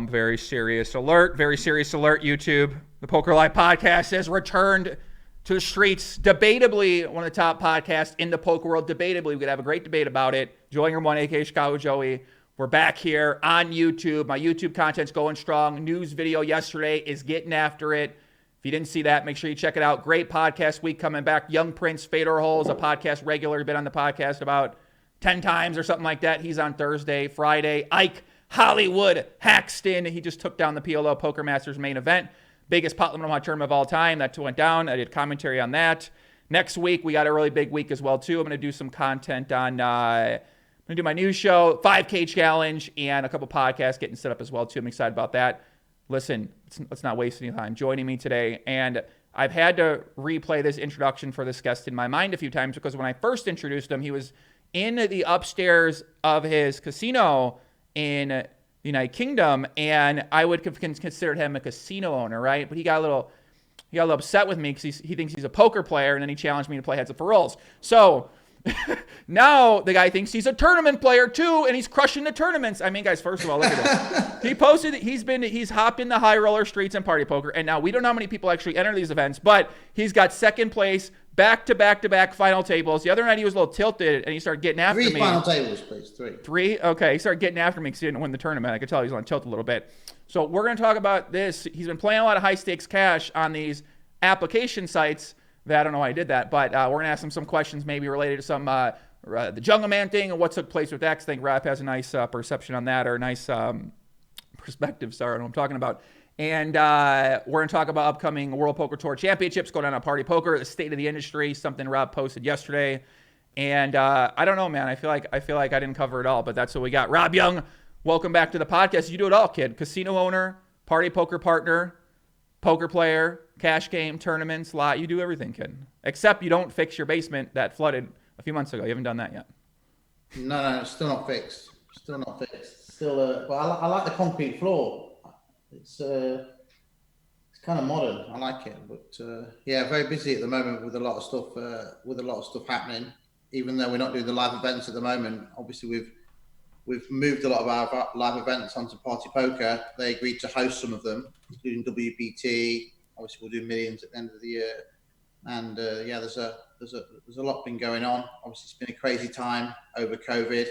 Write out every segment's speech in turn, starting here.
Very serious alert. Very serious alert, YouTube. The Poker Live podcast has returned to the streets. Debatably, one of the top podcasts in the poker world. Debatably, we could have a great debate about it. Joey One, aka Chicago Joey. We're back here on YouTube. My YouTube content's going strong. News video yesterday is getting after it. If you didn't see that, make sure you check it out. Great podcast week coming back. Young Prince, Fedor Hole is a podcast regular. Been on the podcast about 10 times or something like that. He's on Thursday, Friday. Ike Hollywood Haxton. He just took down the PLO Poker Masters main event. Biggest pot limit tournament of all time. That went down. I did commentary on that. Next week, we got a really big week as well, too. I'm going to do some content on, I'm going to do my news show, 5K challenge, and a couple podcasts getting set up as well, too. I'm excited about that. Listen, let's not waste any time. Joining me today, and I've had to replay this introduction for this guest in my mind a few times because when I first introduced him, he was in the upstairs of his casino in the United Kingdom, and I would have considered him a casino owner, right? But he got a little upset with me because he thinks he's a poker player, and then he challenged me to play heads up for rolls. So now the guy thinks he's a tournament player too, and he's crushing the tournaments. I mean, guys, first of all, look at this. He posted he's hopped in the high roller streets and party poker, and now we don't know how many people actually enter these events, but he's got second place. Back-to-back final tables. The other night he was a little tilted and he started getting after me. Three final tables, please. Three? Okay. He started getting after me because he didn't win the tournament. I could tell he was on tilt a little bit. So we're going to talk about this. He's been playing a lot of high-stakes cash on these application sites. I don't know why I did that, but we're going to ask him some questions maybe related to some the Jungleman thing and what took place with X. I think Rob has a nice perception on that, or a nice perspective. Sorry, I don't know what I'm talking about. And we're going to talk about upcoming World Poker Tour Championships going on at Party Poker, the state of the industry, something Rob posted yesterday. And I don't know, man. I feel like I didn't cover it all, but that's what we got. Rob Yong, welcome back to the podcast. You do it all, kid. Casino owner, party poker partner, poker player, cash game, tournaments, lot. You do everything, kid. Except you don't fix your basement that flooded a few months ago. You haven't done that yet. No, it's still not fixed. But I like the concrete floor. It's kind of modern. I like it, but yeah, very busy at the moment with a lot of stuff happening. Even though we're not doing the live events at the moment, obviously we've moved a lot of our live events onto Party Poker. They agreed to host some of them, including WPT. Obviously, we'll do millions at the end of the year, and yeah, there's a lot been going on. Obviously, it's been a crazy time over COVID.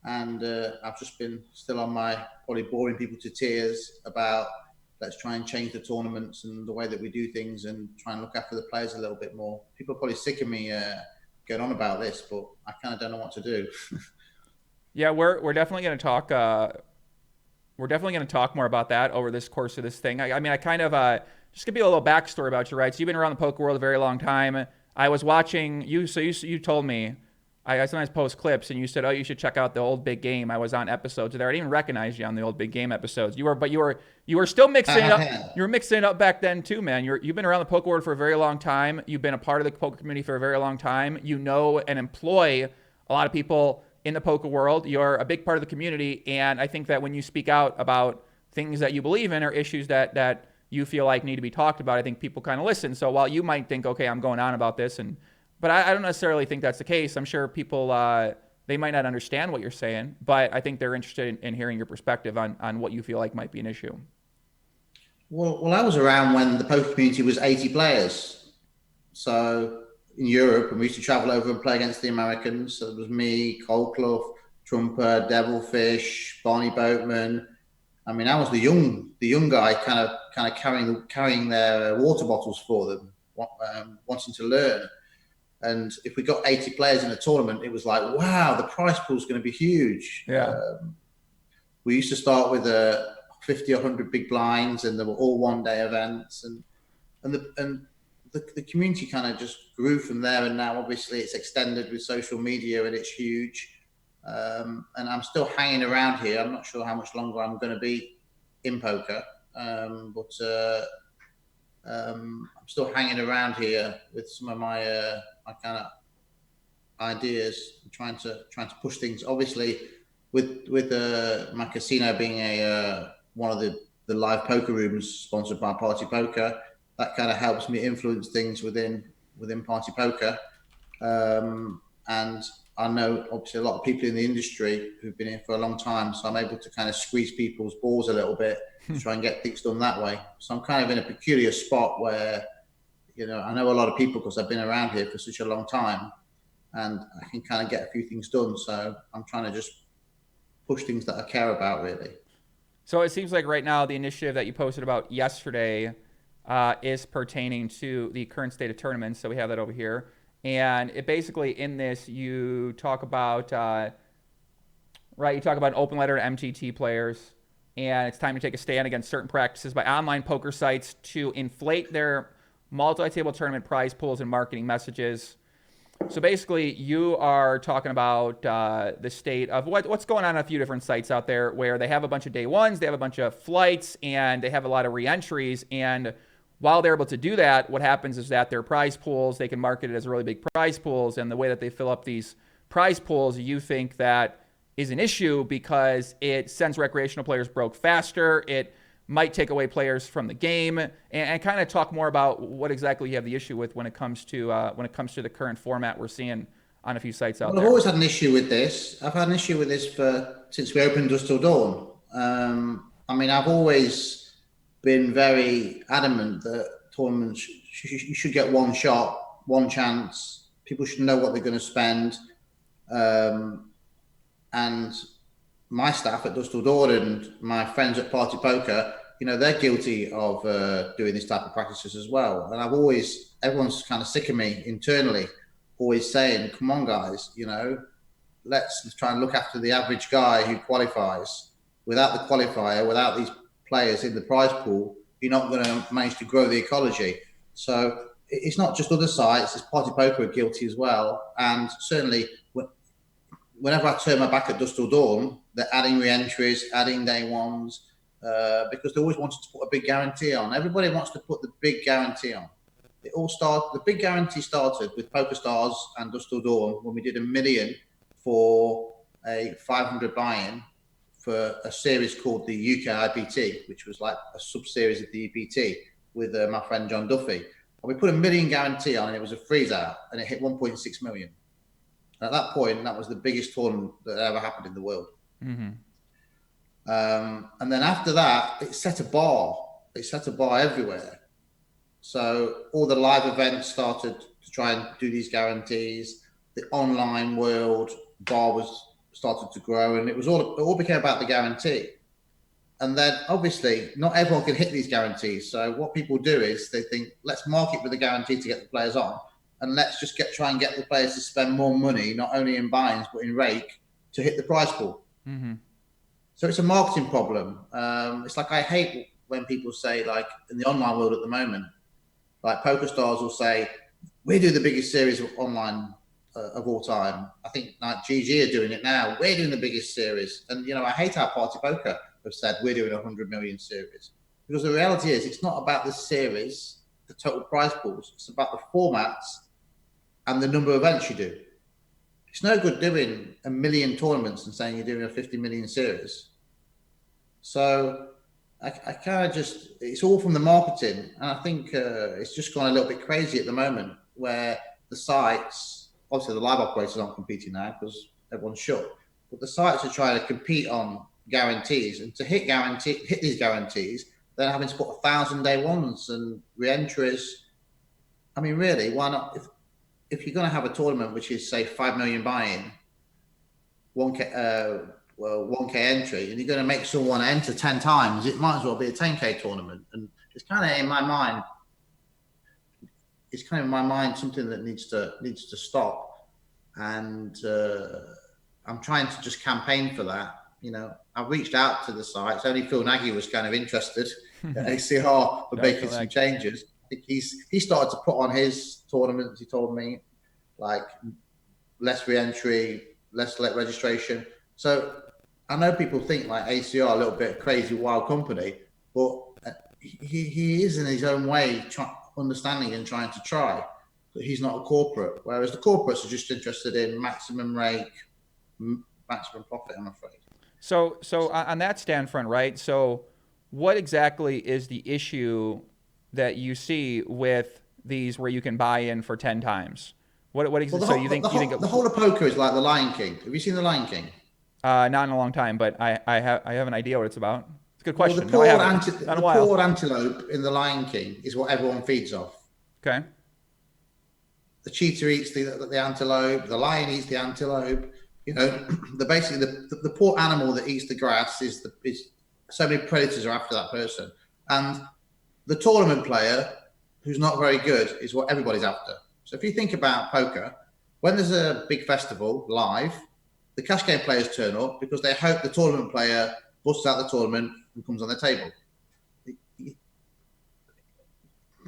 And I've just been still on my probably boring people to tears about let's try and change the tournaments and the way that we do things and try and look after the players a little bit more. People are probably sick of me going on about this, but I kind of don't know what to do. Yeah, we're definitely going to talk. We're definitely going to talk more about that over this course of this thing. I mean, I kind of just give you a little backstory about you, right? So you've been around the poker world a very long time. I was watching you. So you told me. I sometimes post clips, and you said, "Oh, you should check out the old Big Game." I was on episodes there. I didn't even recognize you on the old Big Game episodes. You were still mixing it up. You were mixing it up back then too, man. You've been around the poker world for a very long time. You've been a part of the poker community for a very long time. You know and employ a lot of people in the poker world. You're a big part of the community, and I think that when you speak out about things that you believe in or issues that you feel like need to be talked about, I think people kind of listen. So while you might think, okay, I'm going on about this but I don't necessarily think that's the case. I'm sure people, they might not understand what you're saying, but I think they're interested in hearing your perspective on what you feel like might be an issue. Well, I was around when the poker community was 80 players. So in Europe, and we used to travel over and play against the Americans. So it was me, Cole Clough, Trumper, Devilfish, Barney Boatman. I mean, I was the young guy kind of carrying their water bottles for them, wanting to learn. And if we got 80 players in a tournament, it was like, wow, the prize pool is going to be huge. Yeah. We used to start with 50 or 100 big blinds, and they were all one-day events. And the community kind of just grew from there. And now, obviously, it's extended with social media, and it's huge. And I'm still hanging around here. I'm not sure how much longer I'm going to be in poker, but I'm still hanging around here with some of my kind of ideas, trying to push things. Obviously, with my casino being one of the live poker rooms sponsored by Party Poker, that kind of helps me influence things within Party Poker. And I know obviously a lot of people in the industry who've been here for a long time, so I'm able to kind of squeeze people's balls a little bit to try and get things done that way. So I'm kind of in a peculiar spot where, I know a lot of people because I've been around here for such a long time, and I can kind of get a few things done. So I'm trying to just push things that I care about, really. So it seems like right now the initiative that you posted about yesterday is pertaining to the current state of tournaments. So we have that over here. And it basically, in this, you talk about, you talk about an open letter to MTT players. And it's time to take a stand against certain practices by online poker sites to inflate their multi-table tournament prize pools and marketing messages. So basically, you are talking about the state of what's going on a few different sites out there where they have a bunch of day ones, they have a bunch of flights, and they have a lot of re-entries. And while they're able to do that, what happens is that their prize pools, they can market it as really big prize pools. And the way that they fill up these prize pools, you think that is an issue because it sends recreational players broke faster. It might take away players from the game, and kind of talk more about what exactly you have the issue with when it comes to the current format we're seeing on a few sites out there. I've always had an issue with this. I've had an issue with this since we opened Dusk Till Dawn. I've always been very adamant that tournaments you should get one shot, one chance. People should know what they're going to spend, and my staff at Dusk Till Dawn and my friends at PartyPoker, they're guilty of doing this type of practices as well. And everyone's kind of sick of me internally, always saying, come on, guys, let's try and look after the average guy who qualifies. Without the qualifier, without these players in the prize pool, you're not going to manage to grow the ecology. So it's not just other sites, it's PartyPoker are guilty as well. And certainly, whenever I turn my back at Dusk Till Dawn, they're adding re-entries, adding day ones, because they always wanted to put a big guarantee on. Everybody wants to put the big guarantee on. The big guarantee started with PokerStars and Dusk Till Dawn when we did $1 million for a 500 buy-in for a series called the UK IPT, which was like a sub-series of the EPT with my friend John Duffy. And we put $1 million guarantee on, and it was a freeze-out, and it hit 1.6 million. At that point, that was the biggest tournament that ever happened in the world. Mm-hmm. And then after that, it set a bar. It set a bar everywhere. So all the live events started to try and do these guarantees. The online world bar started to grow, and it all became about the guarantee. And then obviously not everyone can hit these guarantees. So what people do is they think, let's market with a guarantee to get the players on. And let's just try and get the players to spend more money, not only in buy-ins, but in rake, to hit the prize pool. Mm-hmm. So it's a marketing problem. It's like I hate when people say, like in the online world at the moment, like PokerStars will say, we do the biggest series of online of all time. I think like GG are doing it now. We're doing the biggest series. And, I hate how PartyPoker have said we're doing 100 million series. Because the reality is it's not about the series, the total prize pools. It's about the formats and the number of events you do. It's no good doing 1 million tournaments and saying you're doing a 50 million series. So I kind of it's all from the marketing. And I think it's just gone a little bit crazy at the moment where the sites, obviously the live operators aren't competing now because everyone's shut, but the sites are trying to compete on guarantees. And to hit these guarantees, they're having to put 1,000 day ones and re-entries. I mean, really, why not? If you're going to have a tournament which is say 5 million buy-in, 1K entry, and you're going to make someone enter 10 times, it might as well be a 10K tournament. And it's kind of in my mind something that needs to stop. And I'm trying to just campaign for that. I've reached out to the sites. Only Phil Nagy was kind of interested at ACR for making some changes. I think he started to put on his tournaments. He told me like less re-entry, less late registration. So I know people think like ACR a little bit crazy wild company, but he is in his own way understanding and trying to try. But he's not a corporate, whereas the corporates are just interested in maximum rake, maximum profit, I'm afraid. So on that stand front, right? So what exactly is the issue that you see with these where you can buy in for 10 times, Well, so you think the whole of poker is like the Lion King. Have you seen the Lion King? not in a long time, but I have an idea what it's about. It's a good Well, question. No, I haven't. Not a the while. poor antelope in the Lion King is what everyone feeds off. Okay. The cheetah eats the antelope. The lion eats the antelope. You know, the poor animal that eats the grass is so many predators are after that person, and the tournament player who's not very good is what everybody's after. So if you think about poker, when there's a big festival live, the cash game players turn up because they hope the tournament player busts out the tournament and comes on the table.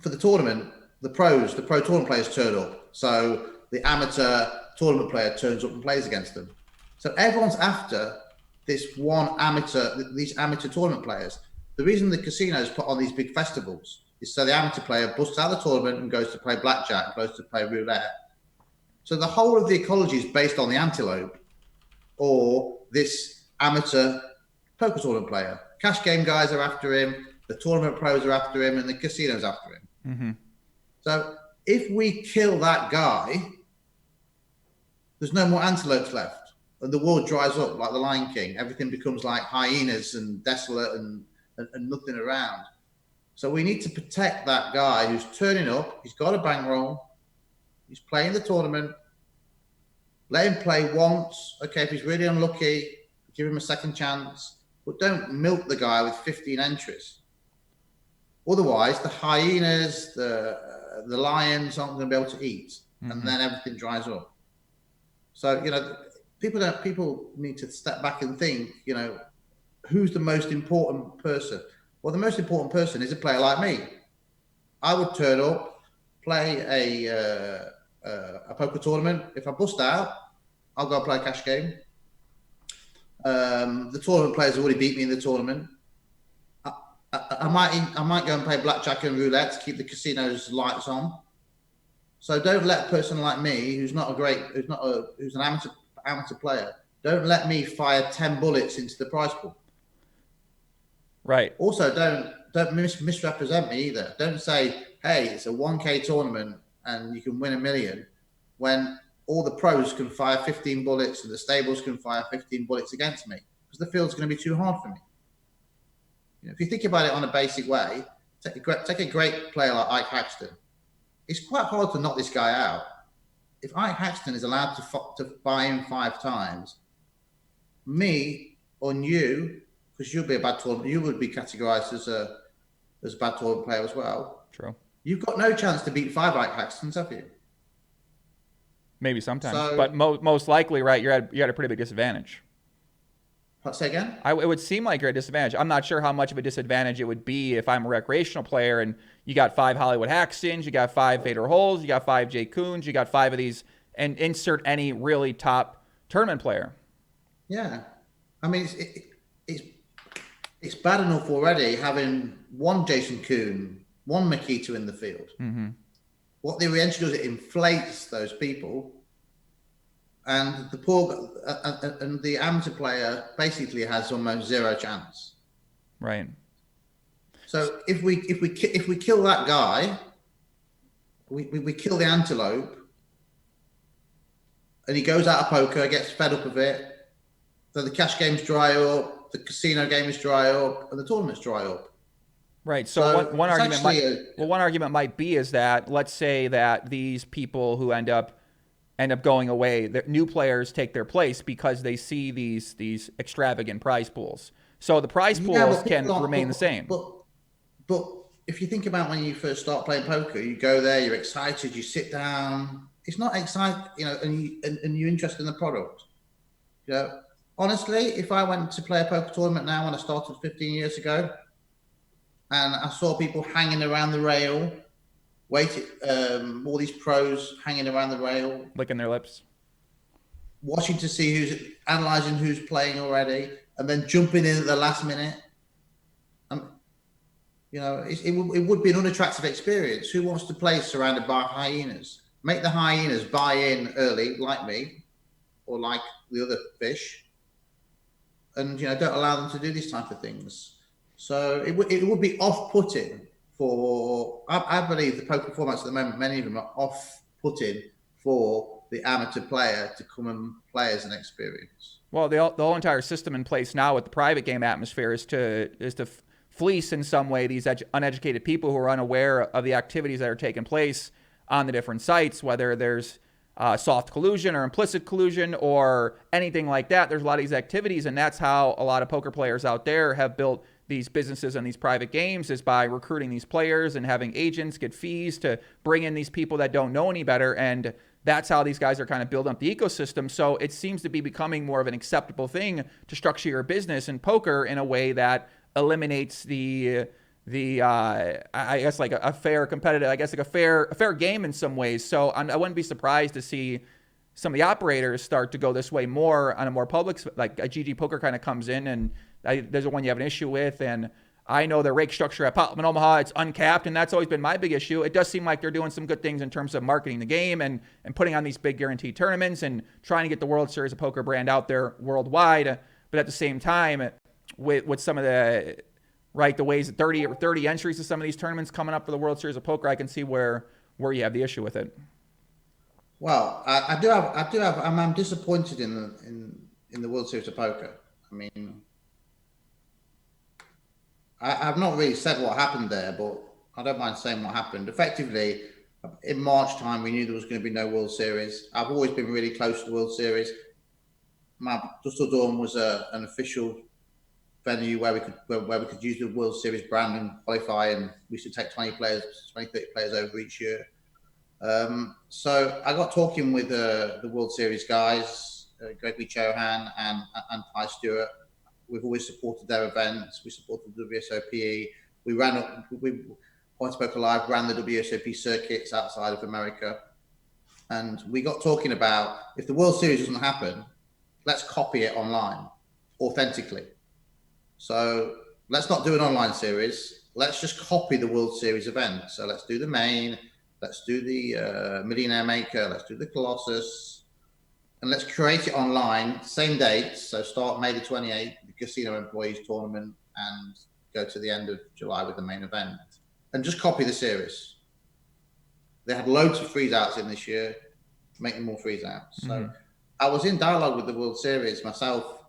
For the tournament, the pro tournament players turn up. So the amateur tournament player turns up and plays against them. So everyone's after these amateur tournament players. The reason the casinos put on these big festivals is so the amateur player busts out the tournament and goes to play blackjack, goes to play roulette. So the whole of the ecology is based on the antelope or this amateur poker tournament player. Cash game guys are after him, the tournament pros are after him, and the casino's after him. Mm-hmm. So if we kill that guy, there's no more antelopes left. And the world dries up like the Lion King. Everything becomes like hyenas and desolate and nothing around. So we need to protect that guy who's turning up. He's got a bankroll. He's playing the tournament. Let him play once. Okay, if he's really unlucky, give him a second chance. But don't milk the guy with 15 entries. Otherwise, the hyenas, the lions aren't going to be able to eat, and then everything dries up. So, you know, people need to step back and think, you know, who's the most important person? Well, the most important person is a player like me. I would turn up, play a poker tournament. If I bust out, I'll go play a cash game. The tournament players have already beat me in the tournament. I might go and play blackjack and roulette to keep the casino's lights on. So don't let a person like me, who's an amateur player, don't let me fire 10 bullets into the prize pool. Right. Also, don't misrepresent me either. Don't say, hey, it's a 1K tournament and you can win $1 million, when all the pros can fire 15 bullets and the stables can fire 15 bullets against me, because the field's going to be too hard for me. You know, if you think about it on a basic way, take a great player like Ike Haxton. It's quite hard to knock this guy out. If Ike Haxton is allowed to buy in 5 times, me on you, because you'll be a bad tournament, you would be categorized as a bad tournament player as well. True. You've got no chance to beat 5 Ike Haxtons, have you? Maybe sometimes, but most likely, right? You're at a pretty big disadvantage. Say again? It would seem like you're at a disadvantage. I'm not sure how much of a disadvantage it would be if I'm a recreational player and you got 5 Hollywood Haxtons, you got 5 Vader Holes, you got 5 Jay Coons, you got 5 of these, and insert any really top tournament player. Yeah, I mean it's bad enough already having one Jason Coon, one Makita in the field. Mm-hmm. What the re-entry does, it inflates those people. And the amateur player basically has almost 0 chance. Right. So if we kill that guy, we kill the antelope, and he goes out of poker, gets fed up of it. So the cash games dry up, the casino games dry up, and the tournaments dry up. Right. So one argument might be is that, let's say that these people who end up going away, the new players take their place because they see these extravagant prize pools. So the prize pools can remain the same. But if you think about when you first start playing poker, you go there, you're excited, you sit down. It's not exciting, you know, and you're interested in the product. You know, honestly, if I went to play a poker tournament now when I started 15 years ago, and I saw people hanging around the rail, all these pros hanging around the rail, licking their lips, watching to see analyzing who's playing already, and then jumping in at the last minute. You know, it would be an unattractive experience. Who wants to play surrounded by hyenas? Make the hyenas buy in early, like me, or like the other fish, and you know, don't allow them to do these type of things. So it would be off-putting for. I believe the poker formats at the moment, many of them are off-putting for the amateur player to come and play as an experience. Well, the whole entire system in place now with the private game atmosphere is to fleece in some way these uneducated people who are unaware of the activities that are taking place on the different sites, whether there's soft collusion or implicit collusion or anything like that. There's a lot of these activities, and that's how a lot of poker players out there have built these businesses and these private games, is by recruiting these players and having agents get fees to bring in these people that don't know any better. And that's how these guys are kind of building up the ecosystem. So it seems to be becoming more of an acceptable thing to structure your business in poker in a way that eliminates the I guess like a fair competitive, I guess like a fair game in some ways. So I wouldn't be surprised to see some of the operators start to go this way more on a more public, like a GGPoker kind of comes in, and there's one you have an issue with. And I know the rake structure at Pop in Omaha, it's uncapped, and that's always been my big issue. It does seem like they're doing some good things in terms of marketing the game and putting on these big guaranteed tournaments and trying to get the World Series of Poker brand out there worldwide. But at the same time, with some of the the ways that 30 entries to some of these tournaments coming up for the World Series of Poker, I can see where you have the issue with it. Well, I do have. I'm disappointed in the World Series of Poker. I mean, I've not really said what happened there, but I don't mind saying what happened. Effectively, in March time, we knew there was going to be no World Series. I've always been really close to the World Series. Dusseldorf was an official venue where we could use the World Series brand and qualify, and we should take 20, 30 players over each year. So I got talking with the World Series guys, Gregory Chohan and Ty Stewart. We've always supported their events. We supported the WSOP. PartyPoker Live ran the WSOP circuits outside of America. And we got talking about, if the World Series doesn't happen, let's copy it online, authentically. So let's not do an online series. Let's just copy the World Series event. So let's do the main, let's do the Millionaire Maker, let's do the Colossus, and let's create it online, same dates. So start May the 28th, the Casino Employees Tournament, and go to the end of July with the main event. And just copy the series. They had loads of freeze outs in this year, make them more freeze outs. So I was in dialogue with the World Series myself,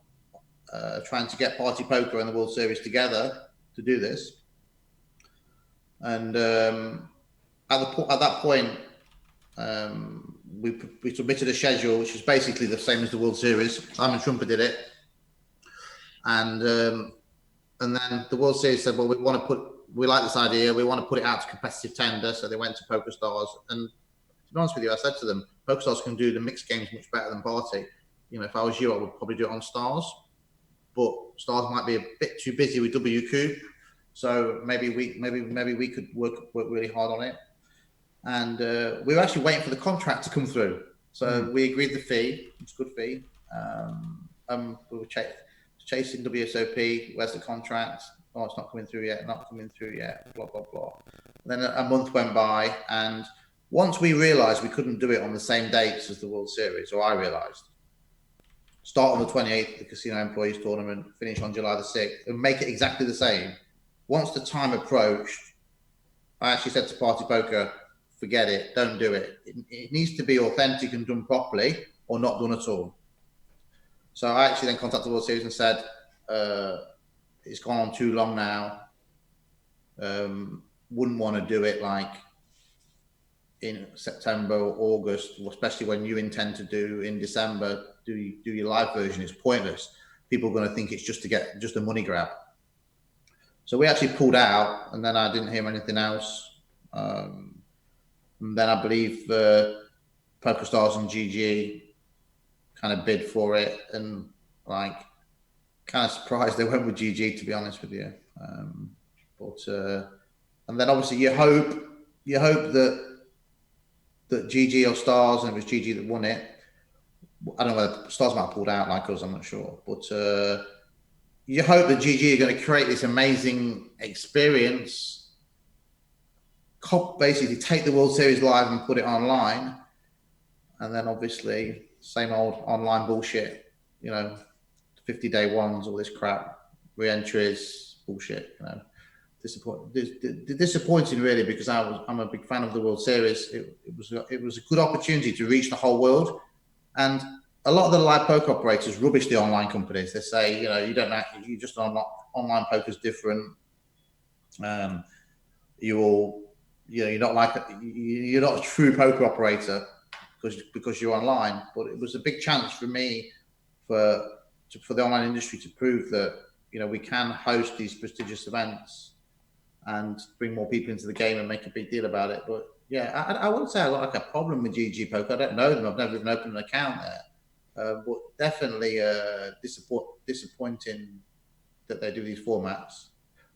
trying to get PartyPoker and the World Series together to do this. And at that point, we submitted a schedule which was basically the same as the World Series. Simon Trumper did it, and then the World Series said, "Well, we like this idea. We want to put it out to competitive tender." So they went to PokerStars, and to be honest with you, I said to them, "PokerStars can do the mixed games much better than Party. You know, if I was you, I would probably do it on Stars, but Stars might be a bit too busy with WCOOP. So maybe we could work really hard on it." And we were actually waiting for the contract to come through. So we agreed the fee. It's a good fee. We were chasing WSOP. Where's the contract? Oh, it's not coming through yet. Not coming through yet. Blah, blah, blah. Then a month went by. And once we realized we couldn't do it on the same dates as the World Series, or I realized, start on the 28th, the Casino Employees Tournament, finish on July the 6th, and make it exactly the same. Once the time approached, I actually said to PartyPoker, forget it, don't do it. It needs to be authentic and done properly, or not done at all. So I actually then contacted the World Series and said, it's gone on too long now. Wouldn't want to do it like in September or August, especially when you intend to do in December, do your live version. It's pointless. People are going to think it's just a money grab. So we actually pulled out, and then I didn't hear anything else. And then I believe PokerStars and GG kind of bid for it, and like kind of surprised they went with GG, to be honest with you. And then obviously you hope that GG or Stars, and it was GG that won it. I don't know whether Stars might have pulled out like us, I'm not sure. But you hope that GG are going to create this amazing experience, basically take the World Series live and put it online. And then obviously, same old online bullshit, 50-day ones, all this crap, re-entries, bullshit, disappointing really, because I'm a big fan of the World Series. It was a good opportunity to reach the whole world, and a lot of the live poker operators rubbish the online companies. They say, you don't know, you just online poker's different. You're not a true poker operator because you're online. But it was a big chance for me for the online industry to prove that we can host these prestigious events and bring more people into the game and make a big deal about it. But yeah, I wouldn't say I got like a problem with GGPoker. I don't know them. I've never even opened an account there. But definitely disappointing that they do these formats.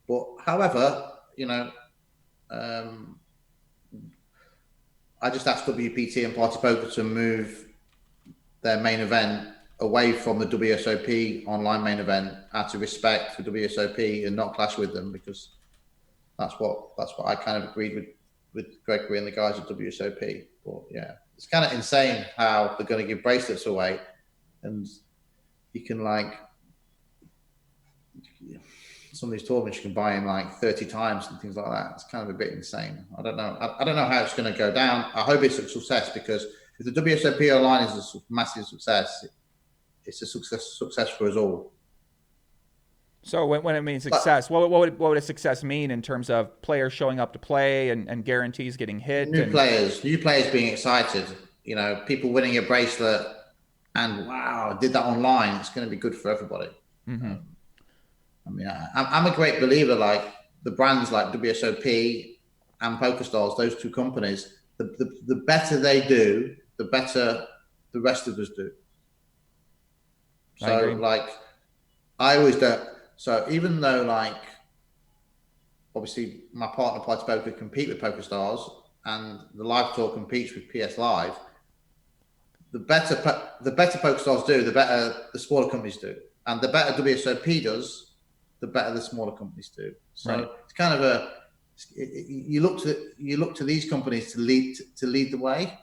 But however, I just asked WPT and PartyPoker to move their main event away from the WSOP online main event out of respect for WSOP and not clash with them, because that's what I kind of agreed with Gregory and the guys at WSOP. But yeah, it's kind of insane how they're going to give bracelets away, and you can some of these tournaments you can buy in like 30 times and things like that. It's kind of a bit insane. I don't know. I don't know how it's going to go down. I hope it's a success, because if the WSOP online is a massive success, it's a success for us all. So when it means success, what would a success mean in terms of players showing up to play and guarantees getting hit? New players being excited, people winning a bracelet, and wow, I did that online. It's going to be good for everybody. Mm-hmm. I mean, I'm a great believer, like the brands like WSOP and Pokerstars, those two companies, the better they do, the better the rest of us do. So I always don't. So even though obviously my partner PartyPoker compete with PokerStars and the live tour competes with PS Live, the better PokerStars do, the better the smaller companies do, and the better WSOP does, the better the smaller companies do. So It's kind of you look to these companies to lead the way,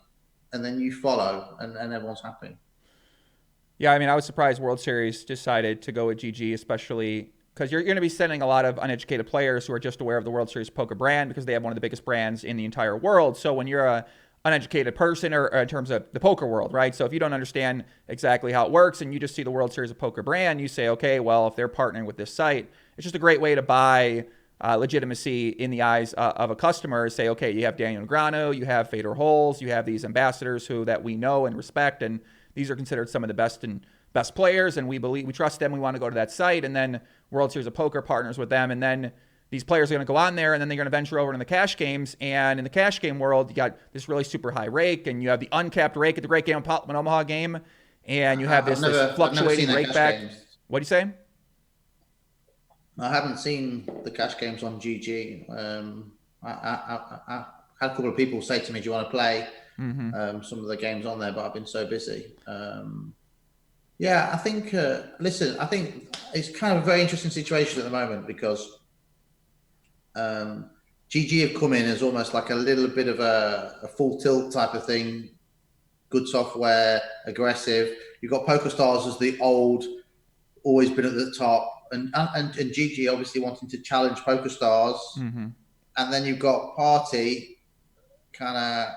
and then you follow, and everyone's happy. Yeah, I mean, I was surprised World Series decided to go with GG, especially because you're going to be sending a lot of uneducated players who are just aware of the World Series poker brand because they have one of the biggest brands in the entire world. So when you're a uneducated person, or in terms of the poker world, right? So if you don't understand exactly how it works and you just see the World Series of Poker brand, you say, okay, well, if they're partnering with this site, it's just a great way to buy legitimacy in the eyes of a customer. Say, okay, you have Daniel Negreanu, you have Fedor Holes, you have these ambassadors that we know and respect, and these are considered some of the best players, and we trust them. We want to go to that site, and then World Series of Poker partners with them, and then these players are going to go on there, and then they're going to venture over into the cash games. And in the cash game world, you got this really super high rake, and you have the uncapped rake at the Great Game of Omaha game, and you have this fluctuating rake back. What do you say? I haven't seen the cash games on GG. I had a couple of people say to me, "Do you want to play some of the games on there?" But I've been so busy. Yeah, I think. Listen, I think it's kind of a very interesting situation at the moment, because GG have come in as almost like a little bit of a full tilt type of thing. Good software, aggressive. You've got PokerStars as the old, always been at the top, and GG obviously wanting to challenge PokerStars. Mm-hmm. And then you've got Party kind of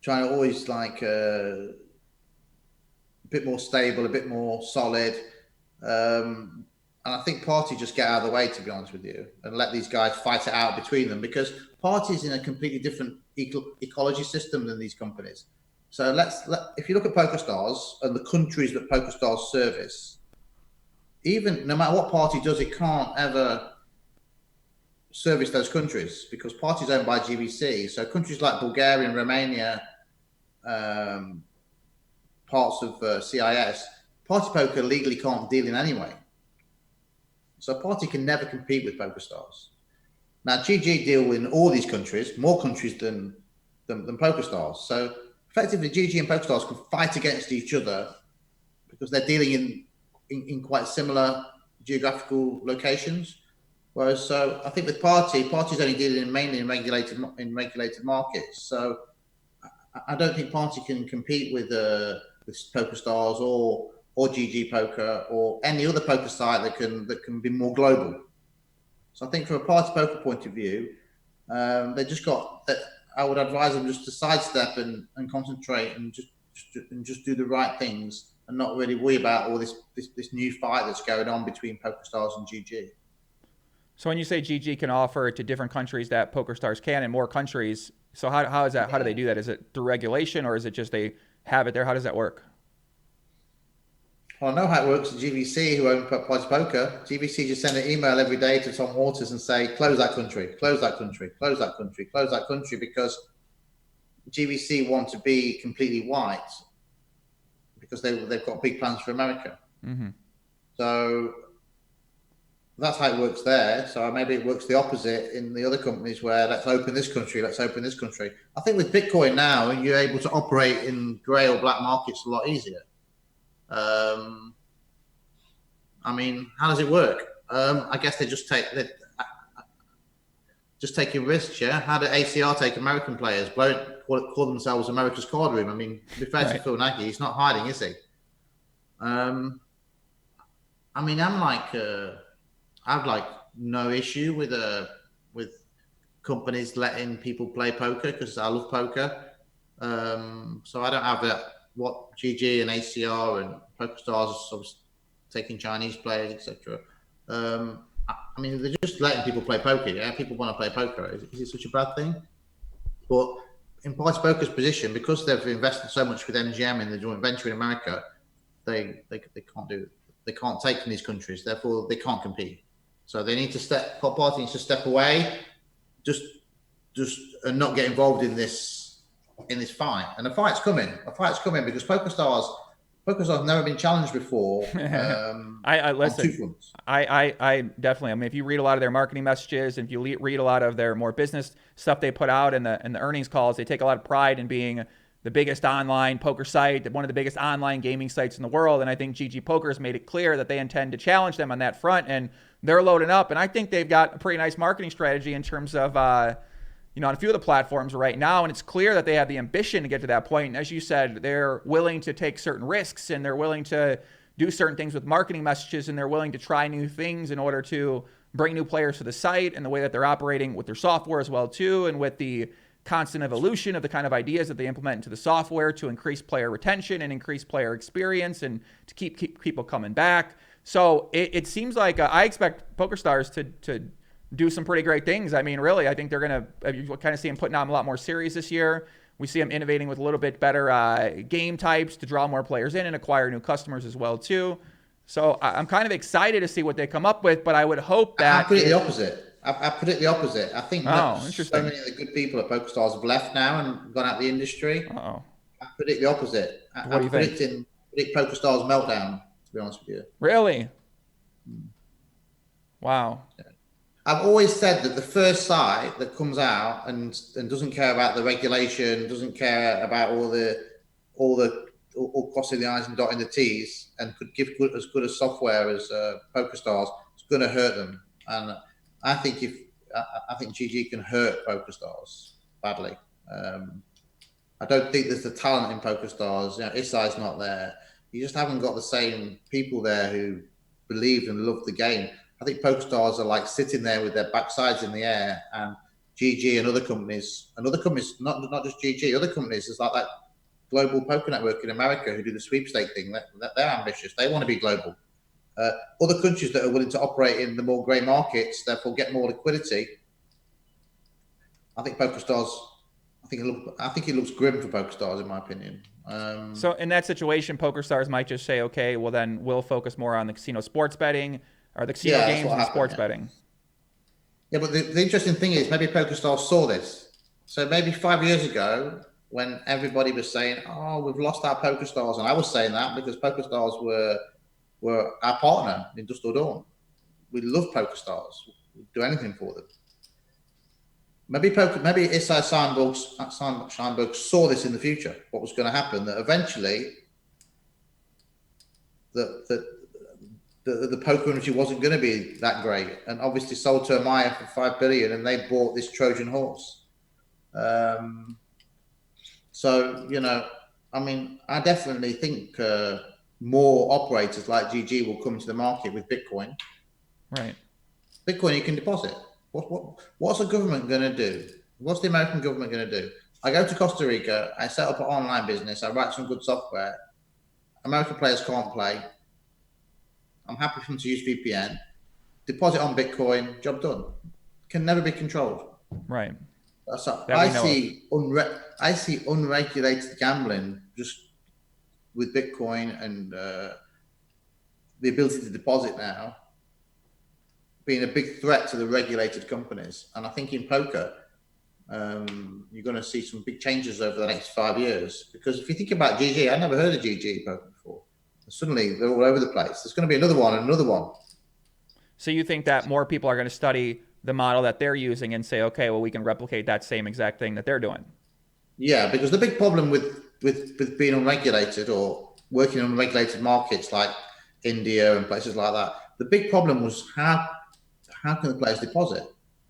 trying to always a bit more stable, a bit more solid. And I think Party just get out of the way, to be honest with you, and let these guys fight it out between them, because Party's in a completely different ecology system than these companies. So if you look at PokerStars and the countries that PokerStars service, even no matter what Party does, it can't ever service those countries, because Party's owned by GVC. So countries like Bulgaria and Romania, parts of CIS, PartyPoker legally can't deal in anyway. So Party can never compete with PokerStars. Now GG deal in all these countries, more countries than PokerStars. So effectively, GG and PokerStars can fight against each other because they're dealing in quite similar geographical locations. Whereas, so I think with Party's only dealing mainly in regulated markets. So I don't think Party can compete with PokerStars or GG Poker or any other poker site that can be more global. So I think from a party poker point of view, they just got. I would advise them just to sidestep and concentrate and just do the right things and not really worry about all this new fight that's going on between PokerStars and GG. So when you say GG can offer it to different countries that PokerStars can in more countries, so how is that? How do they do that? Is it through regulation or is it just they have it there? How does that work? Well, I know how it works at GVC, who own Party Poker. GVC just send an email every day to Tom Waters and say, close that country, close that country, close that country, close that country, because GVC want to be completely white because they've got big plans for America. Mm-hmm. So that's how it works there. So maybe it works the opposite in the other companies where let's open this country, let's open this country. I think with Bitcoin now, you're able to operate in grey or black markets a lot easier. I mean, how does it work? I guess they're just taking risks, yeah? How did ACR take American players, call themselves America's card room? I mean, to be fair to Phil Nagy, he's not hiding, is he? I mean, I've like no issue with companies letting people play poker because I love poker. So I don't have that. What GG and ACR and PokerStars taking Chinese players, etc. I mean, they're just letting people play poker. Yeah, people want to play poker. Is it such a bad thing? But in Party Poker's position, because they've invested so much with MGM in the joint venture in America, they can't do it. They can't take from these countries. Therefore, they can't compete. So they need to Party needs to step away, just and not get involved in this fight. And the fight's coming. A fight's coming because PokerStars never been challenged before. I listen. On two fronts. I definitely. I mean, if you read a lot of their marketing messages, and if you read a lot of their more business stuff they put out in the earnings calls, they take a lot of pride in being the biggest online poker site, one of the biggest online gaming sites in the world. And I think GGPoker has made it clear that they intend to challenge them on that front, and they're loading up. And I think they've got a pretty nice marketing strategy in terms of, on a few of the platforms right now. And it's clear that they have the ambition to get to that point. And as you said, they're willing to take certain risks, and they're willing to do certain things with marketing messages, and they're willing to try new things in order to bring new players to the site, and the way that they're operating with their software as well too, and with the constant evolution of the kind of ideas that they implement into the software to increase player retention and increase player experience and to keep people coming back. So it seems like I expect PokerStars to do some pretty great things. I mean, really, I think they're going to, you kind of see them putting on a lot more series this year. We see them innovating with a little bit better game types to draw more players in and acquire new customers as well too. So I'm kind of excited to see what they come up with, but I would hope that... I put it the opposite. I predict the opposite. I think interesting. So many of the good people at PokerStars have left now and gone out the industry. Uh-oh. I predict the opposite. What do you think? Predict PokerStars meltdown, to be honest with you. Really? Wow. Yeah. I've always said that the first site that comes out and doesn't care about the regulation, doesn't care about all crossing the I's and dotting the T's, and could give as good a software as PokerStars, it's going to hurt them. And I think GG can hurt PokerStars badly. I don't think there's the talent in PokerStars. Isai's not there. You just haven't got the same people there who believe and love the game. I think PokerStars are like sitting there with their backsides in the air, and GG and other companies, not just GG, other companies, there's like that Global Poker Network in America who do the sweepstake thing. They're ambitious. They want to be global. Other countries that are willing to operate in the more grey markets, therefore get more liquidity. I think PokerStars. I think it looks grim for PokerStars, in my opinion. So in that situation, PokerStars might just say, okay, well then we'll focus more on the casino sports betting or the casino games and sports betting. Yeah, but the interesting thing is maybe PokerStars saw this. So maybe 5 years ago, when everybody was saying, "Oh, we've lost our PokerStars," and I was saying that because PokerStars were our partner in Dust or Dawn. We love PokerStars. We'd do anything for them. Maybe Isai Steinberg saw this in the future, what was going to happen, that eventually the poker industry wasn't going to be that great, and obviously sold to Amaya for $5 billion, and they bought this Trojan horse. So, I mean, I definitely think more operators like GG will come to the market with Bitcoin. Right. Bitcoin you can deposit. What's the government going to do? What's the American government going to do? I go to Costa Rica, I set up an online business, I write some good software. American players can't play. I'm happy for them to use VPN. Deposit on Bitcoin, job done. Can never be controlled. Right. So I see unregulated gambling just with Bitcoin and the ability to deposit now being a big threat to the regulated companies. And I think in poker, you're going to see some big changes over the next 5 years. Because if you think about GG, I never heard of GGPoker before. Suddenly they're all over the place. There's going to be another one and another one. So you think that more people are going to study the model that they're using and say, okay, well, we can replicate that same exact thing that they're doing? Yeah, because the big problem with being unregulated or working in unregulated markets like India and places like that, the big problem was how can the players deposit?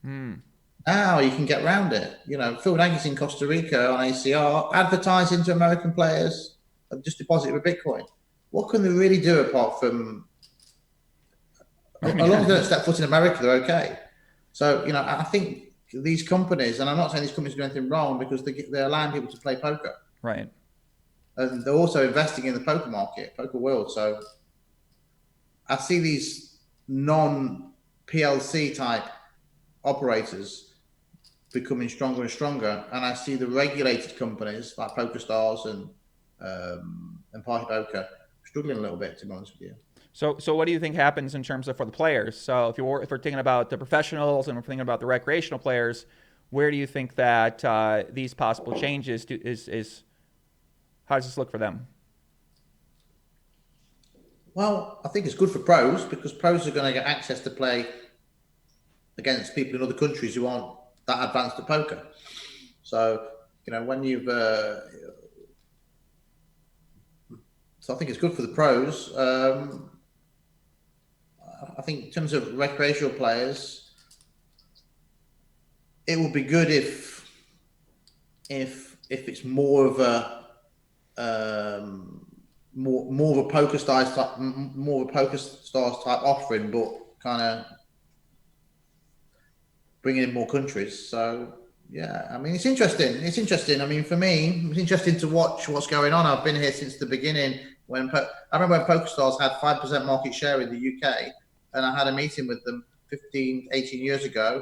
Now you can get around it. You know, Phil Nagy's in Costa Rica on ACR, advertising to American players, and just deposit with Bitcoin. What can they really do apart from, as long as they don't step foot in America, they're okay. So, you know, I think these companies, and I'm not saying these companies do anything wrong because they're allowing people to play poker. Right. And they're also investing in the poker market, poker world. So I see these non-PLC type operators becoming stronger and stronger, and I see the regulated companies like Pokerstars and PartyPoker struggling a little bit, to be honest with you. So what do you think happens in terms of for the players? So if we're thinking about the professionals and we're thinking about the recreational players, where do you think that these possible changes is how does this look for them? Well, I think it's good for pros because pros are going to get access to play against people in other countries who aren't that advanced at poker. So, you know, when you've so I think it's good for the pros. I think in terms of recreational players, it would be good if it's more of a more of a PokerStars type offering, but kind of bringing in more countries. So yeah, I mean it's interesting. It's interesting. I mean for me, it's interesting to watch what's going on. I've been here since the beginning. I remember when PokerStars had 5% market share in the UK, and I had a meeting with them 15, 18 years ago.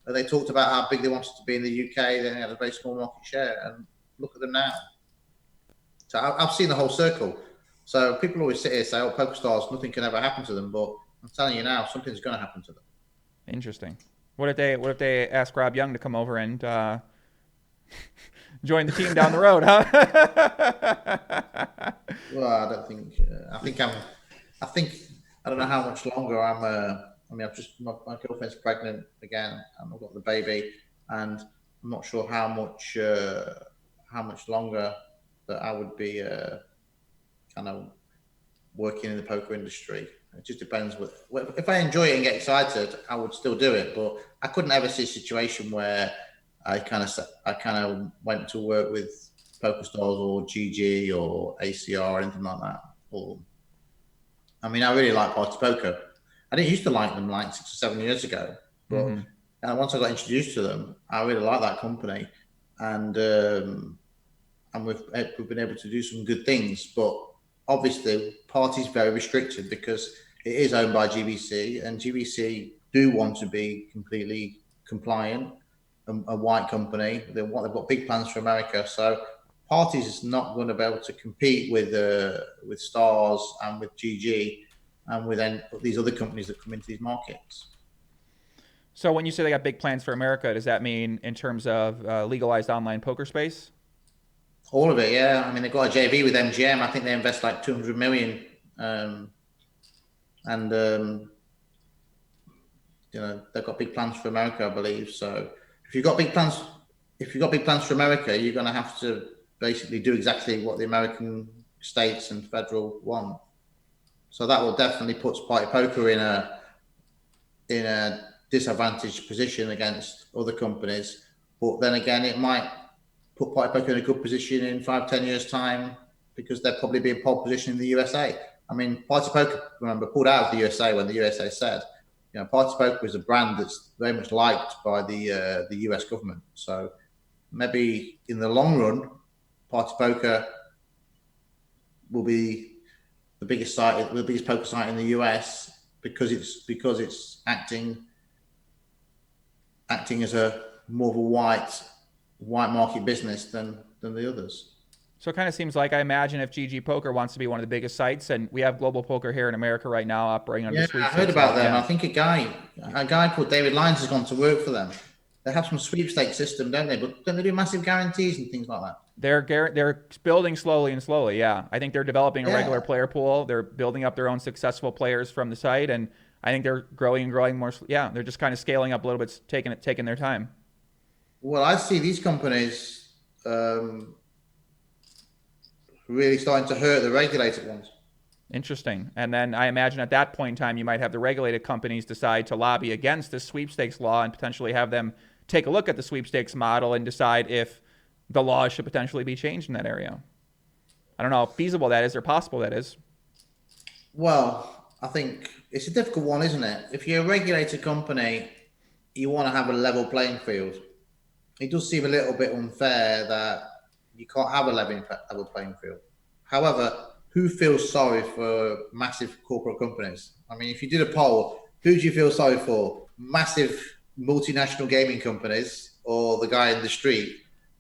And they talked about how big they wanted to be in the UK. They had a very small market share, and look at them now. So I've seen the whole circle. So people always sit here and say, "Oh, PokerStars, nothing can ever happen to them." But I'm telling you now, something's going to happen to them. Interesting. What if they ask Rob Yong to come over and join the team down the road, huh? Well, I don't think. I don't know how much longer I'm. I mean, my girlfriend's pregnant again, and I've got the baby, and I'm not sure how much longer that I would be kind of working in the poker industry. It just depends. If I enjoy it and get excited, I would still do it. But I couldn't ever see a situation where I kind of went to work with Pokerstars or GG or ACR or anything like that. I mean, I really like PartyPoker. I didn't used to like them like 6 or 7 years ago, but once I got introduced to them, I really like that company, and we've been able to do some good things. But obviously, Party's very restricted because it is owned by GVC, and GVC do want to be completely compliant, a white company. They've got big plans for America, so Party's is not going to be able to compete with Stars and with GG and with these other companies that come into these markets. So when you say they got big plans for America, does that mean in terms of legalized online poker space? All of it, yeah. I mean, they've got a JV with MGM. I think they invest like 200 million, and you know they've got big plans for America, I believe. So if you've got big plans for America, you're going to have to basically do exactly what the American states and federal want. So that will definitely put PartyPoker in a disadvantaged position against other companies. But then again, it might put PartyPoker in a good position in 5-10 years' time because they'll probably be in pole position in the USA. I mean, PartyPoker, remember, pulled out of the USA when the USA said, you Party Poker is a brand that's very much liked by the US government. So maybe in the long run, Party Poker will be the biggest poker site in the US because it's acting as a more of a white market business than the others. So it kind of seems like, I imagine, if GGPoker wants to be one of the biggest sites, and we have global poker here in America right now operating under sweepstakes. I heard about them. Yeah. I think a guy called David Lyons has gone to work for them. They have some sweepstakes system, don't they? But don't they do massive guarantees and things like that? They're building slowly. Yeah, I think they're developing a regular player pool. They're building up their own successful players from the site, and I think they're growing more. Yeah, they're just kind of scaling up a little bit, taking their time. Well, I see these companies really starting to hurt the regulated ones. Interesting. And then I imagine at that point in time, you might have the regulated companies decide to lobby against this sweepstakes law and potentially have them take a look at the sweepstakes model and decide if the law should potentially be changed in that area. I don't know how feasible that is or possible that is. Well, I think it's a difficult one, isn't it? If you're a regulated company, you want to have a level playing field. It does seem a little bit unfair that you can't have a level playing field. However, who feels sorry for massive corporate companies? I mean, if you did a poll, who do you feel sorry for? Massive multinational gaming companies or the guy in the street?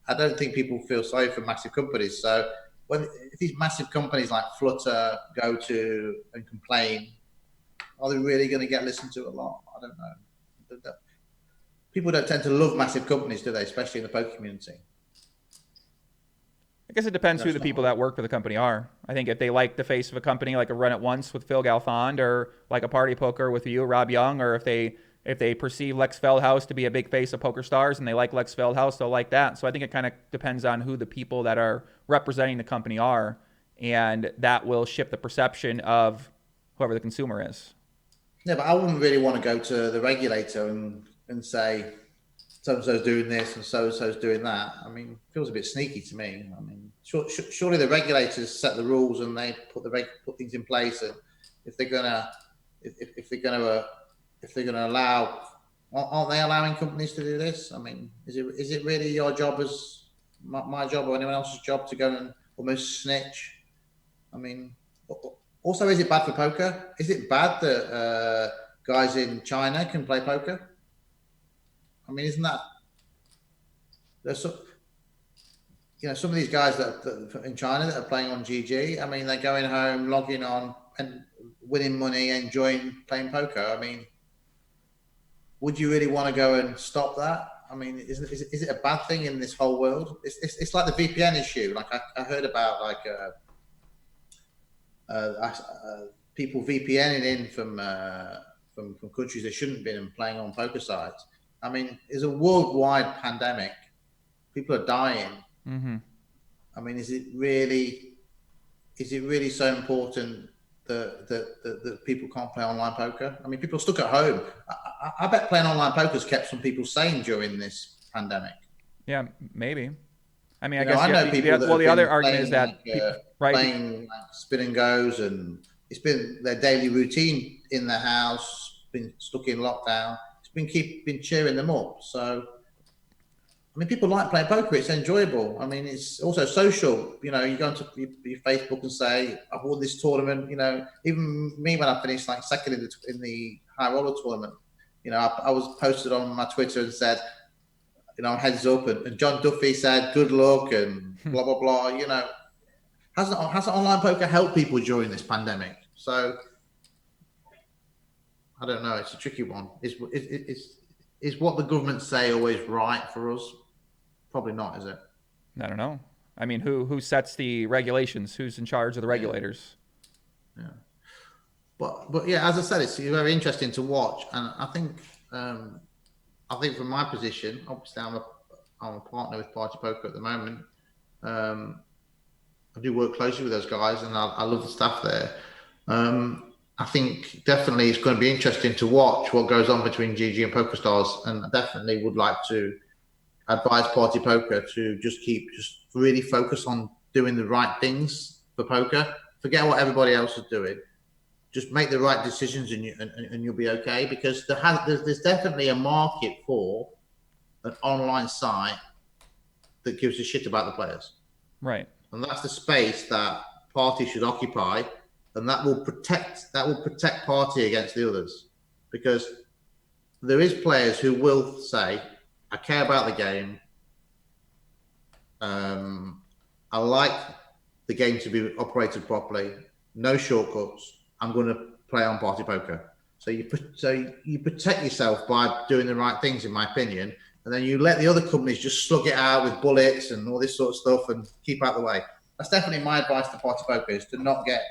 I don't think people feel sorry for massive companies. So if these massive companies like Flutter go to and complain, are they really going to get listened to a lot? I don't know. People don't tend to love massive companies, do they? Especially in the poker community. I guess it depends who the people that work for the company are. I think if they like the face of a company, like a Run It Once with Phil Galfond, or like a PartyPoker with you, Rob Yong, or if they perceive Lex Feldhaus to be a big face of Pokerstars and they like Lex Feldhaus, they'll like that. So I think it kind of depends on who the people that are representing the company are, and that will shift the perception of whoever the consumer is. Yeah, but I wouldn't really want to go to the regulator and say, so-and-so's doing this and so-and-so's doing that. I mean, it feels a bit sneaky to me. I mean, surely the regulators set the rules and they put things in place. And if they're gonna allow, aren't they allowing companies to do this? I mean, is it really your job as my job or anyone else's job to go and almost snitch? I mean, also, is it bad for poker? Is it bad that guys in China can play poker? I mean, isn't that there's some of these guys that in China that are playing on GG? I mean, they're going home, logging on, and winning money, enjoying playing poker. I mean, would you really want to go and stop that? I mean, is it a bad thing in this whole world? It's like the VPN issue. Like I heard about people VPNing in from countries they shouldn't have been and playing on poker sites. I mean, it's a worldwide pandemic. People are dying. Mm-hmm. I mean, is it really so important that people can't play online poker? I mean, people are stuck at home. I bet playing online poker has kept some people sane during this pandemic. Yeah, maybe. I mean, I know people. The other argument is that playing spin and goes, and it's been their daily routine in the house. Been stuck in lockdown. It's been cheering them up. So, I mean, people like playing poker. It's enjoyable. I mean, it's also social. You know, you go onto your Facebook and say, "I've won this tournament." You know, even me when I finished like second in the high roller tournament, you know, I was posted on my Twitter and said, you know, heads up, and John Duffy said, "Good luck," and blah blah blah. You know, hasn't online poker helped people during this pandemic? So, I don't know. It's a tricky one. Is what the government say always right for us? Probably not, is it? I don't know. I mean, who sets the regulations? Who's in charge of the regulators? Yeah. But yeah, as I said, it's very interesting to watch, and I think from my position, obviously I'm a partner with PartyPoker at the moment. I do work closely with those guys, and I love the staff there. I think definitely it's going to be interesting to watch what goes on between GG and Pokerstars, and I definitely would like to advise PartyPoker to just really focus on doing the right things for poker. Forget what everybody else is doing, just make the right decisions and you'll be okay, because there's definitely a market for an online site that gives a shit about the players. Right. And that's the space that Party should occupy, and that will protect Party against the others, because there is players who will say, I care about the game. I like the game to be operated properly. No shortcuts. I'm going to play on Party Poker. So you protect yourself by doing the right things, in my opinion, and then you let the other companies just slug it out with bullets and all this sort of stuff and keep out of the way. That's definitely my advice to Party Poker, is to not get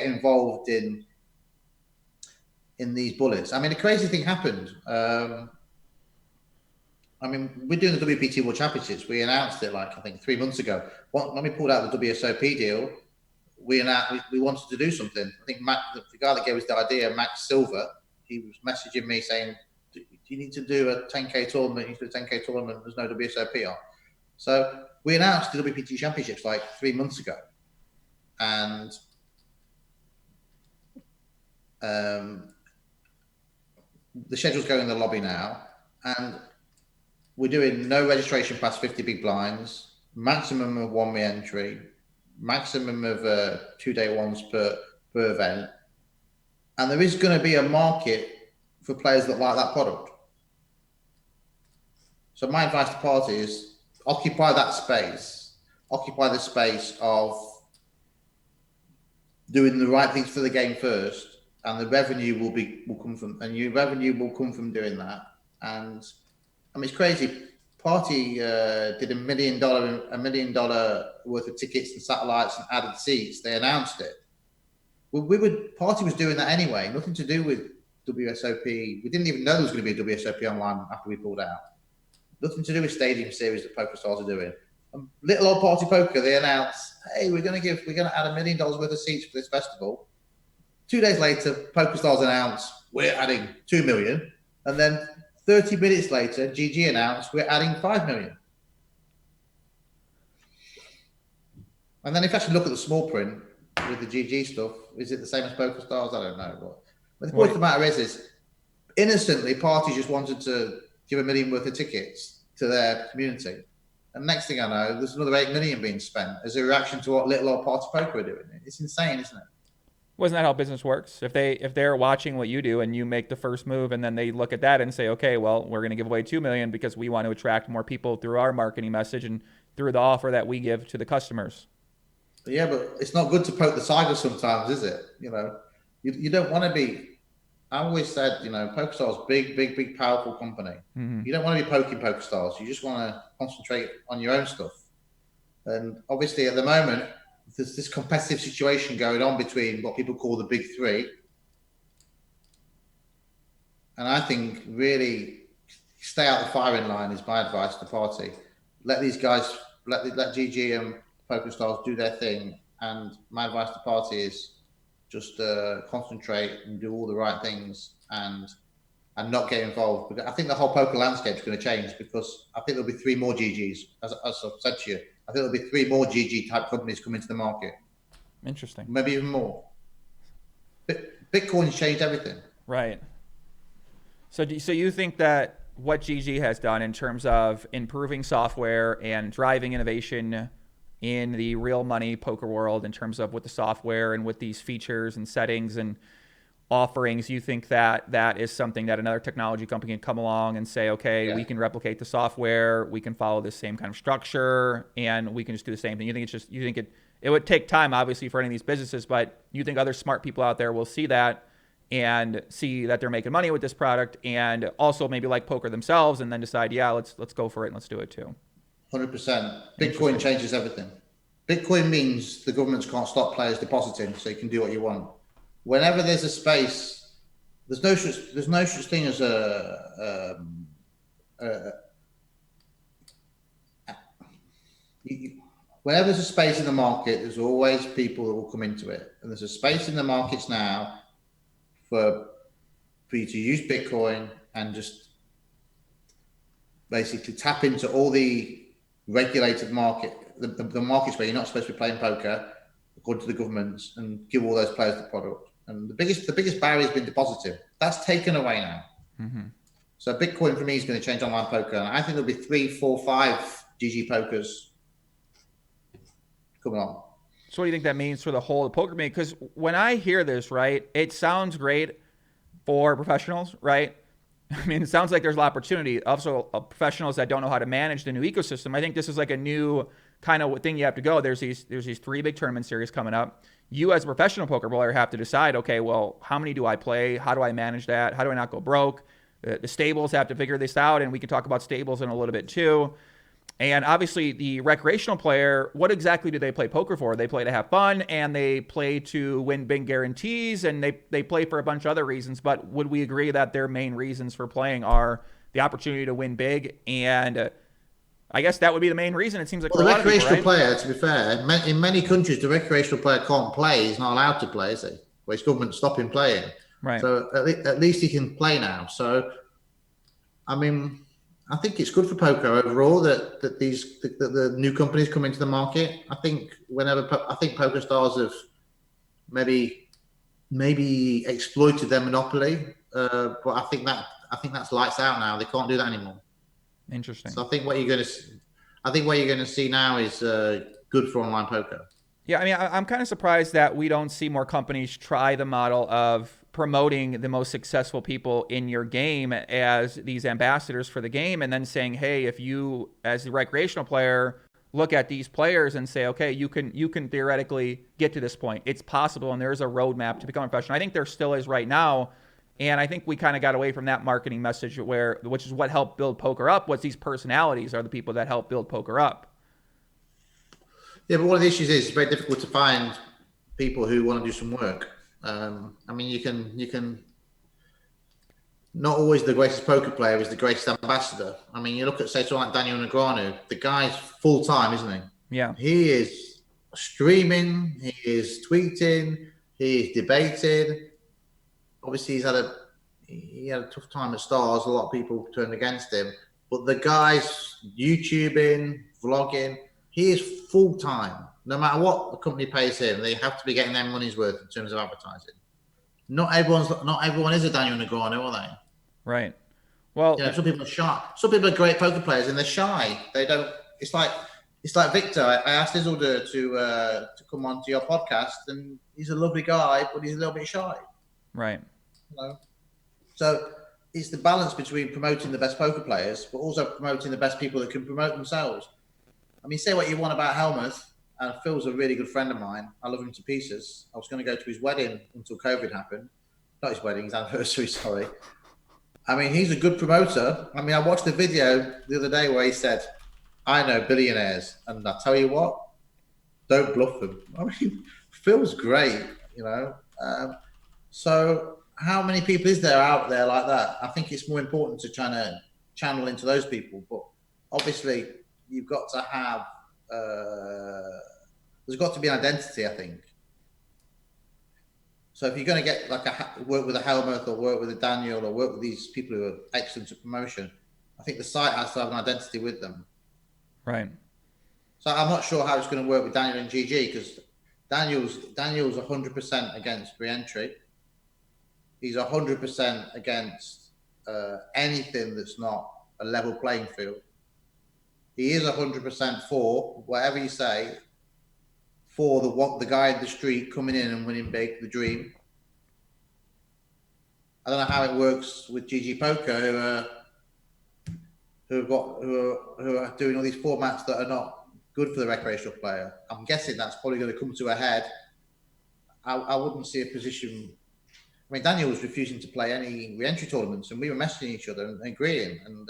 involved in these bullets. I mean, a crazy thing happened. I mean, we're doing the WPT World Championships. We announced it I think 3 months ago. When we pulled out the WSOP deal, we wanted to do something. I think the guy that gave us the idea, Max Silver, he was messaging me saying, "Do you need to do a 10K tournament? You need to do a 10K tournament. There's no WSOP on." So we announced the WPT Championships 3 months ago, and the schedule's going in the lobby now, and we're doing no registration past 50 big blinds, maximum of 1 re-entry, maximum of 2-day ones per event. And there is going to be a market for players that like that product. So my advice to Party is occupy that space, occupy the space of doing the right things for the game first, and the revenue will come from doing that. And I mean, it's crazy. Party did $1 million worth of tickets and satellites and added seats. They announced it. Party was doing that anyway. Nothing to do with WSOP. We didn't even know there was going to be a WSOP online after we pulled out. Nothing to do with stadium series that Pokerstars are doing. Little old Party Poker, they announced, hey, we're going to add $1 million worth of seats for this festival. 2 days later, PokerStars announced we're adding 2 million, and then 30 minutes later, GG announced we're adding 5 million. And then if you actually look at the small print with the GG stuff, is it the same as PokerStars? I don't know. But the point of the matter is innocently, Party just wanted to give $1 million worth of tickets to their community. And next thing I know, there's another 8 million being spent as a reaction to what little old Party Poker are doing. It's insane, isn't it? Wasn't that how business works? If they're watching what you do and you make the first move, and then they look at that and say, okay, well, we're going to give away 2 million because we want to attract more people through our marketing message and through the offer that we give to the customers. Yeah, but it's not good to poke the tiger sometimes, is it? You don't want to be. I always said, PokerStars, big, powerful company. Mm-hmm. You don't want to be poking PokerStars. You just want to concentrate on your own stuff. And obviously, at the moment, there's this competitive situation going on between what people call the big three. And I think really stay out the firing line is my advice to Party. Let these guys, let GG and PokerStars do their thing. And my advice to Party is just concentrate and do all the right things and not get involved. But I think the whole poker landscape is going to change, because I think there'll be 3 more GGs, as I've said to you. I think there'll be 3 more GG type companies coming to the market. Interesting. Maybe even more. Bitcoin's changed everything. Right. So you think that what GG has done in terms of improving software and driving innovation in the real money poker world, in terms of with the software and with these features and settings and offerings, you think that is something that another technology company can come along and say, okay, yeah, we can replicate the software, we can follow the same kind of structure, and we can just do the same thing? You think it would take time, obviously, for any of these businesses, but you think other smart people out there will see that and see that they're making money with this product, and also maybe like poker themselves, and then decide, yeah, let's go for it and let's do it too? 100%. Bitcoin changes everything. Bitcoin means the governments can't stop players depositing, so you can do what you want. Whenever there's a space, there's no such thing as whenever there's a space in the market, there's always people that will come into it. And there's a space in the markets now for you to use Bitcoin and just basically tap into all the regulated market, the markets where you're not supposed to be playing poker according to the governments, and give all those players the product. And the biggest barrier has been depositing. That's taken away now. So Bitcoin for me is going to change online poker. And I think there'll be 3, 4, 5 GGPokers coming on. So what do you think that means for the whole poker community? Because when I hear this, right, it sounds great for professionals, right? I mean, it sounds like there's an opportunity. Also, professionals that don't know how to manage the new ecosystem. I think this is like a new kind of thing you have to go. There's these 3 big tournament series coming up. You as a professional poker player have to decide, okay, well, how many do I play? How do I manage that? How do I not go broke? The stables have to figure this out, and we can talk about stables in a little bit too. And obviously, the recreational player, what exactly do they play poker for? They play to have fun, and they play to win big guarantees, and they play for a bunch of other reasons. But would we agree that their main reasons for playing are the opportunity to win big? And I guess that would be the main reason, it seems like, well, for a the lot of people, recreational right? player, to be fair, in many countries, the recreational player can't play. He's not allowed to play, is he? Well, his government stopped him playing. Right. So at least he can play now. So, I mean, I think it's good for poker overall that the new companies come into the market. I think PokerStars have maybe exploited their monopoly, but I think that's lights out now. They can't do that anymore. Interesting. So I think what you're going to see now is good for online poker. Yeah, I mean, I'm kind of surprised that we don't see more companies try the model of promoting the most successful people in your game as these ambassadors for the game, and then saying, hey, if you, as the recreational player, look at these players and say, okay, you can theoretically get to this point. It's possible, and there's a roadmap to become a professional. I think there still is right now, and I think we kind of got away from that marketing message, which is what helped build poker up. What's these personalities are the people that help build poker up. Yeah, but one of the issues is it's very difficult to find people who want to do some work. I mean, you can not always the greatest poker player is the greatest ambassador. I mean, you look at, say, someone like Daniel Negreanu, the guy's full time, isn't he? Yeah. He is streaming, he is tweeting, he is debating. Obviously, he had a tough time at Stars. A lot of people turned against him, but the guy's YouTubing, vlogging. He is full time. No matter what the company pays him, they have to be getting their money's worth in terms of advertising. Not everyone is a Daniel Negreanu, are they? Right. Well, some people are shy. Some people are great poker players and they're shy. They don't. It's like Victor. I asked Isildur to come on to your podcast, and he's a lovely guy, but he's a little bit shy. Right. So it's the balance between promoting the best poker players, but also promoting the best people that can promote themselves. I mean, say what you want about Helmuth, and Phil's a really good friend of mine. I love him to pieces. I was going to go to his wedding until COVID happened. Not his wedding, his anniversary, sorry. I mean, he's a good promoter. I mean, I watched the video the other day where he said, I know billionaires, and I tell you what, don't bluff them. I mean, Phil's great, So how many people is there out there like that? I think it's more important to try to channel into those people. But obviously, you've got to have, there's got to be an identity, I think. So if you're going to get work with a Helmuth or work with a Daniel or work with these people who are excellent at promotion, I think the site has to have an identity with them. Right. So I'm not sure how it's going to work with Daniel and GG because Daniel's 100% against re-entry. He's 100% against anything that's not a level playing field. He is 100% for whatever you say. For the guy in the street coming in and winning big, the dream. I don't know how it works with GGPoker, who are doing all these formats that are not good for the recreational player. I'm guessing that's probably going to come to a head. I wouldn't see a position. I mean, Daniel was refusing to play any re-entry tournaments, and we were messaging each other and agreeing. And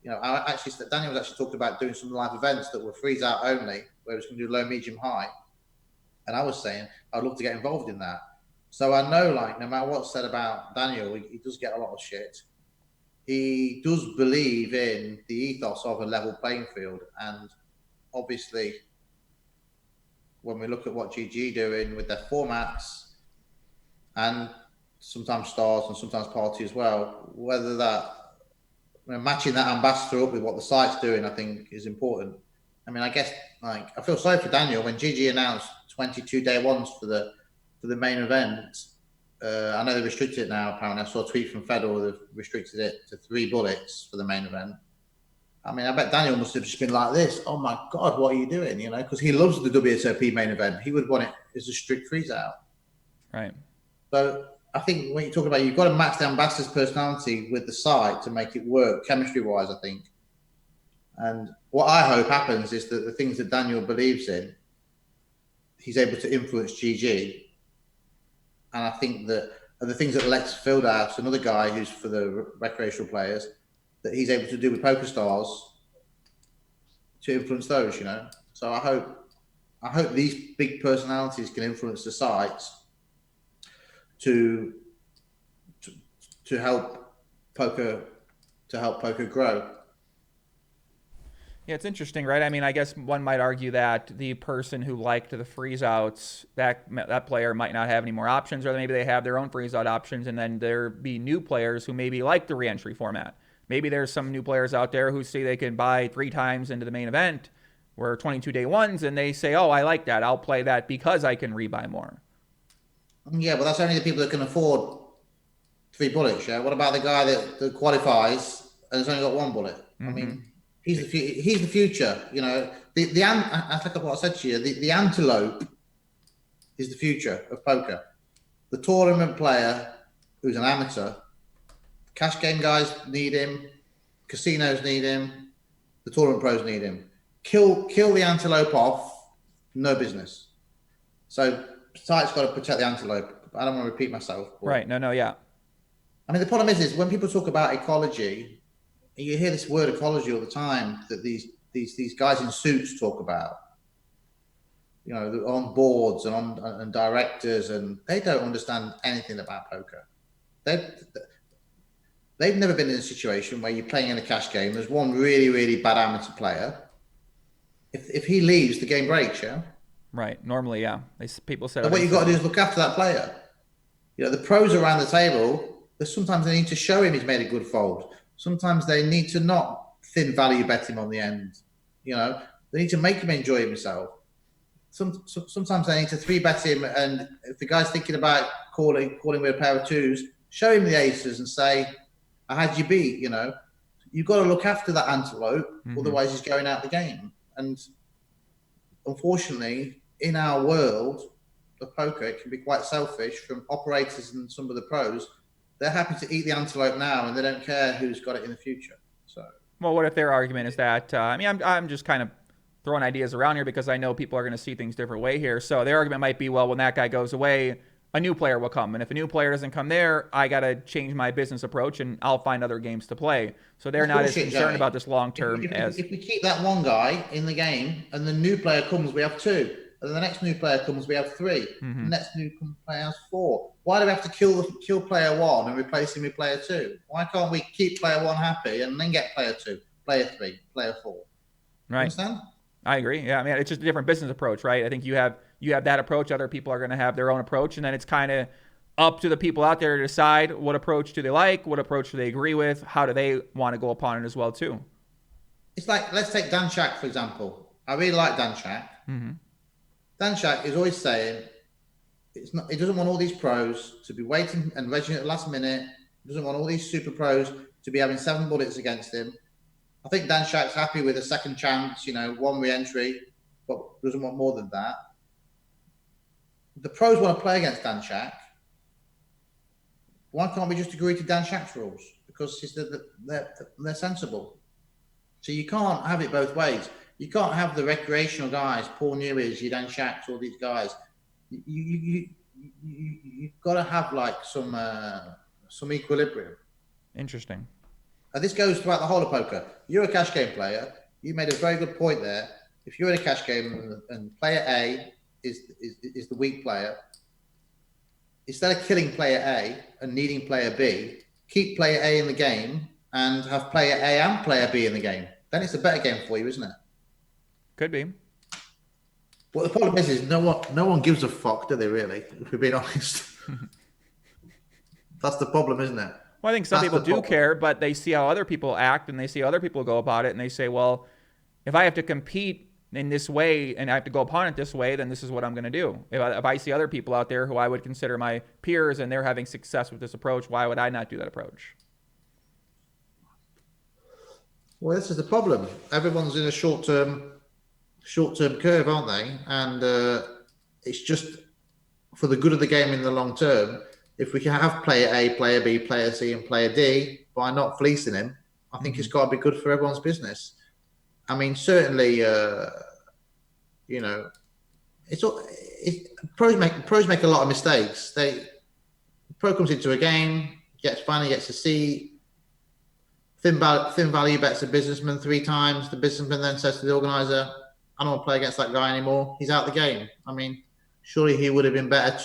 Daniel was actually talking about doing some live events that were freeze out only, where he was going to do low, medium, high. And I was saying I'd love to get involved in that. So I know, no matter what's said about Daniel, he does get a lot of shit. He does believe in the ethos of a level playing field, and obviously, when we look at what GG doing with their formats, and sometimes Stars and sometimes Party as well, whether that matching that ambassador up with what the site's doing, I think is important. I mean, I guess I feel sorry for Daniel when GG announced 22 day ones for the main event. I know they restricted it now. Apparently, I saw a tweet from Federal. They've restricted it to 3 bullets for the main event. I mean, I bet Daniel must have just been like this. Oh my God, what are you doing? You know, because he loves the WSOP main event. He would want it as a strict freeze out. Right. So I think when you talk about, you've got to match the ambassador's personality with the site to make it work chemistry wise, I think. And what I hope happens is that the things that Daniel believes in, he's able to influence GG. And I think that the things that Lex Fieldhouse, another guy who's for the recreational players, that he's able to do with PokerStars to influence those, you know. So I hope these big personalities can influence the sites to help poker grow. Yeah, it's interesting, right? I mean, I guess one might argue that the person who liked the freeze outs, that player might not have any more options, or maybe they have their own freeze out options, and then there be new players who maybe like the re-entry format. Maybe there's some new players out there who see they can buy 3 times into the main event, where 22 day ones, and they say, oh, I like that. I'll play that because I can rebuy more. Yeah, but that's only the people that can afford 3 bullets. Yeah. What about the guy that qualifies and has only got 1 bullet? I mean, he's the future. You know, I think of what I said to you. The antelope is the future of poker. The tournament player who's an amateur, cash game guys need him, casinos need him, the tournament pros need him. Kill the antelope off, no business. So site's got to protect the antelope. I don't want to repeat myself. Right. No. Yeah. I mean, the problem is when people talk about ecology, you hear this word ecology all the time that these guys in suits talk about. You know, on boards and directors, and they don't understand anything about poker. They've never been in a situation where you're playing in a cash game. There's one really, really bad amateur player. If he leaves, the game breaks, yeah? Right. Normally, yeah. People said. So what you've got to do is look after that player. You know, the pros around the table, sometimes they need to show him he's made a good fold. Sometimes they need to not thin value bet him on the end. You know, they need to make him enjoy himself. Sometimes they need to 3-bet him, and if the guy's thinking about calling with a pair of 2s, show him the aces and say, I had you beat, you know. You've got to look after that antelope, otherwise he's going out the game. And unfortunately, in our world of poker, it can be quite selfish from operators and some of the pros. They're happy to eat the antelope now, and they don't care who's got it in the future. So, well, what if their argument is that? I mean, I'm just kind of throwing ideas around here because I know people are going to see things different way here. So their argument might be, well, when that guy goes away, a new player will come, and if a new player doesn't come there, I got to change my business approach, and I'll find other games to play. So they're not as concerned about this long term as if we keep that one guy in the game, and the new player comes, we have 2. And the next new player comes, we have 3. The next new player has 4. Why do we have to kill player 1 and replace him with player 2? Why can't we keep player 1 happy and then get player 2, player 3, player 4? Right. Understand? I agree. Yeah, I mean, it's just a different business approach, right? I think you have that approach. Other people are going to have their own approach, and then it's kind of up to the people out there to decide what approach do they like, what approach do they agree with, how do they want to go upon it as well too. It's like, let's take Dan Shack, for example. I really like Dan Shack. Dan Shack is always saying he doesn't want all these pros to be waiting and regging at the last minute. He doesn't want all these super pros to be having 7 bullets against him. I think Dan Shack's happy with a second chance, you know, 1 re-entry, but doesn't want more than that. The pros want to play against Dan Shack. Why can't we just agree to Dan Shack's rules? Because they're sensible. So you can't have it both ways. You can't have the recreational guys, Paul Newy's, your Dan Shacks, all these guys. You've got to have like some equilibrium. Interesting. And this goes throughout the whole of poker. You're a cash game player. You made a very good point there. If you're in a cash game and player A is the weak player, instead of killing player A and needing player B, keep player A in the game and have player A and player B in the game. Then it's a better game for you, isn't it? Could be. Well, the problem is no one gives a fuck, do they really? If we're being honest. That's the problem, isn't it? Well, I think some people do care, but they see how other people act and they see how other people go about it, and they say, well, if I have to compete in this way and I have to go upon it this way, then this is what I'm going to do. If I see other people out there who I would consider my peers and they're having success with this approach, why would I not do that approach? Well, this is the problem. Everyone's in a short-term curve, aren't they? And it's just for the good of the game in the long term. If we can have player A, player B, player C, and player D by not fleecing him, I think it's got to be good for everyone's business. I mean, certainly, pros make a lot of mistakes. The pro comes into a game, finally gets a seat. Thin value bets a businessman 3 times. The businessman then says to the organizer, "I don't want to play against that guy anymore. He's out the game." I mean, surely he would have been better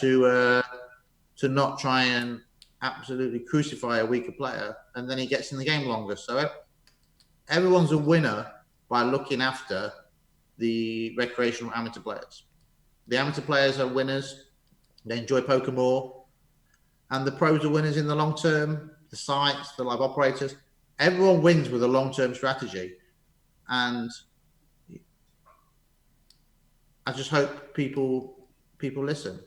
to not try and absolutely crucify a weaker player, and then he gets in the game longer. So everyone's a winner by looking after the recreational amateur players. The amateur players are winners. They enjoy poker more. And the pros are winners in the long term, the sites, the live operators. Everyone wins with a long-term strategy. And I just hope people listen.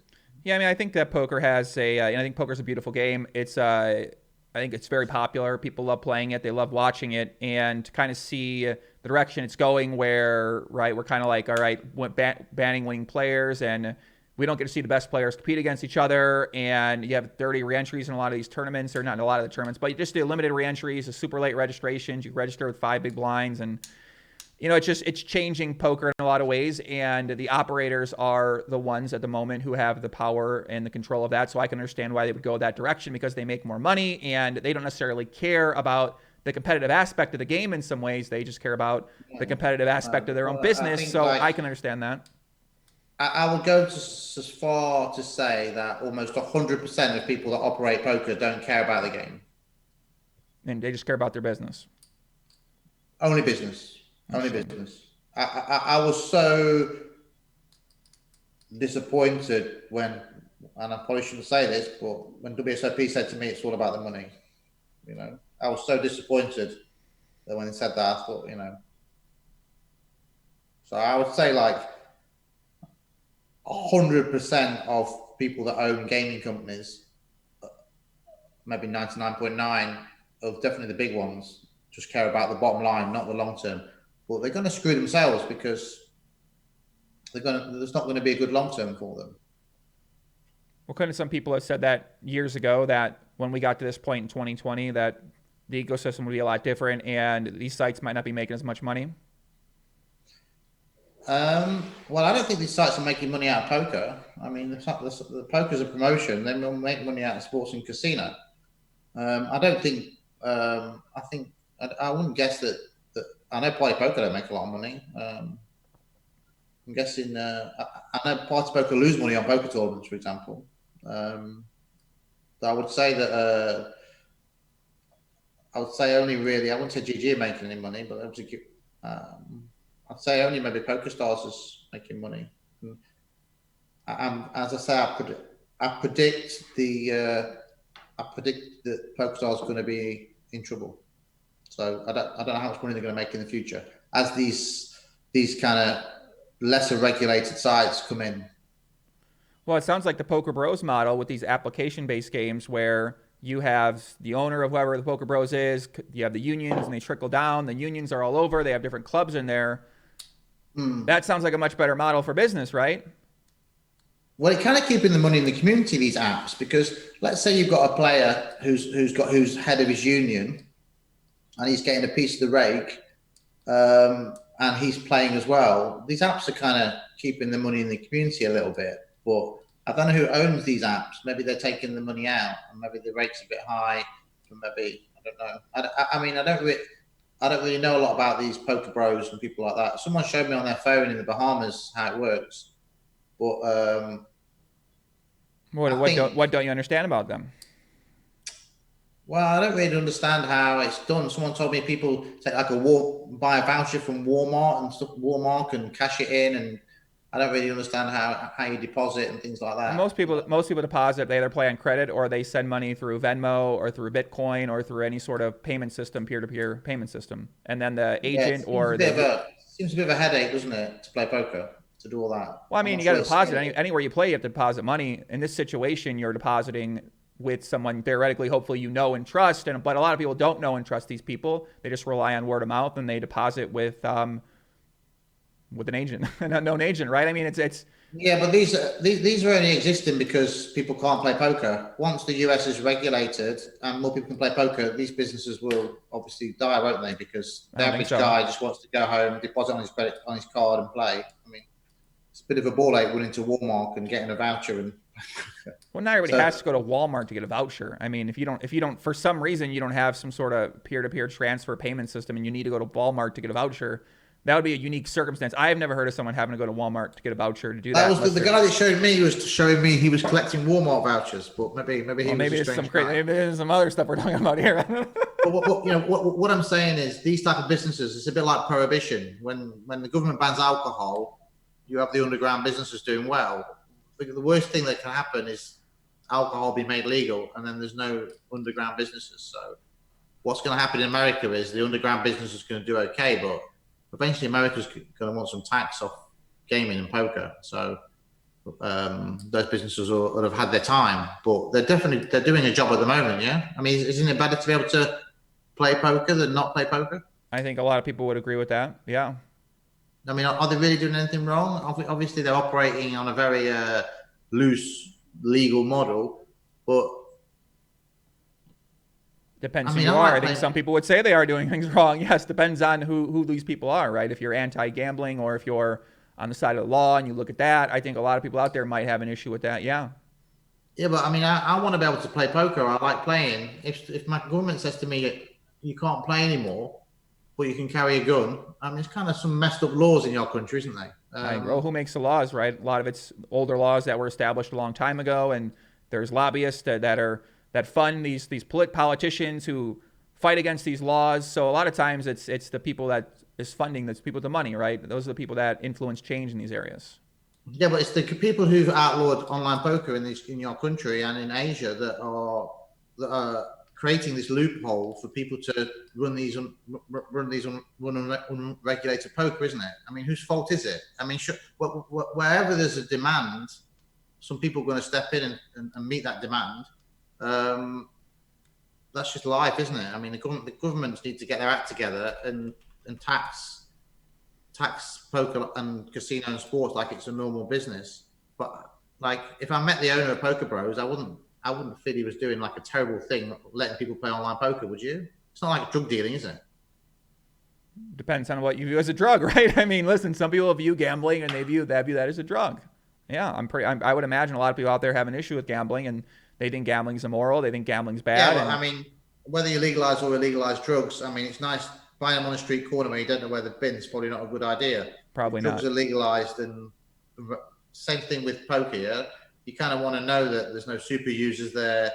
Yeah, I mean, I think that poker has I think poker's a beautiful game. I think it's very popular. People love playing it. They love watching it. And to kind of see the direction it's going where, right, we're kind of like, all right, banning winning players, and we don't get to see the best players compete against each other. And you have 30 reentries in a lot of these tournaments, or not in a lot of the tournaments, but you just do limited reentries, the super late registrations. You register with 5 big blinds, and it's changing poker in a lot of ways, and the operators are the ones at the moment who have the power and the control of that. So I can understand why they would go that direction, because they make more money and they don't necessarily care about the competitive aspect of the game in some ways. They just care about the competitive aspect of their own business. So I can understand that. I will go as far to say that almost 100% of people that operate poker don't care about the game. And they just care about their business. Only business. Only business. I was so disappointed when, and I probably shouldn't say this, but when WSOP said to me it's all about the money, I was so disappointed that when they said that, I thought, So I would say like 100% of people that own gaming companies, maybe 99.9 of definitely the big ones, just care about the bottom line, not the long term. But they're going to screw themselves because there's not going to be a good long term for them. Well, kind of some people have said that years ago, that when we got to this point in 2020, that the ecosystem would be a lot different and these sites might not be making as much money. Well, I don't think these sites are making money out of poker. I mean, the poker's a promotion. They will make money out of sports and casino. I don't think. I wouldn't guess that. I know PartyPoker don't make a lot of money. I'm guessing. I know PartyPoker lose money on poker tournaments, for example. So I would say that. I would say only really. I wouldn't say GG are making any money, but I'd say only maybe Pokerstars is making money. As I say, I predict that Pokerstars is going to be in trouble. So I don't know how much money they're going to make in the future as these kind of lesser regulated sites come in. Well, it sounds like the PokerBros model with these application-based games where you have the owner of whoever the PokerBros is, you have the unions, and they trickle down. The unions are all over. They have different clubs in there. That sounds like a much better model for business, right? Well, it kind of keeping the money in the community, these apps, because let's say you've got a player who's head of his union, and he's getting a piece of the rake, and he's playing as well. These apps are kind of keeping the money in the community a little bit, but I don't know who owns these apps. Maybe they're taking the money out, and maybe the rate's a bit high. Or maybe I don't know. I mean, I don't really know a lot about these PokerBros and people like that. Someone showed me on their phone in the Bahamas how it works, but what don't you understand about them? Well, I don't really understand how it's done. Someone told me people take like buy a voucher from Walmart and stuff, Walmart, and cash it in, and I don't really understand how you deposit and things like that. And most people deposit. They either play on credit or they send money through Venmo or through Bitcoin or through any sort of payment system, peer-to-peer payment system. And then the agent Seems a bit of a headache, doesn't it, to play poker, to do all that? Well, I I'm mean, not you got sure to it's deposit scalable. anywhere you play. You have to deposit money. In this situation, you're depositing with someone theoretically, hopefully, you know and trust. And but a lot of people don't know and trust these people. They just rely on word of mouth and they deposit with an agent, an unknown agent, right? I mean, it's Yeah, but these are only existing because people can't play poker. Once the US is regulated and more people can play poker, these businesses will obviously die, won't they? Because I the don't think average so. guy just wants to go home, deposit on his credit on his card, and play. I mean, it's a bit of a ball ache running to Walmart and getting a voucher and Well, not everybody so has to go to Walmart to get a voucher. I mean, if you don't, for some reason, you don't have some sort of peer-to-peer transfer payment system, and you need to go to Walmart to get a voucher, that would be a unique circumstance. I have never heard of someone having to go to Walmart to get a voucher to do that that, was unless the they're, guy that showed me was showing me he was collecting Walmart vouchers, but maybe he well, was a maybe it's some strange crazy, guy. maybe there's some other stuff we're talking about here. But what I'm saying is these type of businesses, it's a bit like prohibition. When the government bans alcohol, you have the underground businesses doing well. The worst thing that can happen is alcohol be made legal, and then there's no underground businesses. So what's going to happen in America is the underground business is going to do okay, but eventually America's going to want some tax off gaming and poker. So those businesses will have had their time, but they're doing a job at the moment. Yeah, I mean, isn't it better to be able to play poker than not play poker? I think a lot of people would agree with that. Yeah. I mean, are they really doing anything wrong? Obviously, they're operating on a very loose legal model, but Depends I who mean, you I are. like I think playing. some people would say they are doing things wrong. Yes, depends on who these people are, right? If you're anti-gambling or if you're on the side of the law and you look at that, I think a lot of people out there might have an issue with that. Yeah. Yeah, but I mean, I want to be able to play poker. I like playing. If my government says to me you can't play anymore, but you can carry a gun, I mean, it's kind of some messed up laws in your country, isn't they? I agree. Well, who makes the laws, right? A lot of it's older laws that were established a long time ago, and there's lobbyists that fund these politicians who fight against these laws. So a lot of times it's the people that is funding that's people with the money, right? Those are the people that influence change in these areas. Yeah, but it's the people who've outlawed online poker in your country and in Asia that are creating this loophole for people to run unregulated poker, isn't it? I mean, whose fault is it? I mean, wherever there's a demand, some people are going to step in and meet that demand. Um, that's just life, isn't it? I mean, the governments need to get their act together and tax poker and casino and sports like it's a normal business. But like, if I met the owner of PokerBros, I wouldn't feel he was doing like a terrible thing, letting people play online poker. Would you? It's not like drug dealing, is it? Depends on what you view as a drug, right? I mean, listen, some people view gambling and they view that as a drug. Yeah, I would imagine a lot of people out there have an issue with gambling and they think gambling's immoral. They think gambling's Yeah, bad, but and I mean, whether you legalize or illegalize drugs, I mean, it's nice buying them on a street corner where you don't know where they've been. It's probably not a good idea. If probably drugs not. are legalized, and same thing with poker, yeah, you kind of want to know that there's no super users there.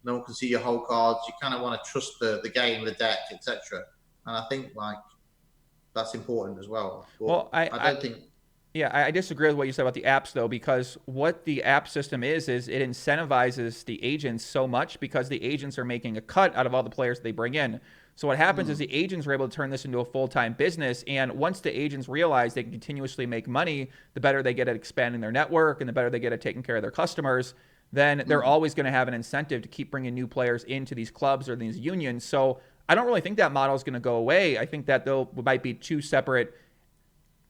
No one can see your whole cards. You kind of want to trust the game, the deck, etc. And I think like that's important as well. But Well, I don't think. yeah, I disagree with what you said about the apps though, because what the app system is it incentivizes the agents so much because the agents are making a cut out of all the players they bring in. So what happens is the agents are able to turn this into a full-time business, and once the agents realize they can continuously make money, the better they get at expanding their network and the better they get at taking care of their customers, then they're always going to have an incentive to keep bringing new players into these clubs or these unions. So I don't really think that model is going to go away. I think that there might be two separate,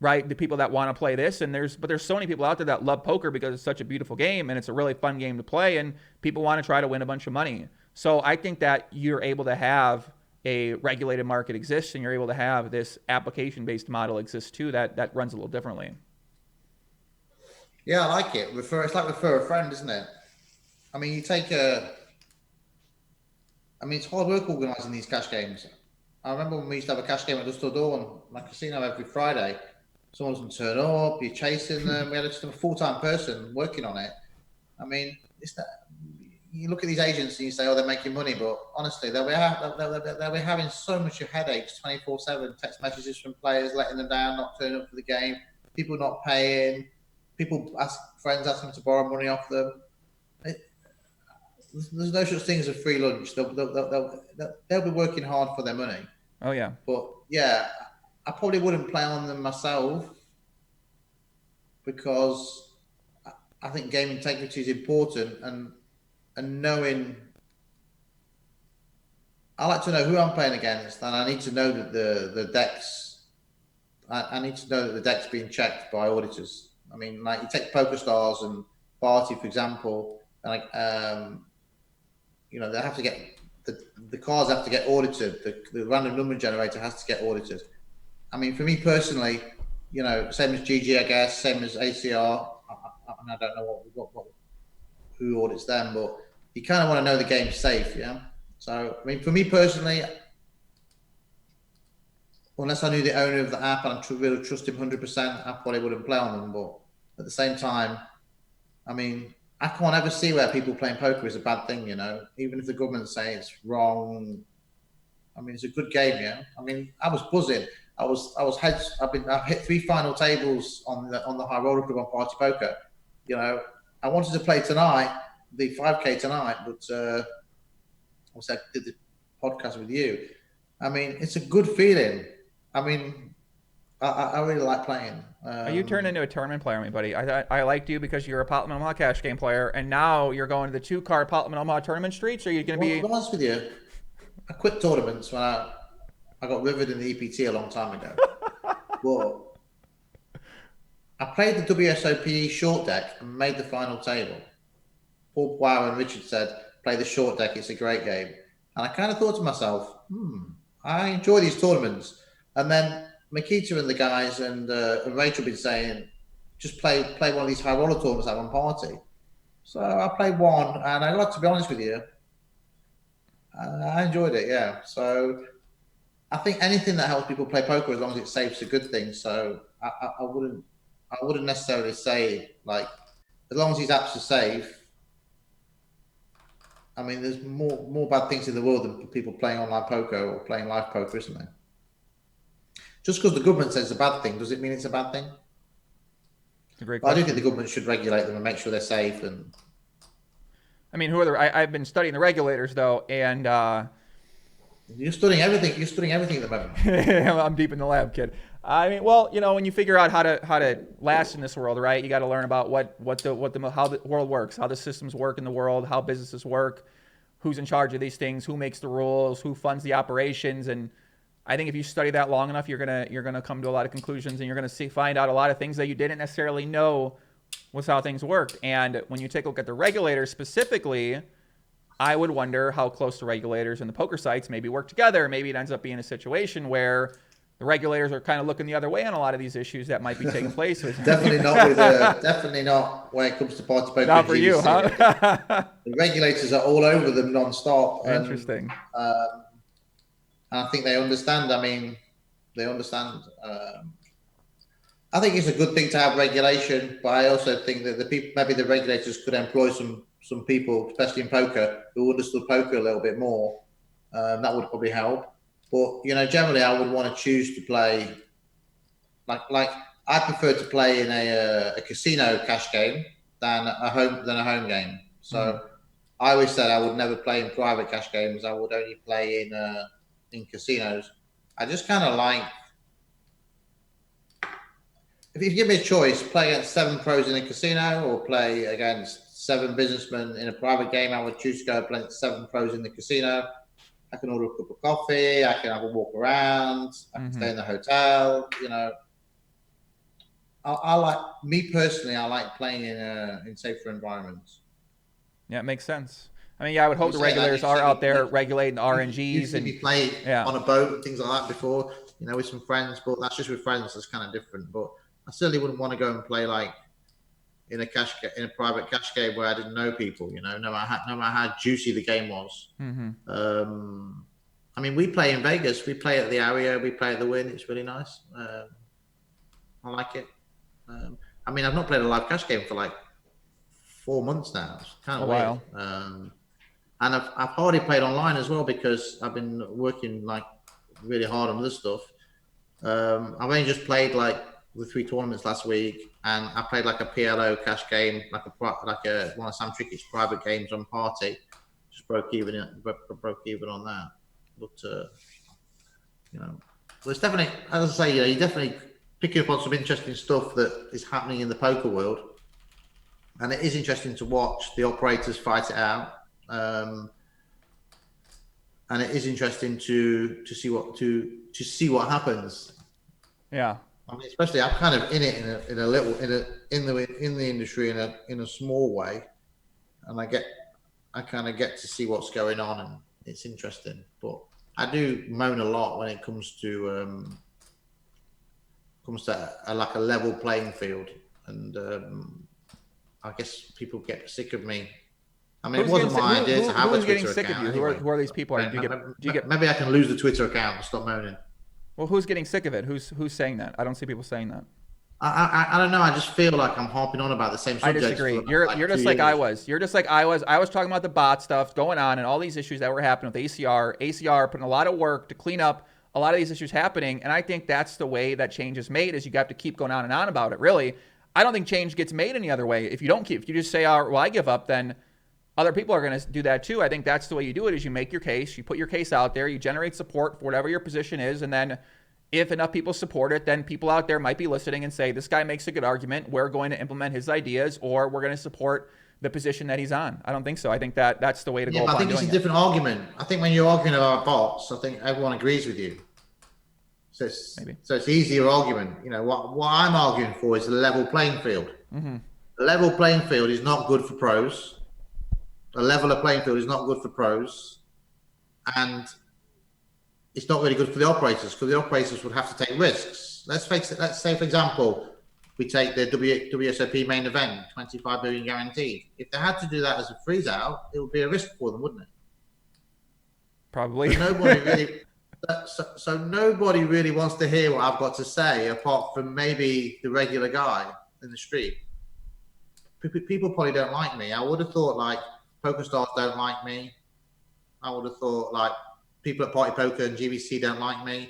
right, the people that want to play this, and there's so many people out there that love poker because it's such a beautiful game and it's a really fun game to play, and people want to try to win a bunch of money. So I think that you're able to have a regulated market exist and you're able to have this application based model exist too that runs a little differently. Yeah, I like it. It's like refer a friend, isn't it? I mean, you take a. I mean, it's hard work organising these cash games. I remember when we used to have a cash game at Dustle Dawn, my casino every Friday. Someone doesn't turn up, you're chasing them. We had just a full time person working on it. I mean, it's that you look at these agents and you say, oh, they're making money, but honestly, they'll be having so much of headaches 24/7, text messages from players letting them down, not turning up for the game, people not paying, friends asking them to borrow money off them. It, there's no such thing as a free lunch. They'll be working hard for their money. Oh yeah. But yeah, I probably wouldn't play on them myself because I think game integrity is important, and knowing. I like to know who I'm playing against, and I need to know that the decks. I need to know that the deck's being checked by auditors. I mean, like you take PokerStars and Party, for example, like you know, they have to get the cards have to get audited. The random number generator has to get audited. I mean, for me personally, you know, same as GG, I guess, same as ACR. I don't know who audits them, but you kind of want to know the game's safe, yeah. So, I mean, for me personally, unless I knew the owner of the app and I really trust him 100%, I probably wouldn't play on them. But at the same time, I mean, I can't ever see where people playing poker is a bad thing, you know. Even if the government say it's wrong, I mean, it's a good game, yeah. I mean, I was buzzing. I've hit 3 final tables on the high roller club on Party Poker. You know, I wanted to play tonight, the 5K tonight, but I did the podcast with you. I mean, it's a good feeling. I mean, I really like playing. You turned into a tournament player, my buddy. I liked you because you're a Pot Omaha cash game player, and now you're going to the 2-card Pot Omaha tournament streets. Or are you going to be? To be honest with you, I quit tournaments when I got rivered in the EPT a long time ago. But I played the WSOP short deck and made the final table. Paul Wow and Richard said, play the short deck, it's a great game. And I kind of thought to myself, I enjoy these tournaments. And then Makita and the guys and Rachel been saying, just play one of these high roller tournaments at one party. So I played one, and I got to be honest with you, I enjoyed it, yeah. So I think anything that helps people play poker, as long as it's safe, is a good thing. So I wouldn't necessarily say, like, as long as these apps are safe. I mean, there's more bad things in the world than people playing online poker or playing live poker, isn't there? Just because the government says it's a bad thing, does it mean it's a bad thing? It's a great I do question. think the government should regulate them and make sure they're safe. And I mean, who are the? I've been studying the regulators though, and you're studying everything. You're studying everything at the moment. I'm deep in the lab, kid. I mean, well, you know, when you figure out how to last in this world, right? You got to learn about how the world works, how the systems work in the world, how businesses work, who's in charge of these things, who makes the rules, who funds the operations, and I think if you study that long enough, you're gonna come to a lot of conclusions, and you're gonna find out a lot of things that you didn't necessarily know was how things worked. And when you take a look at the regulators specifically, I would wonder how close the regulators and the poker sites maybe work together. Maybe it ends up being a situation where the regulators are kind of looking the other way on a lot of these issues that might be taking place. Definitely not when it comes to Party Poker. Not for you, huh? The regulators are all over them non-stop. Interesting. And I think they understand. I mean, they understand. I think it's a good thing to have regulation, but I also think that maybe the regulators could employ some people, especially in poker, who understood poker a little bit more. That would probably help. But you know, generally, I would want to choose to play like I prefer to play in a casino cash game than a home game. So I always said I would never play in private cash games. I would only play in casinos. I just kind of like, if you give me a choice, play against 7 pros in a casino or play against 7 businessmen in a private game, I would choose to go play against 7 pros in the casino. I can order a cup of coffee, I can have a walk around, I can stay in the hotel, you know. I like, me personally, I like playing in safer environments. Yeah, it makes sense. I mean, yeah, I would hope the regulators are out there regulating the RNGs. And you play on a boat and things like that before, you know, with some friends, but that's just with friends. That's kind of different. But I certainly wouldn't want to go and play like in a private cash game where I didn't know people. You know, no matter how juicy the game was. I mean, we play in Vegas. We play at the Aria. We play at the Wynn. It's really nice. I like it. I mean, I've not played a live cash game for like 4 months now. It's kind of weird. And I've hardly played online as well because I've been working like really hard on this stuff. I've only just played like the 3 tournaments last week, and I played like a PLO cash game, like one of Sam Trickett's private games on Party. Just broke even on that. But you know, Well, it's definitely, as I say, you're definitely picking up on some interesting stuff that is happening in the poker world, and it is interesting to watch the operators fight it out. And it is interesting to see what happens. Yeah. I mean, especially I'm kind of in it in the industry in a small way, and I kind of get to see what's going on, and it's interesting. But I do moan a lot when it comes to like a level playing field, and I guess people get sick of me. I mean, it wasn't my idea to have a who's getting Twitter sick of account you? anyway. Who are these people? Do you get? Maybe I can lose the Twitter account and stop moaning. Well, who's getting sick of it? Who's saying that? I don't see people saying that. I don't know. I just feel like I'm harping on about the same I subjects. disagree. You're just like I was. You're just like I was. I was talking about the bot stuff going on and all these issues that were happening with ACR. ACR putting a lot of work to clean up a lot of these issues happening, and I think that's the way that change is made. Is you have to keep going on and on about it. Really, I don't think change gets made any other way. If you don't keep, if you just say, "Oh, well, I give up," then other people are going to do that too. I think that's the way you do it. Is you make your case, you put your case out there, you generate support for whatever your position is, and then if enough people support it, then people out there might be listening and say, this guy makes a good argument. We're going to implement his ideas, or we're going to support the position that he's on. I don't think so. I think that's the way to go. Yeah, I think it's a different argument. I think when you're arguing about bots, I think everyone agrees with you. So it's easier argument. You know, what I'm arguing for is a level playing field. Mm-hmm. A level playing field is not good for pros. A leveler playing field is not good for pros. And it's not really good for the operators, because the operators would have to take risks. Let's face it. Let's say, for example, we take the WSOP main event, 25 billion guaranteed. If they had to do that as a freeze out, it would be a risk for them, wouldn't it? Probably. So nobody really wants to hear what I've got to say, apart from maybe the regular guy in the street. People probably don't like me. I would have thought like Pokerstars don't like me. I would have thought like people at PartyPoker and GVC don't like me.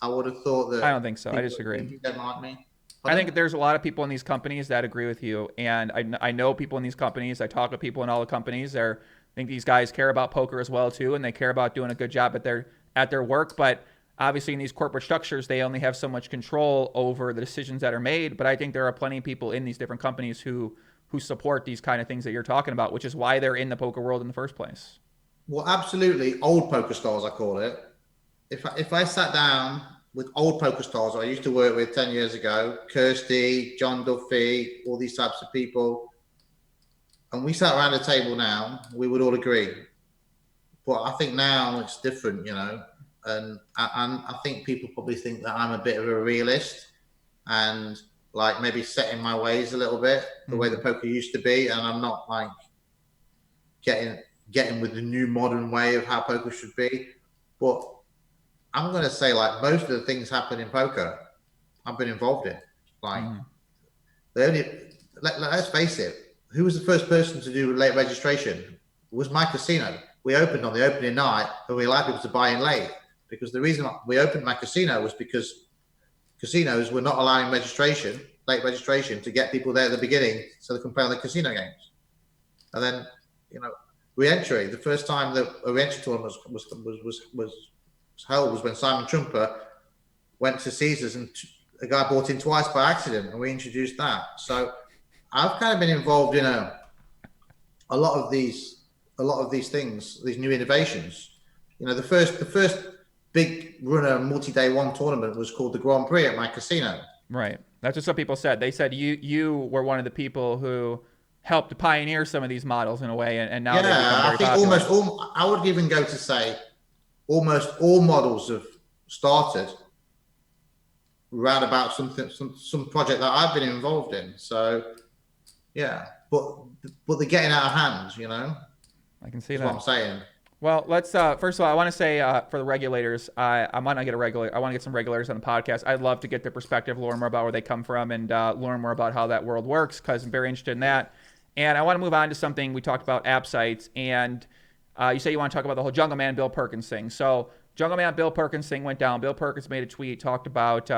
I would have thought that. I don't think so. I disagree. Don't like me. I think there's a lot of people in these companies that agree with you, and I know people in these companies. I talk with people in all the companies. I think these guys care about poker as well too, and they care about doing a good job at their work. But obviously, in these corporate structures, they only have so much control over the decisions that are made. But I think there are plenty of people in these different companies who support these kind of things that you're talking about, which is why they're in the poker world in the first place. Well, absolutely. Old Pokerstars, I call it. If I sat down with old Pokerstars I used to work with 10 years ago, Kirsty, John Duffy, all these types of people, and we sat around the table now, we would all agree. But I think now it's different, you know, and I think people probably think that I'm a bit of a realist and like maybe set in my ways a little bit, the way that poker used to be, and I'm not like getting with the new modern way of how poker should be. But I'm going to say like most of the things happen in poker I've been involved in. Like let's face it, who was the first person to do late registration? It was my casino. We opened on the opening night and we allowed people to buy in late, because the reason we opened my casino was because casinos were not allowing late registration to get people there at the beginning so they can play on the casino games. And then, you know, re-entry, the first time that a re-entry tournament was held was when Simon Trumper went to Caesars and a guy bought in twice by accident, and we introduced that. So I've kind of been involved in a lot of these things, these new innovations. You know, the first big runner multi-day one tournament was called the Grand Prix at my casino. Right. That's what some people said. They said you were one of the people who helped pioneer some of these models in a way, and now they've become very popular. Almost all, I would even go to say almost all models have started around about some project that I've been involved in. So yeah, but they're getting out of hand, you know. I can see That's that. what I'm saying. Well, let's first of all, I want to say for the regulators, I might not get a regular. I want to get some regulators on the podcast. I'd love to get their perspective, learn more about where they come from, and learn more about how that world works, because I'm very interested in that. And I want to move on to something we talked about, app sites, and you say you want to talk about the whole Jungleman and Bill Perkins thing. So Jungleman and Bill Perkins thing went down. Bill Perkins made a tweet, talked about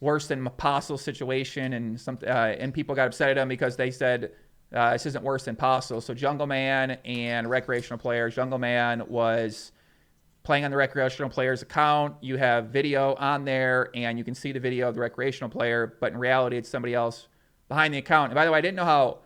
worse than Apostle situation, and people got upset at him because they said this isn't worse than Apostle. So Jungleman and recreational players, Jungleman was playing on the recreational player's account. You have video on there, and you can see the video of the recreational player, but in reality, it's somebody else behind the account. And by the way, I didn't know how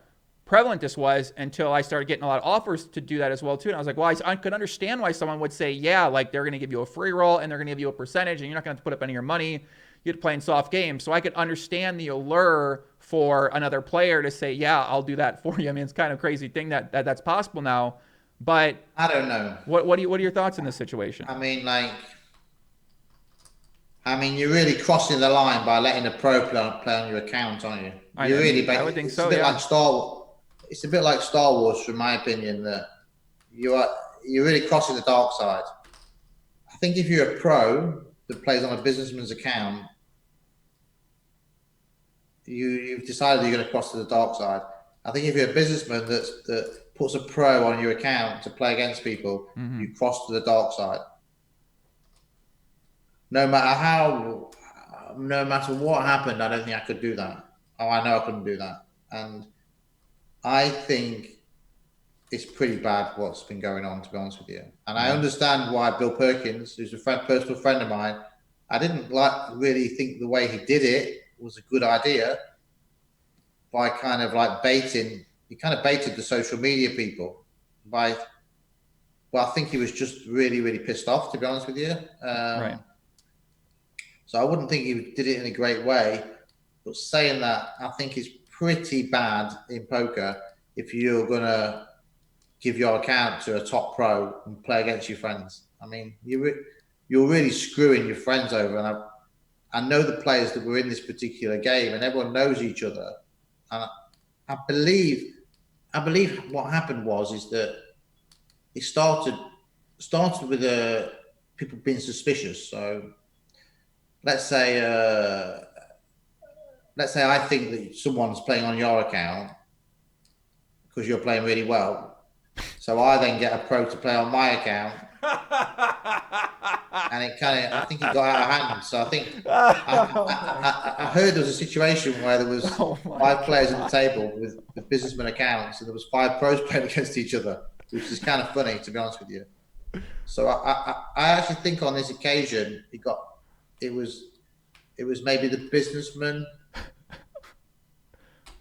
prevalent this was until I started getting a lot of offers to do that as well too. And I was like, well, I could understand why someone would say, yeah, like they're going to give you a free roll and they're going to give you a percentage and you're not going to have to put up any of your money. You have to play in soft games. So I could understand the allure for another player to say, yeah, I'll do that for you. I mean, it's kind of a crazy thing that's possible now, but I don't know. What are your thoughts in this situation? I mean, you're really crossing the line by letting a pro play on your account, aren't you? I would think so. It's a bit like Star Wars, from my opinion, that you're really crossing the dark side. I think if you're a pro that plays on a businessman's account, you've decided you're going to cross to the dark side. I think if you're a businessman that puts a pro on your account to play against people, you cross to the dark side. No matter what happened, I don't think I could do that. Oh, I know I couldn't do that. And I think it's pretty bad what's been going on, to be honest with you. And I understand why Bill Perkins, who's a personal friend of mine, I didn't really think the way he did it was a good idea by kind of like baited the social media people well, I think he was just really, really pissed off, to be honest with you. Right. So I wouldn't think he did it in a great way, but saying that, I think it's pretty bad in poker if you're going to give your account to a top pro and play against your friends. I mean, you're really screwing your friends over. And I know the players that were in this particular game, and everyone knows each other. And I believe what happened is that it started with people being suspicious. So let's say I think that someone's playing on your account because you're playing really well. So I then get a pro to play on my account. And I think it got out of hand. So I think I heard there was a situation where there was 5 players at the table with businessman accounts, and there was 5 pros playing against each other, which is kind of funny, to be honest with you. So I actually think on this occasion it was maybe the businessmen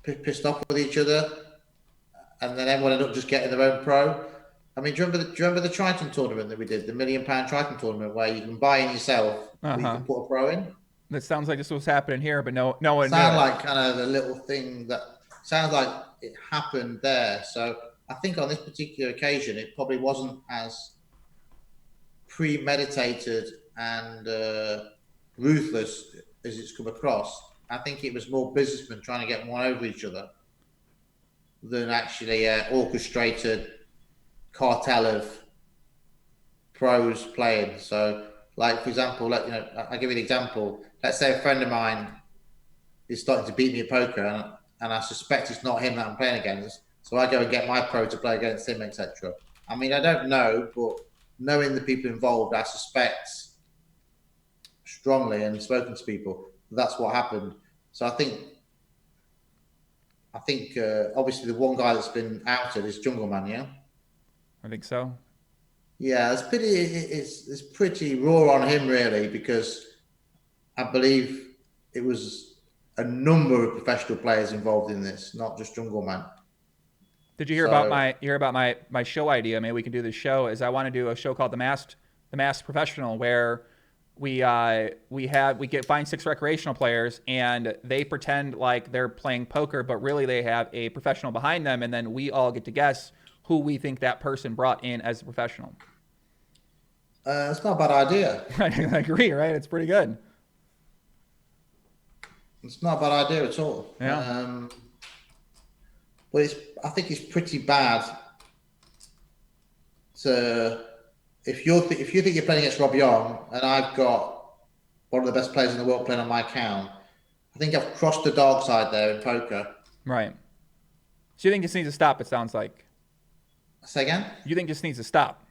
pissed off with each other, and then everyone ended up just getting their own pro. I mean, do you remember the Triton tournament that we did, the £1 million Triton tournament, where you can buy in yourself, but you can put a pro in? That sounds like this was happening here, but no one. Sounds like kind of the little thing that sounds like it happened there. So I think on this particular occasion, it probably wasn't as premeditated and ruthless as it's come across. I think it was more businessmen trying to get one over each other than actually orchestrated cartel of pros playing. So, like, for example, I'll give you an example. Let's say a friend of mine is starting to beat me at poker, and I suspect it's not him that I'm playing against. So I go and get my pro to play against him, etc. I mean, I don't know, but knowing the people involved, I suspect strongly, and spoken to people, that's what happened. So I think obviously the one guy that's been outed is Jungleman, yeah? I think so. Yeah, it's pretty raw on him, really, because I believe it was a number of professional players involved in this, not just Jungleman. Did you hear about my show idea? Maybe we can do this show. Is I want to do a show called The Masked Professional, where we find 6 recreational players and they pretend like they're playing poker, but really they have a professional behind them, and then we all get to guess who we think that person brought in as a professional. It's not a bad idea. I agree, right? It's pretty good. It's not a bad idea at all. Yeah. But I think it's pretty bad to if you think you're playing against Rob Yong and I've got one of the best players in the world playing on my account, I think I've crossed the dark side there in poker. Right. So you think this needs to stop? It sounds like. Say again? You think this needs to stop?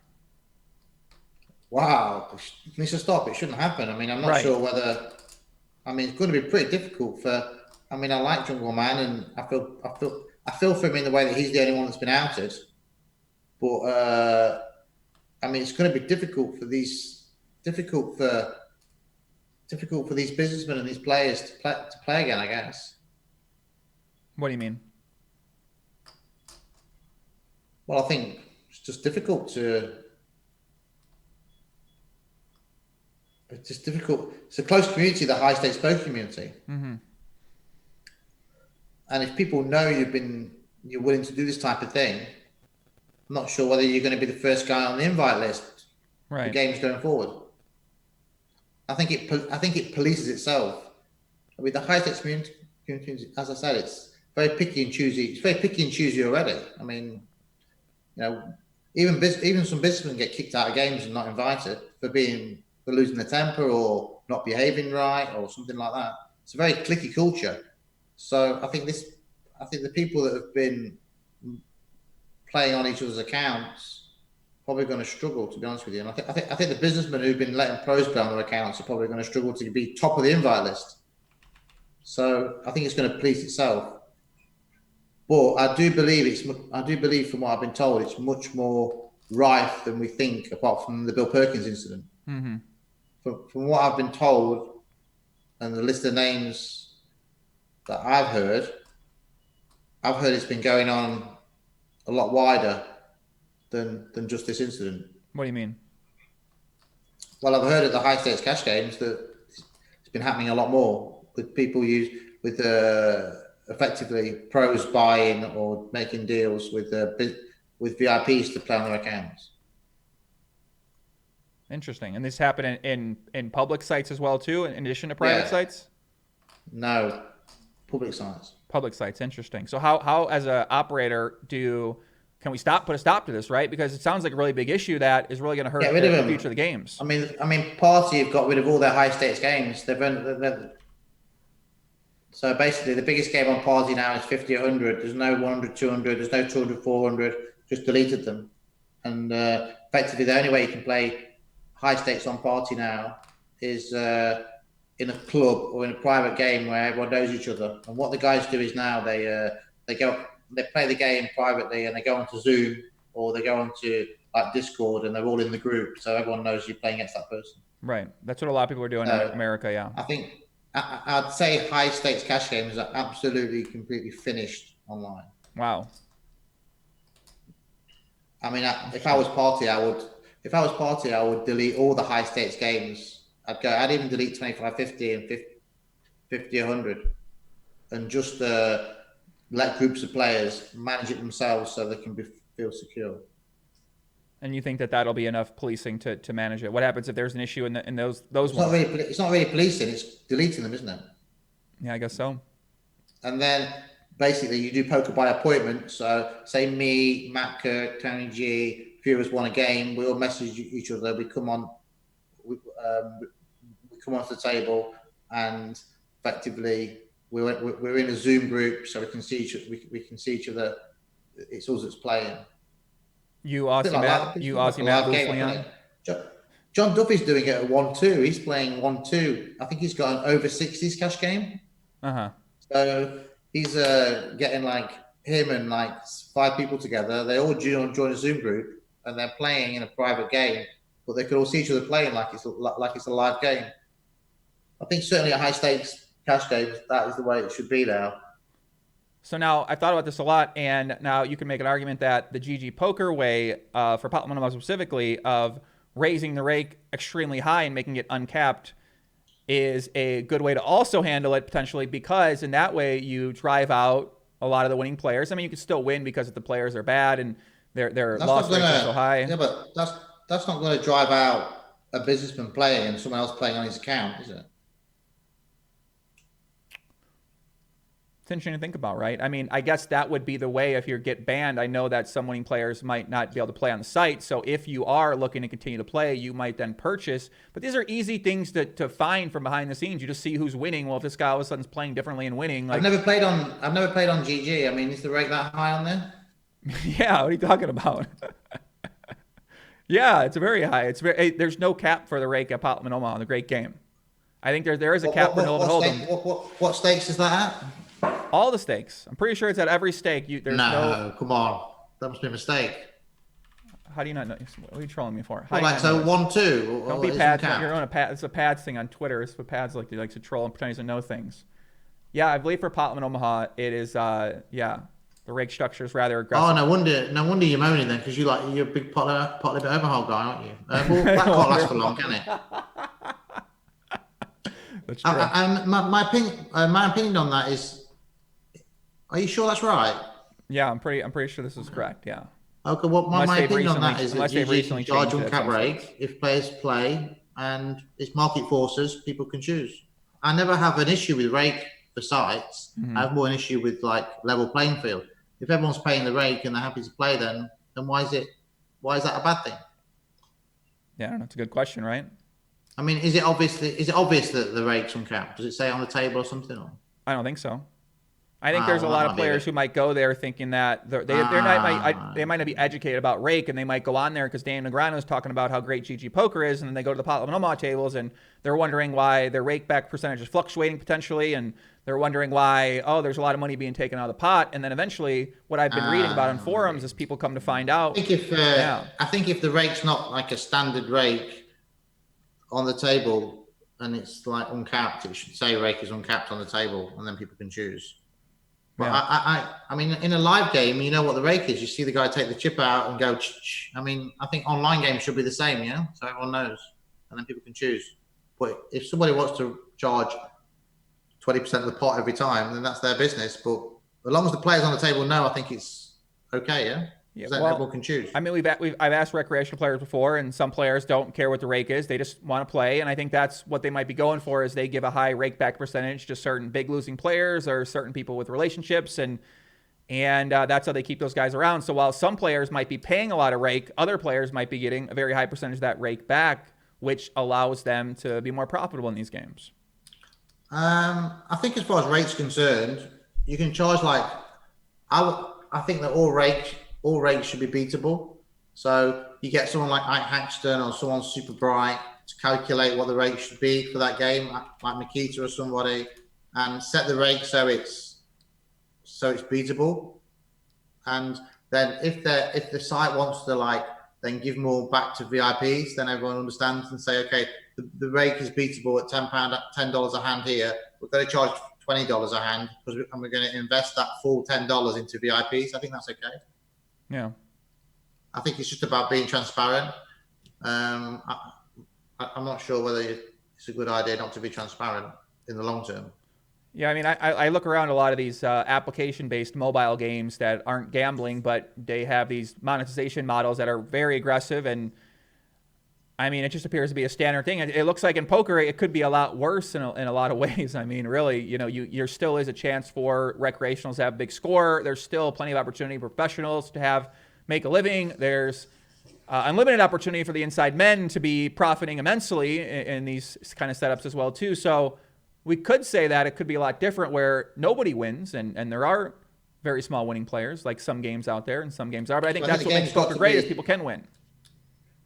Wow, it needs to stop. It shouldn't happen. I mean, I'm not sure whether. I mean, it's going to be pretty difficult for. I mean, I like Jungleman, and I feel for him in the way that he's the only one that's been outed. But I mean, it's going to be difficult for these businessmen and these players to play again, I guess. What do you mean? Well, I think it's just difficult to. It's just difficult. It's a close community, the high stakes poker community. Mm-hmm. And if people know you're willing to do this type of thing, I'm not sure whether you're going to be the first guy on the invite list for games going forward. I think it polices itself. I mean, the high stakes community, as I said, it's very picky and choosy. It's very picky and choosy already. I mean, you know, even some businessmen get kicked out of games and not invited for losing their temper or not behaving right or something like that. It's a very cliquey culture. So I think the people that have been playing on each other's accounts probably going to struggle, to be honest with you. And I think the businessmen who've been letting pros play on their accounts are probably going to struggle to be top of the invite list. So I think it's going to police itself. But I do believe from what I've been told, it's much more rife than we think, apart from the Bill Perkins incident. Mm-hmm. From what I've been told, and the list of names that I've heard it's been going on a lot wider than just this incident. What do you mean? Well, I've heard at the high stakes cash games that it's been happening a lot more with people effectively pros buying or making deals with VIPs to play on their accounts. Interesting. And this happened in public sites as well too, in addition to private sites? No, public sites. Public sites. Interesting. So how as an operator can we put a stop to this, right? Because it sounds like a really big issue that is really going to hurt the future of the games. I mean, Party have got rid of all their high stakes games. So basically, the biggest game on Party now is 50, 100. There's no 100, 200. There's no 200, 400. Just deleted them. And effectively, the only way you can play high stakes on Party now is in a club or in a private game where everyone knows each other. And what the guys do is now they play the game privately and they go onto Zoom or they go onto like Discord and they're all in the group, so everyone knows you're playing against that person. Right. That's what a lot of people are doing in America. Yeah. I think I'd say high stakes cash games are absolutely completely finished online. Wow. I mean, if I was Party, I would delete all the high stakes games. I'd even delete 25, 50 and 50, 100 and just let groups of players manage it themselves so they can feel secure. And you think that'll be enough policing to manage it? What happens if there's an issue in those ones? It's not really policing, it's deleting them, isn't it? Yeah, I guess so. And then basically you do poker by appointment. So say me, Matt Kirk, Tony G, a few of us won a game, we all message each other, we come on to the table and effectively we're in a Zoom group so we can see each other. It's us that's playing. You Aussie Matt Bruce Leon. John Duffy's doing it at 1-2. He's playing 1-2. I think he's got an over 60s cash game. So he's getting like him and like 5 people together. They all join a Zoom group and they're playing in a private game, but they could all see each other playing like it's a live game. I think certainly at high stakes cash games, that is the way it should be now. So now I've thought about this a lot, and now you can make an argument that the GGPoker way for pot limit specifically of raising the rake extremely high and making it uncapped is a good way to also handle it potentially, because in that way you drive out a lot of the winning players. I mean, you can still win because if the players are bad and their loss rates are so high. Yeah, but that's not going to drive out a businessman playing and someone else playing on his account, is it? It's interesting to think about, right? I mean, I guess that would be the way if you get banned. I know that some winning players might not be able to play on the site. So if you are looking to continue to play, you might then purchase. But these are easy things to find from behind the scenes. You just see who's winning. Well, if this guy all of a sudden is playing differently and winning. Like, I've never played on GG. I mean, is the rate that high on there? Yeah, what are you talking about? Yeah, it's very high. There's no cap for the rake at Pot Limit Omaha, the great game. I think there is a cap for Nova Hold'em. What stakes is that at? All the stakes. I'm pretty sure it's at every stake. No, come on. That must be a mistake. How do you not know? What are you trolling me for? How Well, do you like, not know so this? 1-2. Don't or be is pads. uncapped? You're on a pad. It's a pads thing on Twitter. It's what pads like. He likes to troll and pretend he doesn't know things. Yeah, I believe for Potlam and Omaha, it is. Yeah, the rake structure is rather Oh, aggressive. no wonder you're moaning then, because you're a big pot bit overhaul guy, aren't you? Well, that can't last for long, can it? That's true. My opinion on that is, are you sure that's right? Yeah, I'm pretty sure this is correct. Yeah. Okay, well, my opinion on that is that Unless they've GG can recently charge changed it at uncapped some states. rake if players play, and it's market forces, people can choose. I never have an issue with rake for sites. I have more an issue with like level playing field. If everyone's paying the rake and they're happy to play, then why is that a bad thing? Yeah, that's a good question, right? I mean, is it obvious that the rake's uncapped? Does it say on the table or something? Or? I don't think so. I think there's a Well, lot that of might be players who might go there thinking that they might not be educated about rake, and they might go on there because Dan Negreanu is talking about how great GGPoker is, and then they go to the Potlam and Omaha tables and they're wondering why their rake back percentage is fluctuating potentially, and they're wondering why there's a lot of money being taken out of the pot, and then eventually what I've been reading about on forums is people come to find out. I think if the rake's not like a standard rake on the table and it's like uncapped, it should say rake is uncapped on the table, and then people can choose. But yeah. I mean, in a live game, you know what the rake is. You see the guy take the chip out and go. Ch-ch. I mean, I think online games should be the same, yeah. So everyone knows, and then people can choose. But if somebody wants to charge 20% of the pot every time, then that's their business. But as long as the players on the table know, I think it's okay, yeah. Yeah, then everyone can choose. I mean, I've asked recreational players before, and some players don't care what the rake is; they just want to play. And I think that's what they might be going for: is they give a high rake back percentage to certain big losing players or certain people with relationships, and that's how they keep those guys around. So while some players might be paying a lot of rake, other players might be getting a very high percentage of that rake back, which allows them to be more profitable in these games. I think as far as rake's concerned, you can charge like I think that all rates should be beatable. So you get someone like Ike Haxton or someone super bright to calculate what the rate should be for that game, like Makita or somebody, and set the rate so it's beatable. And then if the site wants to then give more back to VIPs, then everyone understands and say, okay, the rake is beatable at $10 a hand here. We're going to charge $20 a hand and we're going to invest that full $10 into VIPs. I think that's okay. Yeah. I think it's just about being transparent. I'm not sure whether it's a good idea not to be transparent in the long term. Yeah, I mean, I look around a lot of these application-based mobile games that aren't gambling, but they have these monetization models that are very aggressive, and I mean, it just appears to be a standard thing. It looks like in poker, it could be a lot worse in a lot of ways. I mean, really, there still is a chance for recreationals to have a big score. There's still plenty of opportunity for professionals to make a living. There's unlimited opportunity for the inside men to be profiting immensely in these kind of setups as well, too. So we could say that it could be a lot different where nobody wins, and there are very small winning players, like some games out there and some games are. But I think that's what makes poker great is people can win.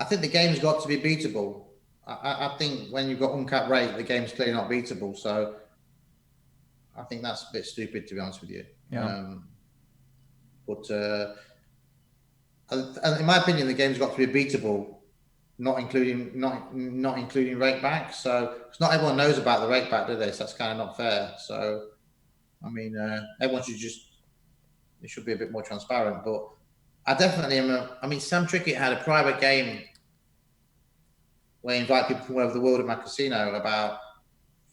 I think the game's got to be beatable. I think when you've got uncapped rate, the game's clearly not beatable. So I think that's a bit stupid, to be honest with you. Yeah. But in my opinion, the game's got to be beatable, not including rake back. So because not everyone knows about the rake back, do they? So that's kind of not fair. So I mean, everyone it should be a bit more transparent. But I definitely am. I mean, Sam Trickett had a private game where he invited people from all over the world at my casino about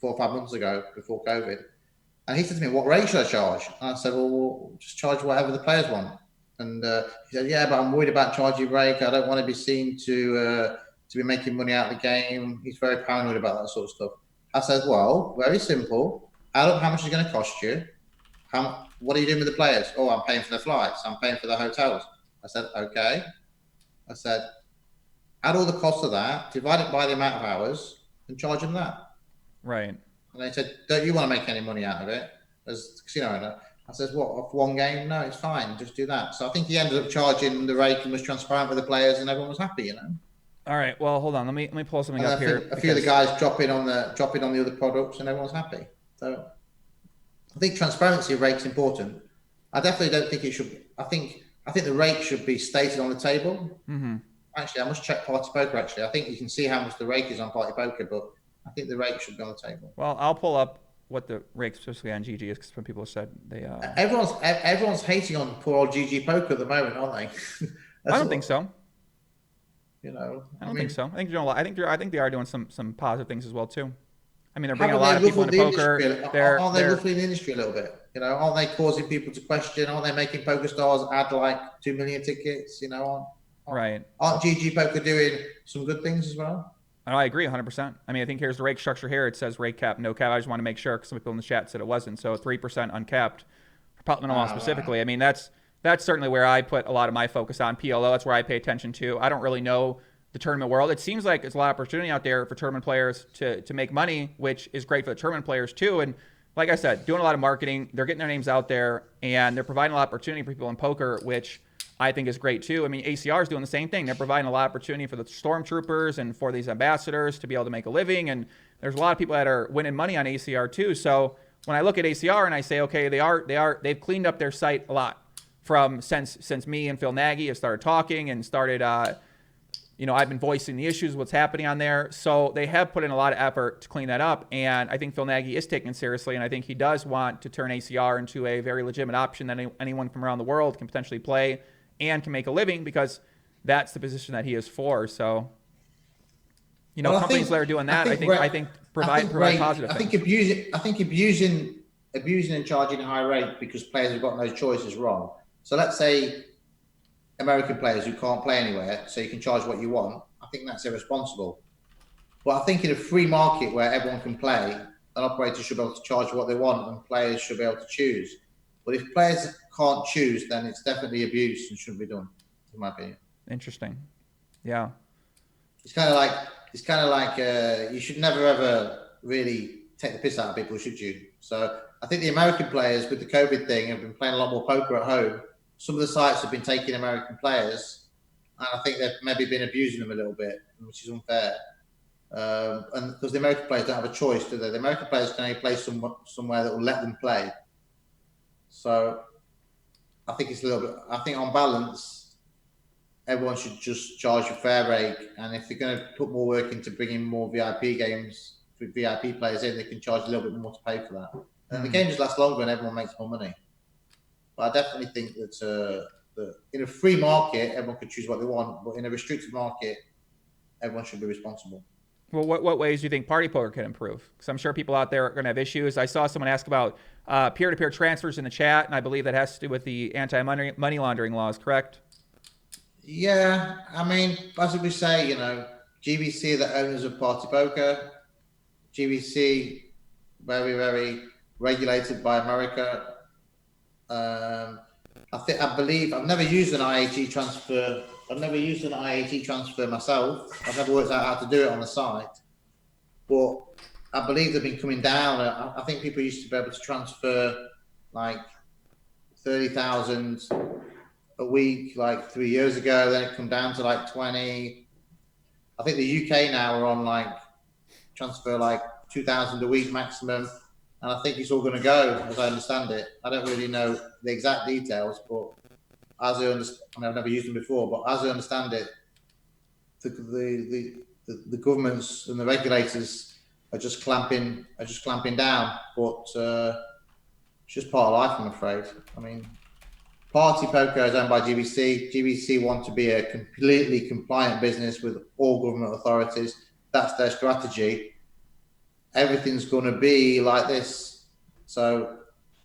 4 or 5 months ago before COVID. And he said to me, "What rate should I charge?" And I said, "Well, we'll just charge whatever the players want." And he said, "Yeah, but I'm worried about charging rake. I don't want to be seen to be making money out of the game." He's very paranoid about that sort of stuff. I said, "Well, very simple. Add up how much it's going to cost you. What are you doing with the players? Oh, I'm paying for the flights. I'm paying for the hotels." I said, "Okay." I said, "Add all the costs of that, divide it by the amount of hours, and charge them that." Right. And they said, "Don't you want to make any money out of it as the casino owner?" I said, "What, off one game? No, it's fine. Just do that." So I think he ended up charging the rake and was transparent with the players, and everyone was happy, All right. Well, hold on. Let me pull something up here. A few of the guys dropping on the other products, and everyone's happy. So I think transparency of rake's important. I definitely don't think it should. I I think the rake should be stated on the table. Mm-hmm. Actually, I must check PartyPoker. Actually, I think you can see how much the rake is on PartyPoker, but I think the rake should be on the table. Well, I'll pull up what the rake specifically on GG is, because some people said they. Everyone's hating on poor old GGPoker at the moment, aren't they? I don't think so. You know, I don't think so. I think they're doing a lot. I think they are doing some positive things as well too. I mean, they're bringing a lot of people into poker. Aren't they ruffling the industry a little bit? You know, aren't they causing people to question? Aren't they making PokerStars add like 2 million tickets? You know, right? Aren't GGPoker doing some good things as well? I agree 100%. I mean, I think here's the rake structure here. It says rake cap, no cap. I just want to make sure, because some people in the chat said it wasn't. So 3% uncapped for Putnam Law specifically. Right. I mean, that's certainly where I put a lot of my focus on. PLO, that's where I pay attention to. I don't really know the tournament world. It seems like there's a lot of opportunity out there for tournament players to make money, which is great for the tournament players too. And like I said, doing a lot of marketing, they're getting their names out there, and they're providing a lot of opportunity for people in poker, which I think is great too. I mean, ACR is doing the same thing. They're providing a lot of opportunity for the stormtroopers and for these ambassadors to be able to make a living. And there's a lot of people that are winning money on ACR too. So when I look at ACR and I say, okay, they've cleaned up their site a lot from since me and Phil Nagy have started talking and started, I've been voicing the issues, what's happening on there. So they have put in a lot of effort to clean that up. And I think Phil Nagy is taking it seriously. And I think he does want to turn ACR into a very legitimate option that anyone from around the world can potentially play and can make a living, because that's the position that he is for. So, companies that are doing that, I think provide positive. I think abusing and charging a high rate because players have got no choice is wrong. So let's say American players who can't play anywhere, so you can charge what you want. I think that's irresponsible. But I think in a free market where everyone can play, an operator should be able to charge what they want and players should be able to choose. But if players can't choose, then it's definitely abuse and shouldn't be done, in my opinion. Interesting. Yeah. It's kind of like you should never ever really take the piss out of people, should you? So I think the American players with the COVID thing have been playing a lot more poker at home. Some of the sites have been taking American players, and I think they've maybe been abusing them a little bit, which is unfair. And because the American players don't have a choice, do they? The American players can only play somewhere that will let them play. So I think it's a little bit. I think on balance, everyone should just charge a fair rate, and if they're going to put more work into bringing more VIP games with VIP players in, they can charge a little bit more to pay for that. And the game just lasts longer, and everyone makes more money. But I definitely think that in a free market, everyone can choose what they want, but in a restricted market, everyone should be responsible. Well, what ways do you think PartyPoker can improve? Because I'm sure people out there are going to have issues. I saw someone ask about peer-to-peer transfers in the chat, and I believe that has to do with the anti-money laundering laws, correct? Yeah, I mean, as we say, GVC are the owners of PartyPoker. GVC, very, very regulated by America. I believe I've never used an IAT transfer. I've never used an IAT transfer myself. I've never worked out how to do it on the site, but I believe they've been coming down. I think people used to be able to transfer like 30,000 a week, like 3 years ago. Then it come down to like 20. I think the UK now are on like transfer like 2,000 a week maximum. And I think it's all going to go, as I understand it. I don't really know the exact details, but as I understand, I've never used them before, but as I understand it, the governments and the regulators are just clamping down. But it's just part of life, I'm afraid. I mean, PartyPoker is owned by GVC. GVC want to be a completely compliant business with all government authorities. That's their strategy. Everything's going to be like this. So,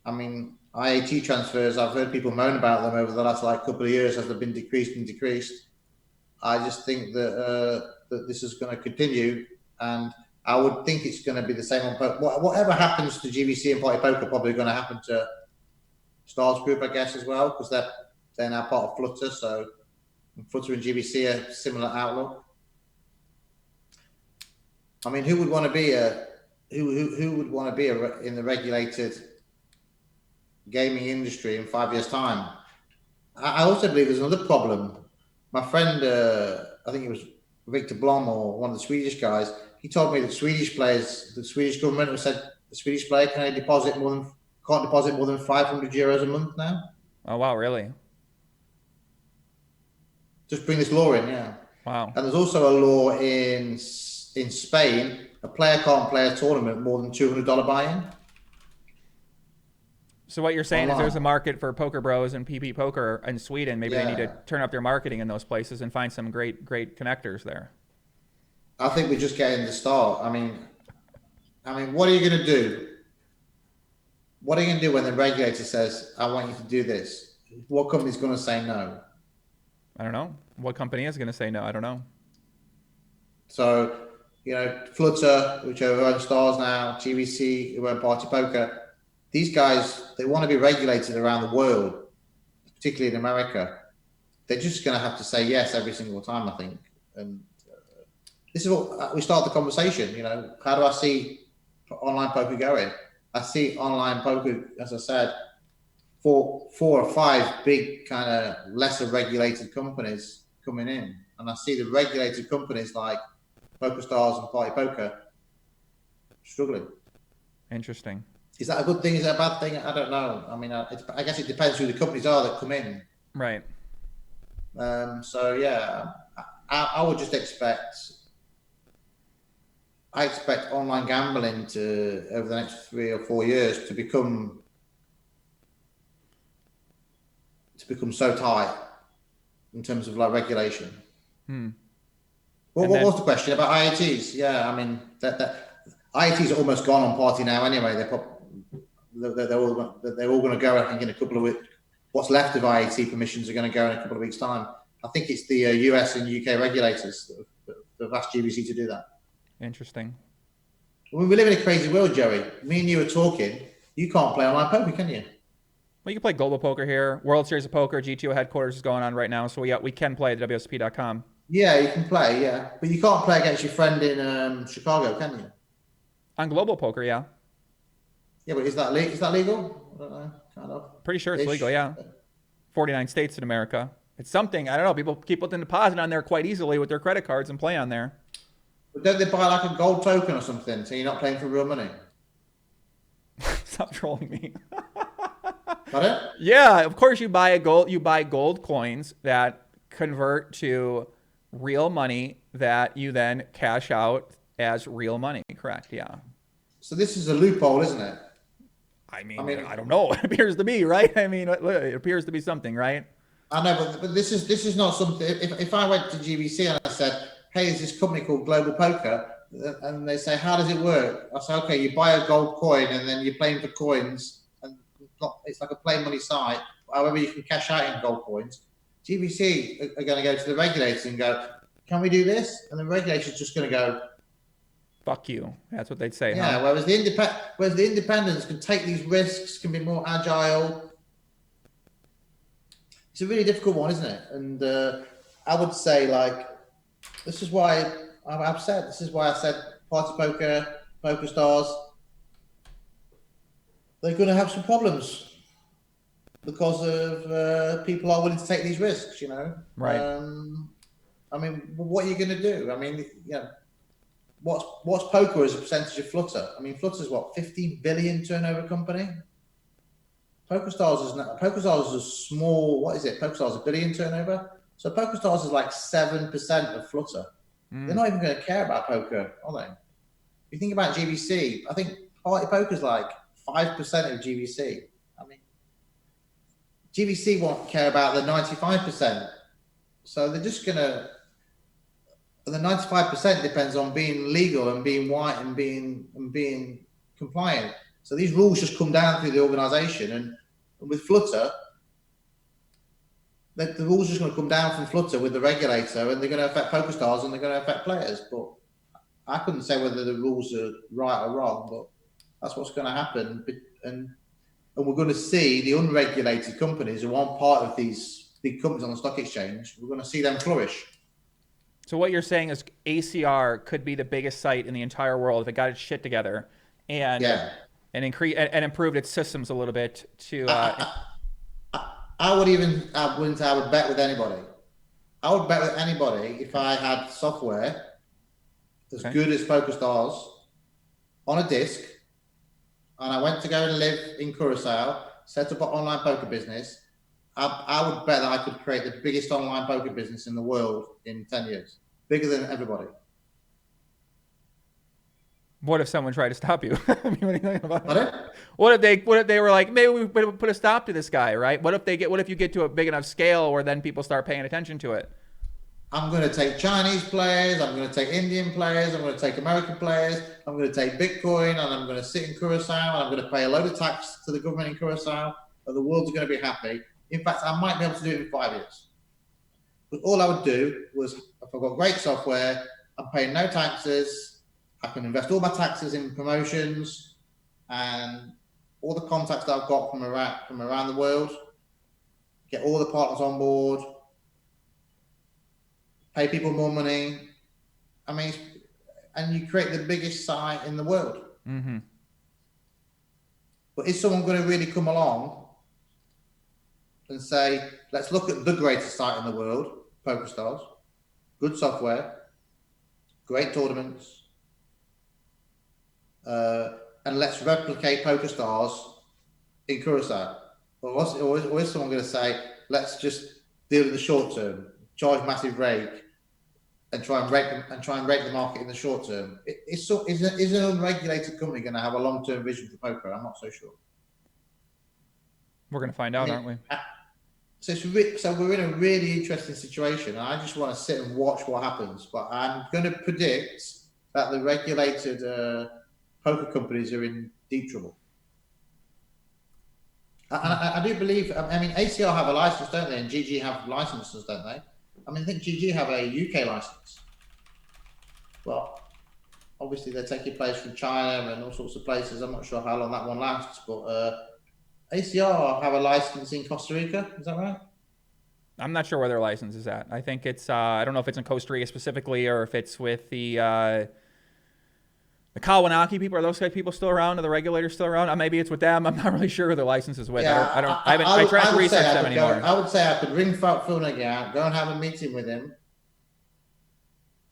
I mean, IAT transfers, I've heard people moan about them over the last couple of years as they've been decreased. I just think that this is going to continue, and I would think it's going to be the same on poker. Whatever happens to GVC and PartyPoker, probably going to happen to Stars Group, I guess, as well, because they're now part of Flutter. So Flutter and GVC are similar outlook. I mean, who would want to be in the regulated gaming industry in 5 years' time? I also believe there's another problem. My friend, I think it was Victor Blom or one of the Swedish guys, he told me that the Swedish government have said the Swedish player can't deposit more than €500 a month now. Oh wow, really? Just bring this law in, yeah. Wow. And there's also a law in Spain, a player can't play a tournament more than $200 buy-in. So what you're saying is there's Online. a market for PokerBros and PP Poker in Sweden. Maybe they need to Yeah. turn up their marketing in those places and find some great connectors there. I think we're just getting the start. I mean, what are you going to do? What are you going to do when the regulator says, I want you to do this? What company's going to say no? I don't know. What company is going to say no? I don't know. So, Flutter, which are own stars now, GVC, who own PartyPoker, these guys, they want to be regulated around the world, particularly in America. They're just going to have to say yes every single time, I think. And this is what we start the conversation. How do I see online poker going? I see online poker, as I said, four or five big kind of lesser regulated companies coming in, and I see the regulated companies like Pokerstars and PartyPoker struggling. Interesting. Is that a good thing? Is that a bad thing? I don't know. I mean, I guess it depends who the companies are that come in. Right. So yeah, I would just expect. I expect online gambling to, over the next 3 or 4 years, to become so tight in terms of like regulation. What was the question about IATs? Yeah, I mean that IATs are almost gone on Party now anyway. They're all going to go. I think in a couple of weeks. What's left of IAT permissions are going to go in a couple of weeks' time. I think it's the US and UK regulators that have asked GVC to do that. Interesting. I mean, we live in a crazy world, Joey. Me and you are talking. You can't play online poker, can you? Well, you can play global poker here. World Series of Poker, GTO headquarters is going on right now, so we can play at WSOP.com. Yeah, you can play, yeah. But you can't play against your friend in Chicago, can you? On global poker, yeah. Yeah, but is that legal? I don't know, kind of. Pretty sure it's legal, yeah. 49 states in America. It's something, I don't know, people keep putting deposit on there quite easily with their credit cards and play on there. But don't they buy like a gold token or something, so you're not playing for real money? Stop trolling me. Got it? Yeah, of course you buy gold coins that convert to real money that you then cash out as real money. Correct, yeah. So this is a loophole, isn't it? I mean, I don't know. It appears to be, right? I mean, it appears to be something, right? I know, but this is not something. If I went to GVC and I said, "Hey, there's this company called Global Poker," and they say, "How does it work?" I say, "Okay, you buy a gold coin and then you're playing for coins, and it's like a play money site. However, you can cash out in gold coins." GVC are going to go to the regulators and go, "Can we do this?" And the regulator's just going to go, "Fuck you." That's what they'd say. Yeah. Huh? Whereas the independents can take these risks, can be more agile. It's a really difficult one, isn't it? And I would say, like, this is why I said PartyPoker, Pokerstars, they're going to have some problems because of people are willing to take these risks, Right. I mean, what are you going to do? I mean, what's poker as a percentage of Flutter? I mean, Flutter's what, 15 billion turnover company? PokerStars is a small, what is it? PokerStars is $1 billion turnover. So PokerStars is like 7% of Flutter. They're not even going to care about poker, are they? If you think about GVC, I think PartyPoker is like 5% of GVC. I mean, GVC won't care about the 95%. So they're just going to, the 95% depends on being legal and being white and being compliant. So these rules just come down through the organization, and with Flutter, the rules are just going to come down from Flutter with the regulator, and they're going to affect Pokerstars and they're going to affect players. But I couldn't say whether the rules are right or wrong, but that's what's going to happen. And we're going to see the unregulated companies who aren't part of these big companies on the stock exchange, we're going to see them flourish. So what you're saying is ACR could be the biggest site in the entire world if it got its shit together and improved its systems a little bit to. I would bet with anybody. I would bet with anybody if I had software as good as Pokerstars on a disk, and I went to go and live in Curacao, set up an online poker business, I would bet that I could create the biggest online poker business in the world in 10 years, bigger than everybody. What if someone tried to stop you? I mean, what do you think about Pardon? that? What if they were like, maybe we put a stop to this guy, right? What if you get to a big enough scale where then people start paying attention to it? I'm going to take Chinese players, I'm going to take Indian players, I'm going to take American players, I'm going to take Bitcoin, and I'm going to sit in Curacao, and I'm going to pay a load of tax to the government in Curacao, and the world's going to be happy. In fact, I might be able to do it in 5 years. But all I would do was, if I've got great software, I'm paying no taxes, I can invest all my taxes in promotions and all the contacts that I've got from around the world, get all the partners on board, pay people more money. I mean, and you create the biggest site in the world. Mm-hmm. But is someone going to really come along and say, let's look at the greatest site in the world, PokerStars, good software, great tournaments, and let's replicate PokerStars in Curacao? Or is someone going to say, let's just deal in the short term, charge massive rake, and try and rake the market in the short term? Is an unregulated company going to have a long-term vision for poker? I'm not so sure. We're going to find out, aren't we? So we're in a really interesting situation. I just want to sit and watch what happens. But I'm going to predict that the regulated poker companies are in deep trouble. I do believe. I mean, ACR have a license, don't they? And GG have licenses, don't they? I mean, I think GG have a UK license. Well, obviously they're taking place from China and all sorts of places. I'm not sure how long that one lasts, but ACR have a license in Costa Rica. Is that right? I'm not sure where their license is at. I think it's, I don't know if it's in Costa Rica specifically or if it's with the Kawanaki people. Are those people still around? Are the regulators still around? Maybe it's with them. I'm not really sure who the license is with. Yeah, I tried to research them anymore. I would say I could ring Fulnig out, go and have a meeting with him,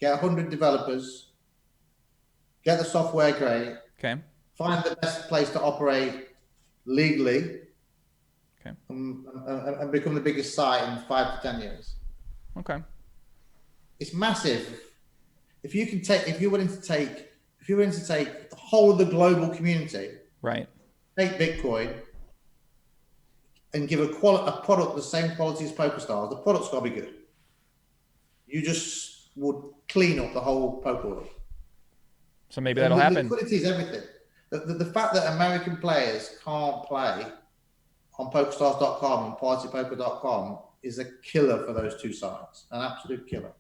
get 100 developers, get the software great, okay, find the best place to operate legally, okay, and become the biggest site in 5 to 10 years. Okay. It's massive. If you're willing to take the whole of the global community, right, take Bitcoin and give a product the same quality as PokerStars, the product's got to be good. You just would clean up the whole poker world. So maybe that'll happen. Liquidity is everything. The fact that American players can't play on PokerStars.com and PartyPoker.com is a killer for those two sites, an absolute killer.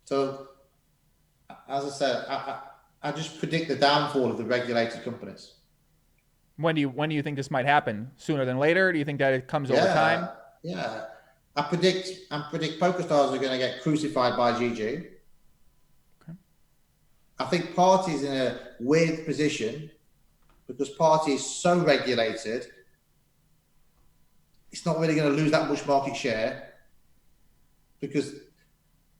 So, as I said, I just predict the downfall of the regulated companies. When do you think this might happen? Sooner than later? Do you think that it comes over time? Yeah, I predict PokerStars are going to get crucified by GG. Okay. I think Party's in a weird position because Party is so regulated. It's not really going to lose that much market share because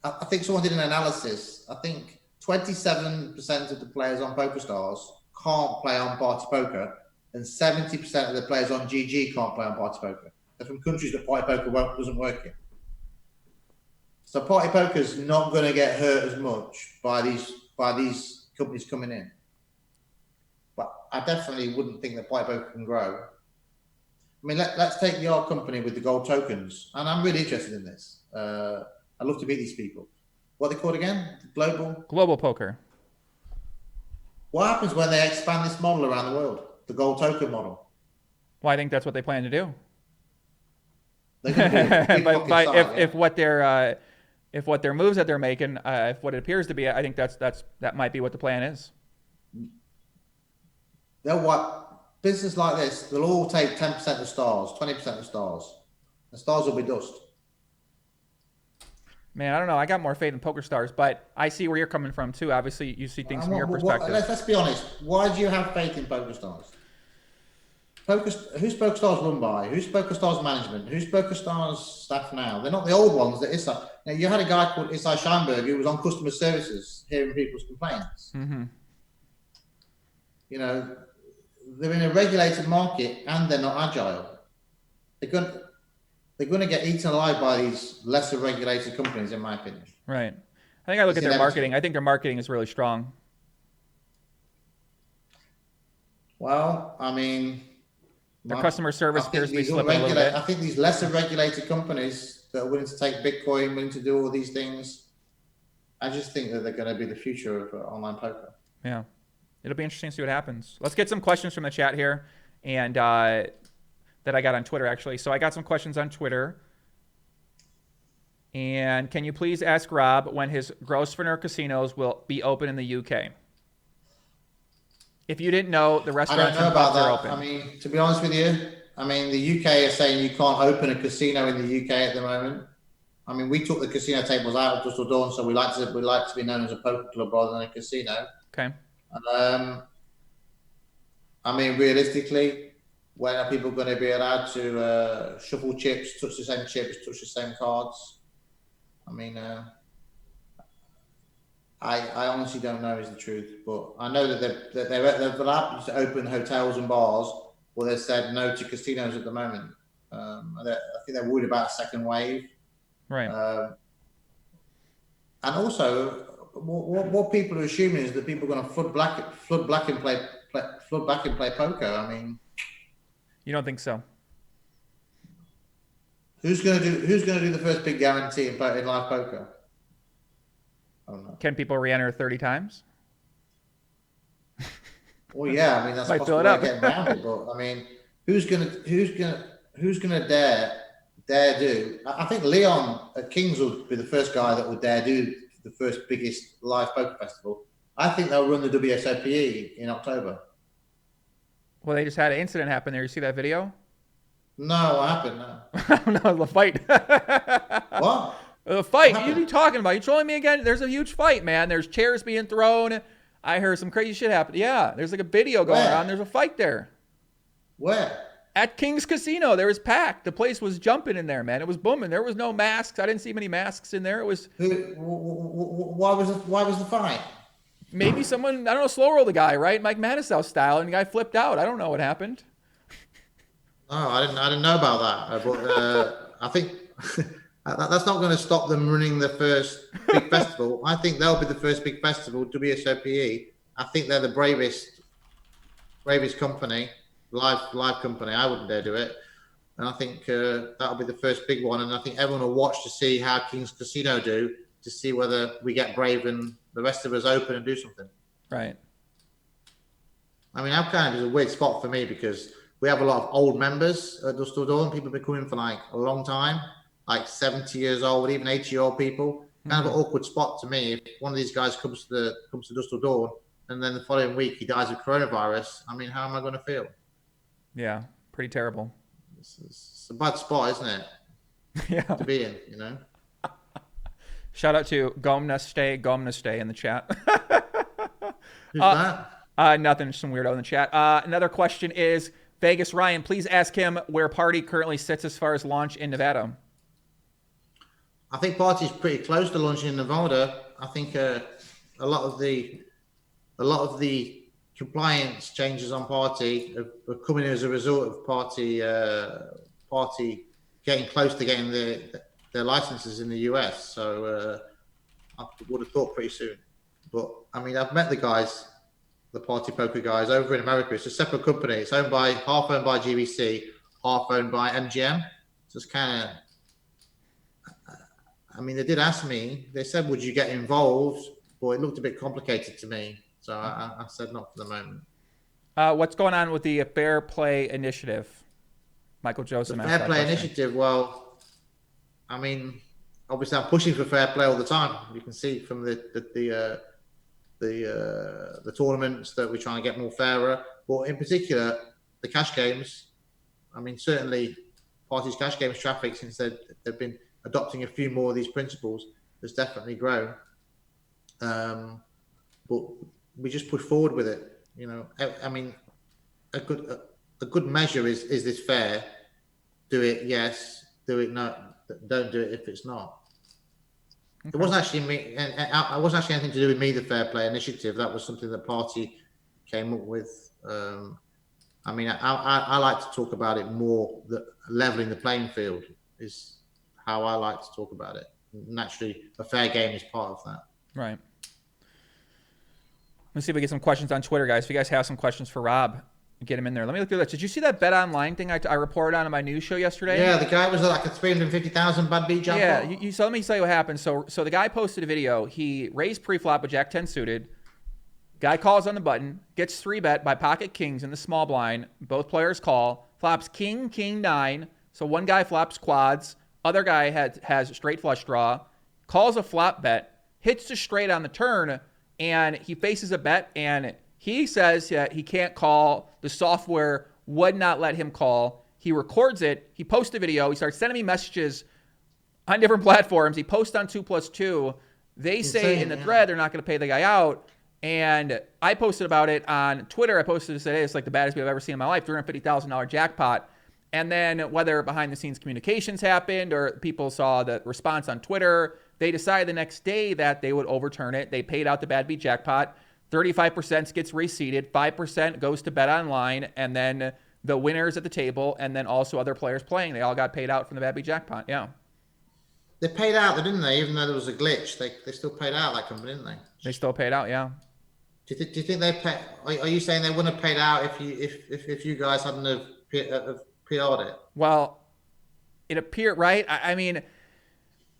I think someone did an analysis. I think 27% of the players on PokerStars can't play on Party Poker, and 70% of the players on GG can't play on Party Poker. They're from countries that Party Poker doesn't work in. So Party Poker is not going to get hurt as much by these companies coming in. But I definitely wouldn't think that Party Poker can grow. I mean, let's take the old company with the gold tokens, and I'm really interested in this. I'd love to beat these people. What are they called again? Global poker. What happens when they expand this model around the world? The gold token model. Well, I think that's what they plan to do. But if what their moves that they're making, if what it appears to be, I think that might be what the plan is. They'll what business like this? They'll all take 10% of stars, 20% of stars. The stars will be dust. Man, I don't know. I got more faith in PokerStars, but I see where you're coming from too. Obviously, you see things from your perspective. Let's be honest. Why do you have faith in PokerStars? Who's PokerStars run by? Who's PokerStars management? Who's PokerStars staff now? They're not the old ones that Isai. Now, you had a guy called Isai Scheinberg who was on customer services hearing people's complaints. Mm-hmm. You know, they're in a regulated market and they're not agile. They're going to get eaten alive by these lesser regulated companies, in my opinion. Right. I think I look It's at their marketing. inevitable. I think their marketing is really strong. Well, I mean, Their customer service I think appears to be these slipping a little bit. I think these lesser regulated companies that are willing to take Bitcoin, willing to do all these things, I just think that they're going to be the future of online poker. Yeah. It'll be interesting to see what happens. Let's get some questions from the chat here, and that I got on Twitter, actually. So I got some questions on Twitter. And can you please ask Rob when his Grosvenor casinos will be open in the UK? If you didn't know, the restaurants and pubs are open. I mean, to be honest with you, I mean, the UK is saying you can't open a casino in the UK at the moment. I mean, we took the casino tables out of Bristol Dawn, so we like to be known as a poker club rather than a casino. Okay. I mean, realistically, when are people going to be allowed to shuffle chips, touch the same chips, touch the same cards? I mean, I honestly don't know is the truth, but I know that they're allowed to open hotels and bars, well, they've said no to casinos at the moment. I think they're worried about a second wave. Right. And also, what people are assuming is that people are going to flood back and play poker. I mean, you don't think so? Who's going to do the first big guarantee in live poker? I don't know. Can people re-enter 30 times? Well, yeah, I mean that's possible way of getting around it, but I mean, who's gonna dare do? I think Leon at Kings will be the first guy that will dare do the first biggest live poker festival. I think they'll run the WSOP in October. Well, they just had an incident happen there. You see that video? No, what happened? No, the fight. What? The fight. What are you talking about? You trolling me again? There's a huge fight, man. There's chairs being thrown. I heard some crazy shit happen. Yeah, there's like a video going on. There's a fight there. Where? At King's Casino. There was packed. The place was jumping in there, man. It was booming. There was no masks. I didn't see many masks in there. It was. Why was the fight? Maybe someone, I don't know, slow roll the guy, right? Mike Matisow style, and the guy flipped out. I don't know what happened. Oh, I didn't know about that. But I think that's not going to stop them running the first big festival. I think they'll be the first big festival, WSOPE. I think they're the bravest company, live company. I wouldn't dare do it. And I think that'll be the first big one. And I think everyone will watch to see how King's Casino do, to see whether we get brave and the rest of us open and do something. Right. I mean, Alpine is a weird spot for me because we have a lot of old members at Dusty Dawn. People have been coming for like a long time, like 70 years old, even 80-year-old people. Kind of an awkward spot to me. If one of these guys comes to Dusty Dawn and then the following week he dies of coronavirus, I mean, how am I going to feel? Yeah, pretty terrible. It's a bad spot, isn't it? Yeah. To be in, you know. Shout out to Gomna Stay in the chat. Who's that? Nothing, some weirdo in the chat. Another question is, Vegas Ryan, please ask him where Party currently sits as far as launch in Nevada. I think Party's pretty close to launching in Nevada. I think a lot of the compliance changes on Party are coming as a result of Party getting close to getting their licenses in the US. So I would have thought pretty soon. But I mean, I've met the guys, the PartyPoker guys over in America. It's a separate company. It's half owned by GVC, half owned by MGM. So it's kind of, I mean, they did ask me, they said, would you get involved? But it looked a bit complicated to me. So I said not for the moment. What's going on with the Fair Play Initiative? Michael Joseph. The Fair Play Initiative, well, I mean, obviously I'm pushing for fair play all the time. You can see from the tournaments that we're trying to get more fairer. But in particular, the cash games, I mean, certainly Party's cash games traffic, since they've been adopting a few more of these principles, has definitely grown. But we just push forward with it. You know, I mean, a good measure is this fair? Do it, yes. Do it, no. Don't do it if it's not. Okay. It wasn't actually me, and it wasn't actually anything to do with me. The Fair Play Initiative, that was something that Party came up with. I mean, I like to talk about it more. That leveling the playing field is how I like to talk about it. Naturally, a fair game is part of that. Right. Let's see if we get some questions on Twitter, guys. If you guys have some questions for Rob, get him in there. Let me look through that. Did you see that Bet Online thing I reported on in my news show yesterday? Yeah, the guy was like a 350,000 bad beat jackpot. Yeah, so let me tell you what happened. So the guy posted a video. He raised pre-flop with Jack 10 suited. Guy calls on the button, gets 3-bet by pocket kings in the small blind. Both players call. Flops king, king, 9. So one guy flops quads. Other guy has straight flush draw. Calls a flop bet. Hits the straight on the turn. And he faces a bet, and he says that he can't call. The software would not let him call. He records it. He posts a video. He starts sending me messages on different platforms. He posts on 2+2. They say in the thread they're not going to pay the guy out. And I posted about it on Twitter. I posted to say, it's like the baddest I've ever seen in my life, $350,000 jackpot. And then whether behind the scenes communications happened or people saw the response on Twitter, they decided the next day that they would overturn it. They paid out the bad beat jackpot. 35% gets reseated. 5% goes to Bet Online. And then the winners at the table and then also other players playing. They all got paid out from the bad beat jackpot. Yeah. They paid out, didn't they? Even though there was a glitch, they still paid out that company, didn't they? They still paid out, yeah. Do you think they pay? Are you saying they wouldn't have paid out if you guys hadn't have PR'd it? Well, it appeared, right? I mean,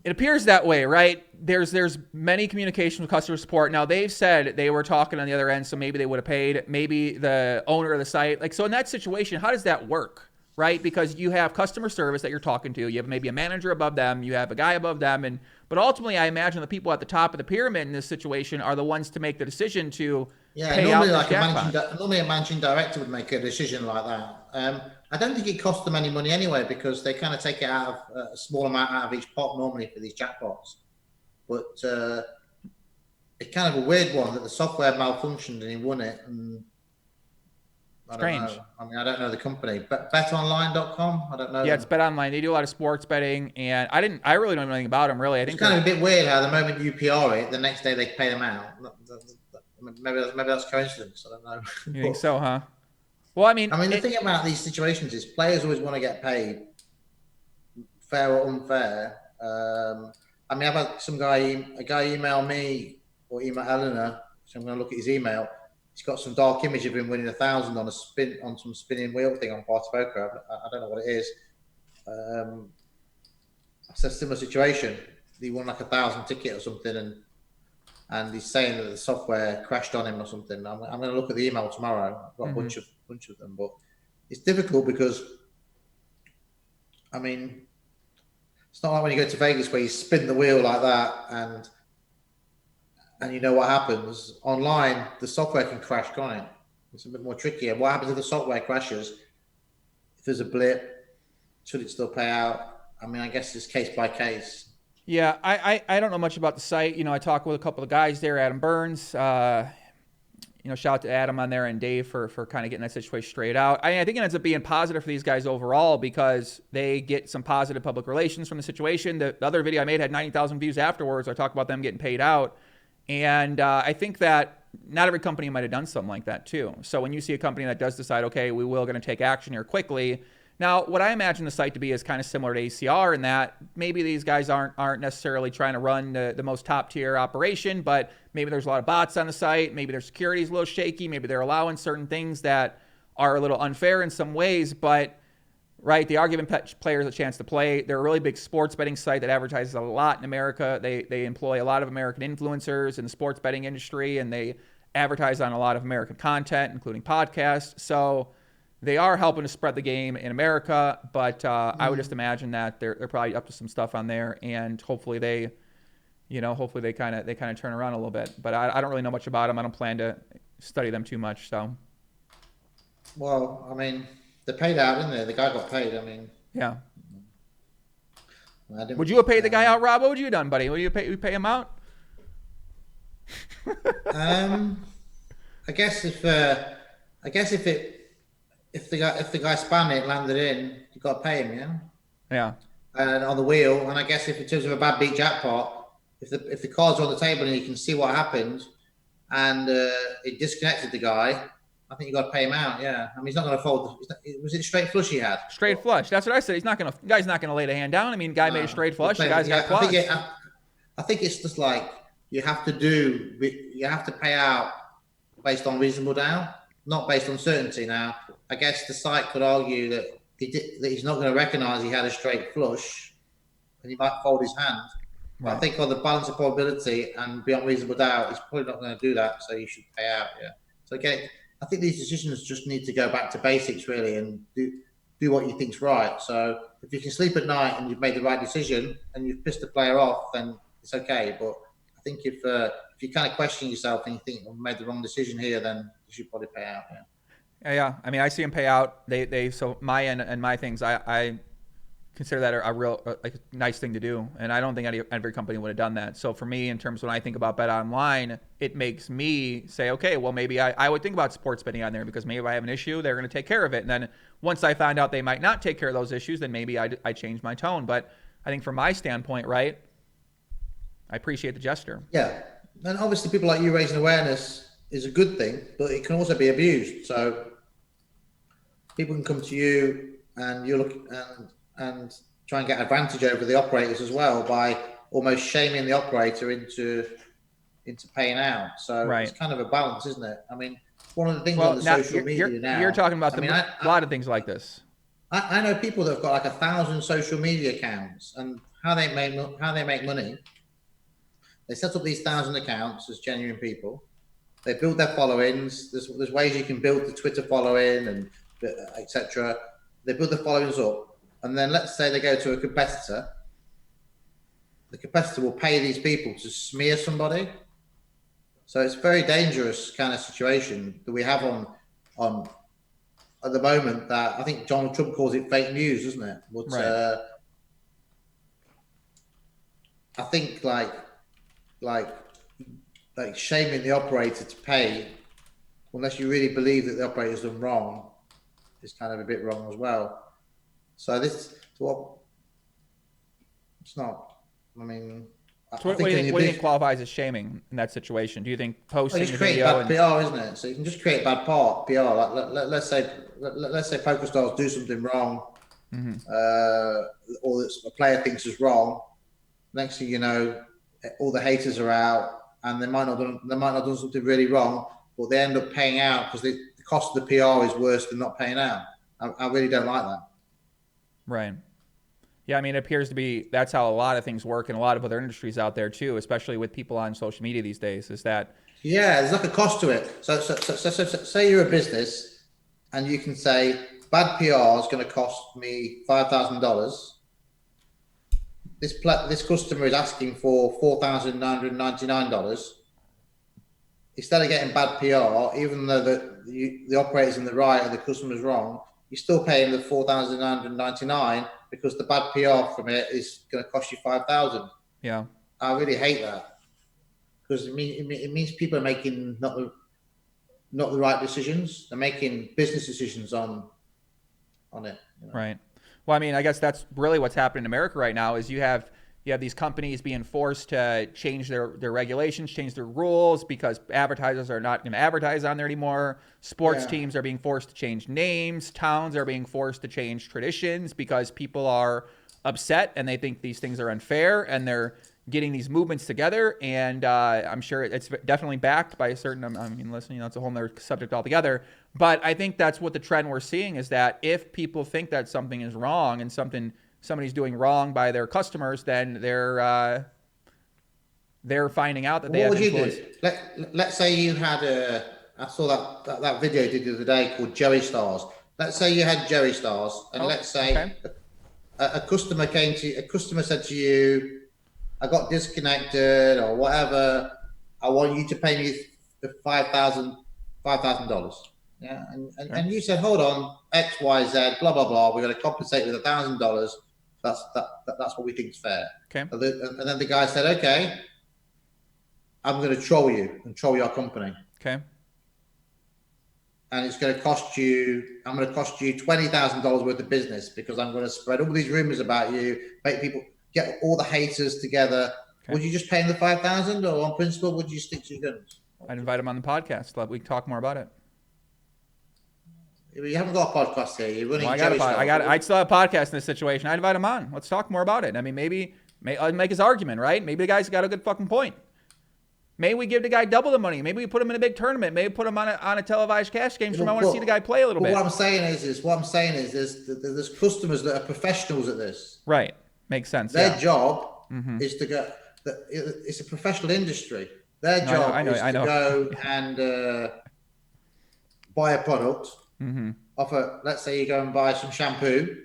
it appears that way, right? There's many communications with customer support. Now, they've said they were talking on the other end, so maybe they would have paid. Maybe the owner of the site. Like, so in that situation, how does that work, right? Because you have customer service that you're talking to. You have maybe a manager above them. You have a guy above them. But ultimately, I imagine the people at the top of the pyramid in this situation are the ones to make the decision to pay out the jackpot. Normally a managing director would make a decision like that. I don't think it costs them any money anyway, because they kind of take it out of a small amount out of each pot normally for these jackpots. But it's kind of a weird one that the software malfunctioned and he won it. And Strange. I mean, I don't know the company. Betonline.com? I don't know. Yeah, it's Bet Online. They do a lot of sports betting, and I really don't know anything about them, really. I think it's kind of a bit weird how the moment you PR it, the next day they pay them out. Maybe that's coincidence. I don't know. You think so, huh? Well, I mean, the thing about these situations is players always want to get paid, fair or unfair. I mean, I've had a guy email me or email Eleanor, so I'm going to look at his email. He's got some dark image of him winning 1,000 on some spinning wheel thing on PartyPoker. I don't know what it is. It's a similar situation. He won like 1,000 ticket or something, and he's saying that the software crashed on him or something. I'm going to look at the email tomorrow. I've got a bunch of them, but it's difficult because, I mean, it's not like when you go to Vegas where you spin the wheel like that and you know what happens. Online, the software can crash, can't it? It's a bit more tricky. And what happens if the software crashes? If there's a blip, should it still pay out? I mean, I guess it's case by case. Yeah, I don't know much about the site. You know, I talked with a couple of guys there, Adam Burns. Shout out to Adam on there and Dave for kind of getting that situation straight out. I think it ends up being positive for these guys overall because they get some positive public relations from the situation. The other video I made had 90,000 views afterwards. I talked about them getting paid out. And I think that not every company might have done something like that too. So when you see a company that does decide, okay, we will going to take action here quickly. Now, what I imagine the site to be is kind of similar to ACR in that maybe these guys aren't necessarily trying to run the most top tier operation, but maybe there's a lot of bots on the site. Maybe their security is a little shaky. Maybe they're allowing certain things that are a little unfair in some ways, but right, they are giving players a chance to play. They're a really big sports betting site that advertises a lot in America. They employ a lot of American influencers in the sports betting industry, and they advertise on a lot of American content, including podcasts. So they are helping to spread the game in America, but I would just imagine that they're probably up to some stuff on there, and hopefully they kind of turn around a little bit. But I don't really know much about them. I don't plan to study them too much. So, well, I mean, they paid out, didn't they? The guy got paid. I mean, yeah. Would you have paid the guy out, Rob? What would you have done, buddy? Would you pay him out? I guess if the guy spun it, landed in, you got to pay him, yeah. Yeah. And on the wheel, and I guess if in terms of a bad beat jackpot, if the cards are on the table and you can see what happened, and it disconnected the guy, I think you got to pay him out. Yeah, I mean, he's not going to fold. Was it straight flush he had? Straight flush. That's what I said. Guy's not gonna lay the hand down. I mean, guy made a straight flush. The guy's got claws. I think it's just like you have to pay out based on reasonable doubt, not based on certainty. Now, I guess the site could argue that he's not going to recognise he had a straight flush, and he might fold his hand. Right. I think on the balance of probability and beyond reasonable doubt, he's probably not going to do that. So you should pay out. Yeah. So again, I think these decisions just need to go back to basics really and do what you think's right. So if you can sleep at night and you've made the right decision and you've pissed the player off, then it's okay. But I think if you kind of question yourself and you think I've made the wrong decision here, then you should probably pay out. Yeah. Yeah. I mean, I see them pay out. So my end and my things, I consider that a real nice thing to do, and I don't think every company would have done that. So for me, in terms of when I think about bet online, it makes me say, okay, well maybe I would think about sports betting on there because maybe if I have an issue, they're going to take care of it. And then once I find out they might not take care of those issues, then maybe I change my tone. But I think from my standpoint, right, I appreciate the gesture. Yeah, and obviously people like you raising awareness is a good thing, but it can also be abused. So people can come to you and you look and try and get advantage over the operators as well by almost shaming the operator into paying out. So right. It's kind of a balance, isn't it? I mean, one of the things on the social media now. You're talking about a lot of things like this. I know people that have got like 1,000 social media accounts, and how they make money. They set up these 1,000 accounts as genuine people. They build their followings. There's ways you can build the Twitter following and etc. They build the followings up. And then let's say they go to a competitor. The competitor will pay these people to smear somebody. So it's a very dangerous kind of situation that we have on at the moment. That I think Donald Trump calls it fake news, doesn't it? But right. I think like shaming the operator to pay, unless you really believe that the operator's done wrong, is kind of a bit wrong as well. So it's not. I mean, so what do you think qualifies as shaming in that situation? Do you think posting the video? It's bad PR, isn't it? So you can just create bad PR. Like let's say Pokerstars do something wrong, mm-hmm. Or that a player thinks is wrong. Next thing you know, all the haters are out, and they might not have done something really wrong, but they end up paying out because the cost of the PR is worse than not paying out. I really don't like that. Right. Yeah, I mean, it appears to be that's how a lot of things work in a lot of other industries out there too, especially with people on social media these days. Is that? Yeah, there's like a cost to it. So say you're a business, and you can say bad PR is going to cost me $5,000. This customer is asking for $4,999. Instead of getting bad PR, even though the operator's in the right and the customer's wrong, you're still paying the $4,999 because the bad PR from it is going to cost you $5,000. Yeah, I really hate that because it means people are making not the right decisions. They're making business decisions on it. You know? Right. Well, I mean, I guess that's really what's happening in America right now. Is you have these companies being forced to change their regulations, change their rules because advertisers are not going to advertise on there anymore. Sports teams are being forced to change names. Towns are being forced to change traditions because people are upset and they think these things are unfair, and they're getting these movements together. And I'm sure it's definitely backed by a certain, I mean, listen, it's a whole nother subject altogether. But I think that's what the trend we're seeing is that if people think that something is wrong and somebody's doing wrong by their customers, then they're finding out that they have influence. What would you do? Let's say you had I saw that video you did the other day called Joey Stars. Let's say you had Joey Stars, and let's say a customer said to you, I got disconnected or whatever. I want you to pay me $5,000. Yeah, and you said, hold on, X, Y, Z, blah blah blah. We're going to compensate with $1,000. That's what we think is fair. Okay. And then the guy said, okay, I'm going to troll you and troll your company. Okay. And it's going to cost you. I'm going to cost you $20,000 worth of business because I'm going to spread all these rumors about you, make people get all the haters together. Okay. Would you just pay him the $5,000, or on principle, would you stick to your guns? I'd invite him on the podcast. We can talk more about it. You haven't got a podcast here. You're running. Well, I still have a podcast in this situation. I'd invite him on. Let's talk more about it. I mean, maybe I'll make his argument, right? Maybe the guy's got a good fucking point. Maybe we give the guy double the money. Maybe we put him in a big tournament. Maybe put him on a televised cash game stream. I want to see the guy play a little bit. What I'm saying is there's customers that are professionals at this. Right. Makes sense. Their job is to go. It's a professional industry. Their job is to go and buy a product. Let's say you go and buy some shampoo.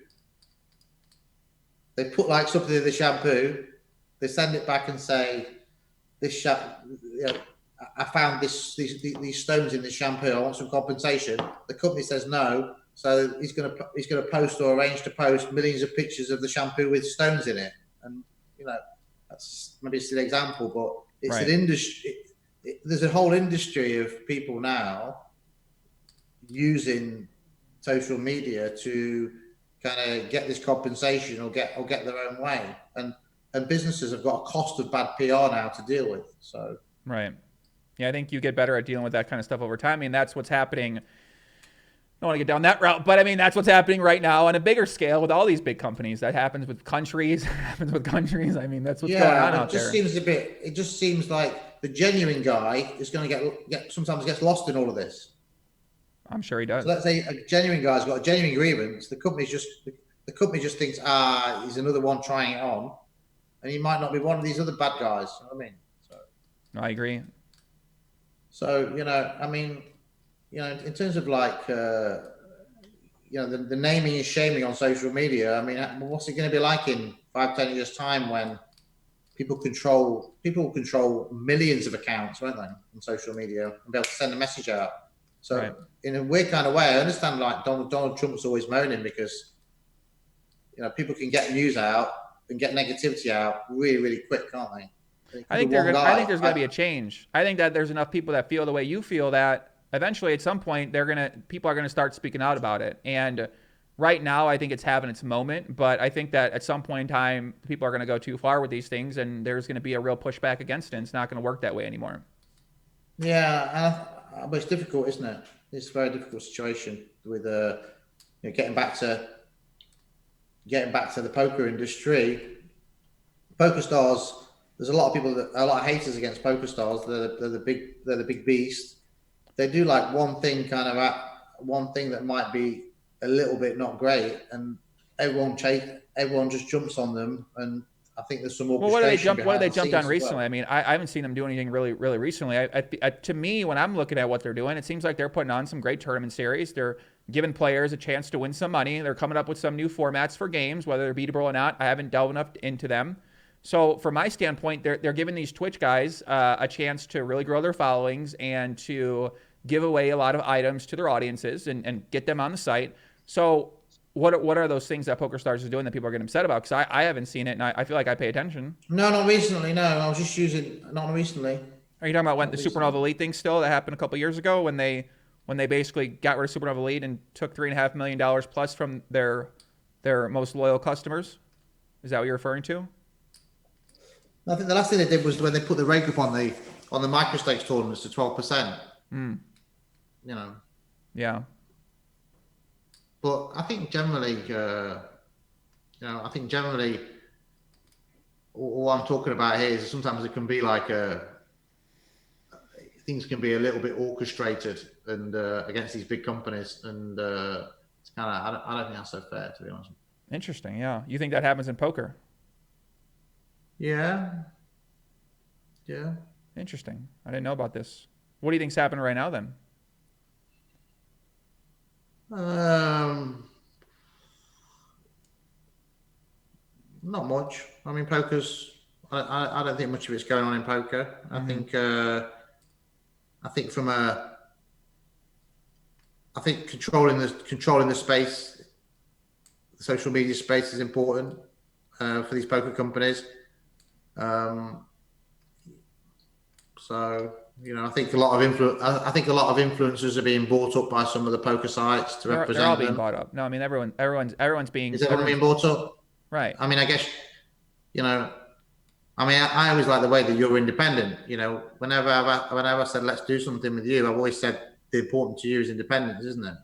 They put like something in the shampoo. They send it back and say, I found these stones in the shampoo. I want some compensation. The company says no, so he's going to post or arrange to post millions of pictures of the shampoo with stones in it. And that's maybe it's an example, but it's an industry. There's a whole industry of people now using social media to kind of get this compensation or get their own way, and businesses have got a cost of bad PR now to deal with. So right, yeah, I think you get better at dealing with that kind of stuff over time. I mean, that's what's happening. I don't want to get down that route, but I mean, that's what's happening right now on a bigger scale with all these big companies. That happens with countries. I mean, that's what's going on out there. It just seems like the genuine guy is going to sometimes gets lost in all of this. I'm sure he does. So let's say a genuine guy's got a genuine grievance. The company just thinks, he's another one trying it on, and he might not be one of these other bad guys. You know what I mean? So I agree. So in terms of like the naming and shaming on social media. I mean, what's it going to be like in 5-10 years' time when people control millions of accounts, won't they, on social media, and be able to send a message out? So in a weird kind of way, I understand like Donald Trump's always moaning because people can get news out and get negativity out really, really quick, can't they? I think there's going to be a change. I think that there's enough people that feel the way you feel that eventually at some point people are going to start speaking out about it. And right now I think it's having its moment, but I think that at some point in time people are going to go too far with these things and there's going to be a real pushback against it. It's not going to work that way anymore. Yeah, but it's difficult, isn't it? It's a very difficult situation with getting back to the poker industry. Pokerstars, there's a lot of haters against Pokerstars. They're the big beast. They do like one thing that might be a little bit not great, and everyone just jumps on them. And I think there's some orchestration. What did they jump on recently? Well. I mean, I haven't seen them do anything really, really recently. To me, when I'm looking at what they're doing, it seems like they're putting on some great tournament series. They're giving players a chance to win some money. They're coming up with some new formats for games, whether they're beatable or not. I haven't delved enough into them. So from my standpoint, they're giving these Twitch guys a chance to really grow their followings and to give away a lot of items to their audiences and get them on the site. So what are those things that PokerStars is doing that people are getting upset about? Because I haven't seen it, and I feel like I pay attention. No, not recently. No, I was just using not recently. Are you talking about when the Supernova Elite thing still that happened a couple of years ago when they basically got rid of Supernova Elite and took $3.5 million plus from their most loyal customers? Is that what you're referring to? I think the last thing they did was when they put the rake up on the microstakes tournaments to 12%. Yeah. But I think generally, what I'm talking about here is sometimes it can be like things can be a little bit orchestrated and against these big companies, and it's kind of I don't think that's so fair, to be honest. Interesting. Yeah, you think that happens in poker? Yeah. Interesting. I didn't know about this. What do you think's happening right now then? Not much. I mean, poker's. I don't think much of it's going on in poker. Mm-hmm. I think controlling the space, the social media space is important for these poker companies. So I think a lot of influencers are being bought up by some of the poker sites to represent them. They're all being bought up. No, I mean everyone's being. Is everyone being bought up? Right. I mean, I guess I always like the way that you're independent. Whenever I said let's do something with you, I've always said the important to you is independence, isn't it?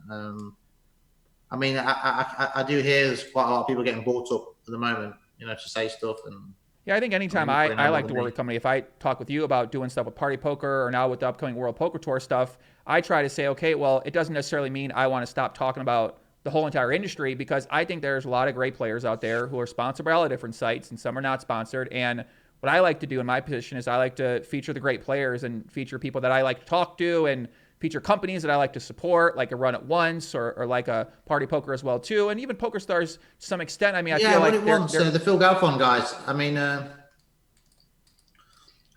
I mean, I do hear there's quite a lot of people getting bought up at the moment, you know, to say stuff. And Yeah, I think anytime you probably I know more like to than work me. with a company, if I talk with you about doing stuff with Party Poker or now with the upcoming World Poker Tour stuff, I try to say, okay, well, it doesn't necessarily mean I want to stop talking about the whole entire industry, because I think there's a lot of great players out there who are sponsored by all the different sites and some are not sponsored. And what I like to do in my position is I like to feature the great players and feature people that I like to talk to and feature companies that I like to support, like a Run It Once or like a Party Poker as well too, and even PokerStars to some extent. I mean, I Yeah, feel what like it wants. they're The Phil Galfond guys. I mean,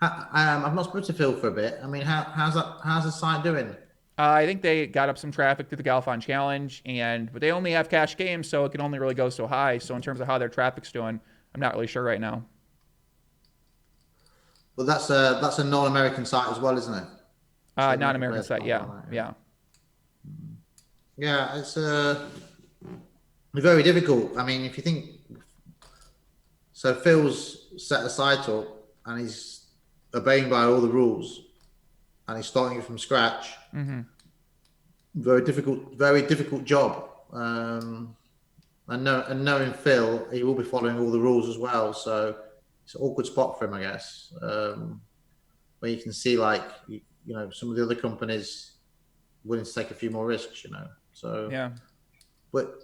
I've not spoken to Phil for a bit. I mean, how's the site doing? I think they got up some traffic through the Galfond Challenge, but they only have cash games, so it can only really go so high. So in terms of how their traffic's doing, I'm not really sure right now. Well, that's a non-American site as well, isn't it? So American Non-American players site, can't go yeah, on that. yeah. Yeah, it's very difficult. I mean, if you think so, Phil's set a site up and he's obeying by all the rules, and he's starting it from scratch. Mm-hmm. Very difficult job. And knowing Phil, he will be following all the rules as well. So it's an awkward spot for him, I guess. Where you can see, like, you know, some of the other companies willing to take a few more risks, you know. So Yeah. But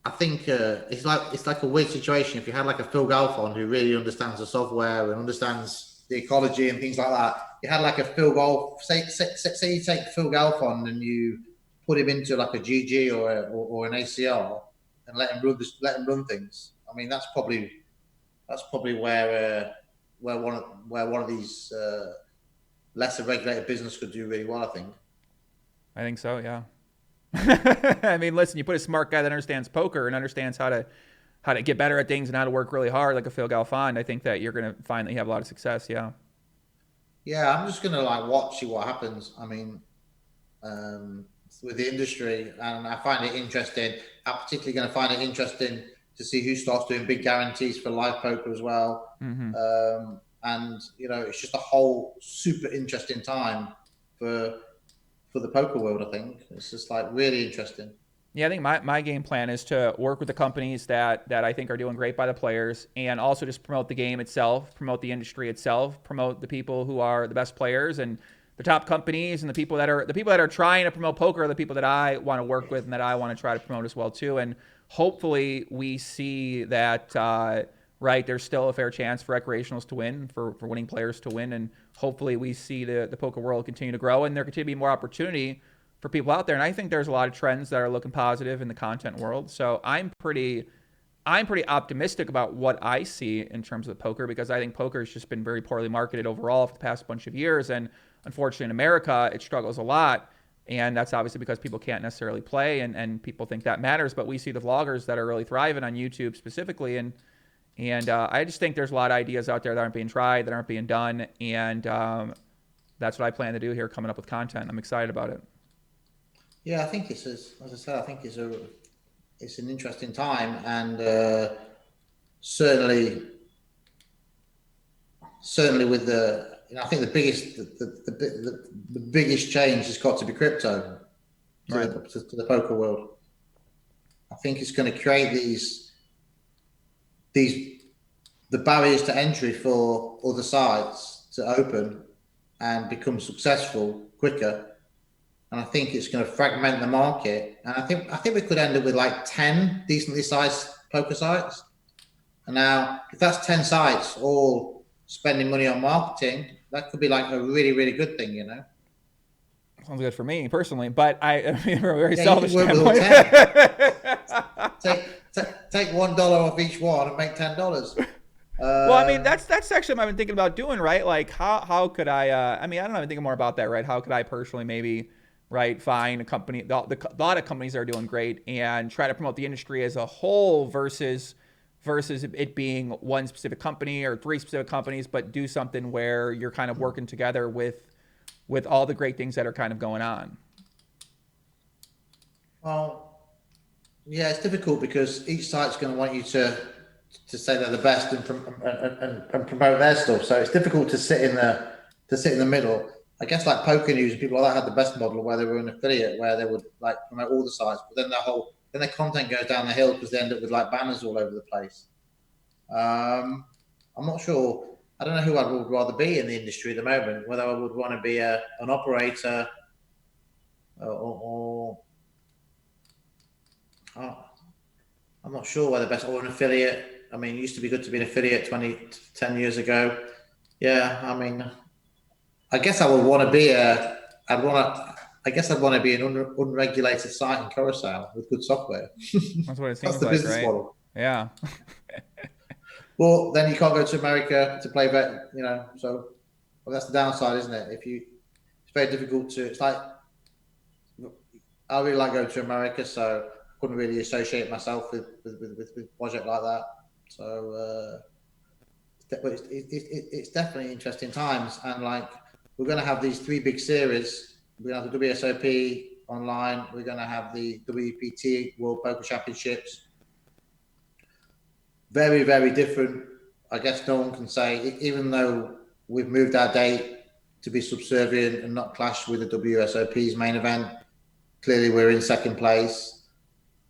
I think it's like a weird situation. If you had like a Phil Galfond who really understands the software and understands the ecology and things like that, you had like a Phil Golf. Say you take Phil Galfond and you put him into like a GG or an ACR and let him run things. I mean, that's probably where one of these lesser regulated business could do really well, I think. I think so, yeah. I mean, listen, you put a smart guy that understands poker and understands how to get better at things and how to work really hard, like a Phil Galfond. I think that you're going to find that you have a lot of success. Yeah. Yeah, I'm just gonna like see what happens. I mean, with the industry, and I find it interesting. I'm particularly going to find it interesting to see who starts doing big guarantees for live poker as well. Mm-hmm. And you know, it's just a whole super interesting time for the poker world. I think it's just like really interesting. Yeah, I think my game plan is to work with the companies that I think are doing great by the players, and also just promote the game itself, promote the industry itself, promote the people who are the best players and the top companies, and the people that are trying to promote poker are the people that I want to work with and that I want to try to promote as well too. And hopefully we see that right, there's still a fair chance for recreationals to win, for winning players to win, and hopefully we see the poker world continue to grow and there continue to be more opportunity for people out there. And I think there's a lot of trends that are looking positive in the content world. So I'm pretty optimistic about what I see in terms of poker, because I think poker has just been very poorly marketed overall for the past bunch of years. And unfortunately in America, it struggles a lot. And that's obviously because people can't necessarily play and people think that matters. But we see the vloggers that are really thriving on YouTube specifically. And I just think there's a lot of ideas out there that aren't being tried, that aren't being done. And that's what I plan to do here, coming up with content. I'm excited about it. Yeah, I think as I said, I think it's an interesting time, and certainly with the, you know, I think the biggest change has got to be crypto to, Right. to the poker world. I think it's going to create the barriers to entry for other sites to open and become successful quicker. And I think it's going to fragment the market. And I think we could end up with like 10 decently sized poker sites. And now, if that's 10 sites all spending money on marketing, that could be like a really, really good thing, you know? Sounds good for me personally, but I mean, from a very Yeah, selfish you can work with standpoint. all 10. Take $1 off each one and make $10. Well, I mean, that's actually what I've been thinking about doing, right? Like, how could I? I mean, I don't know. I'm thinking more about that, right? How could I personally maybe, right, find a company, a lot of companies that are doing great, and try to promote the industry as a whole versus it being one specific company or three specific companies, but do something where you're kind of working together with all the great things that are kind of going on. Well, yeah, it's difficult because each site's going to want you to say they're the best and promote their stuff. So it's difficult to sit in the middle. I guess like Poker News and people like that had the best model where they were an affiliate where they would like promote all the sites, but then their content goes down the hill because they end up with like banners all over the place. I'm not sure. I don't know who I would rather be in the industry at the moment. Whether I would want to be an operator or I'm not sure whether best or an affiliate. I mean, it used to be good to be an affiliate 10 years ago. Yeah, I mean, I guess I would want to be I guess I'd want to be an unregulated site in Curacao with good software. That's what it seems That's the like, business right? model. Yeah. Well, then you can't go to America to play bet, so that's the downside, isn't it? It's very difficult to, it's like, I really like going to America, so I couldn't really associate myself with a project like that. So, it's definitely interesting times. And like, we're going to have these 3 big series. We're going to have the WSOP online. We're going to have the WPT World Poker Championships. Very, very different. I guess no one can say, even though we've moved our date to be subservient and not clash with the WSOP's main event, clearly we're in second place.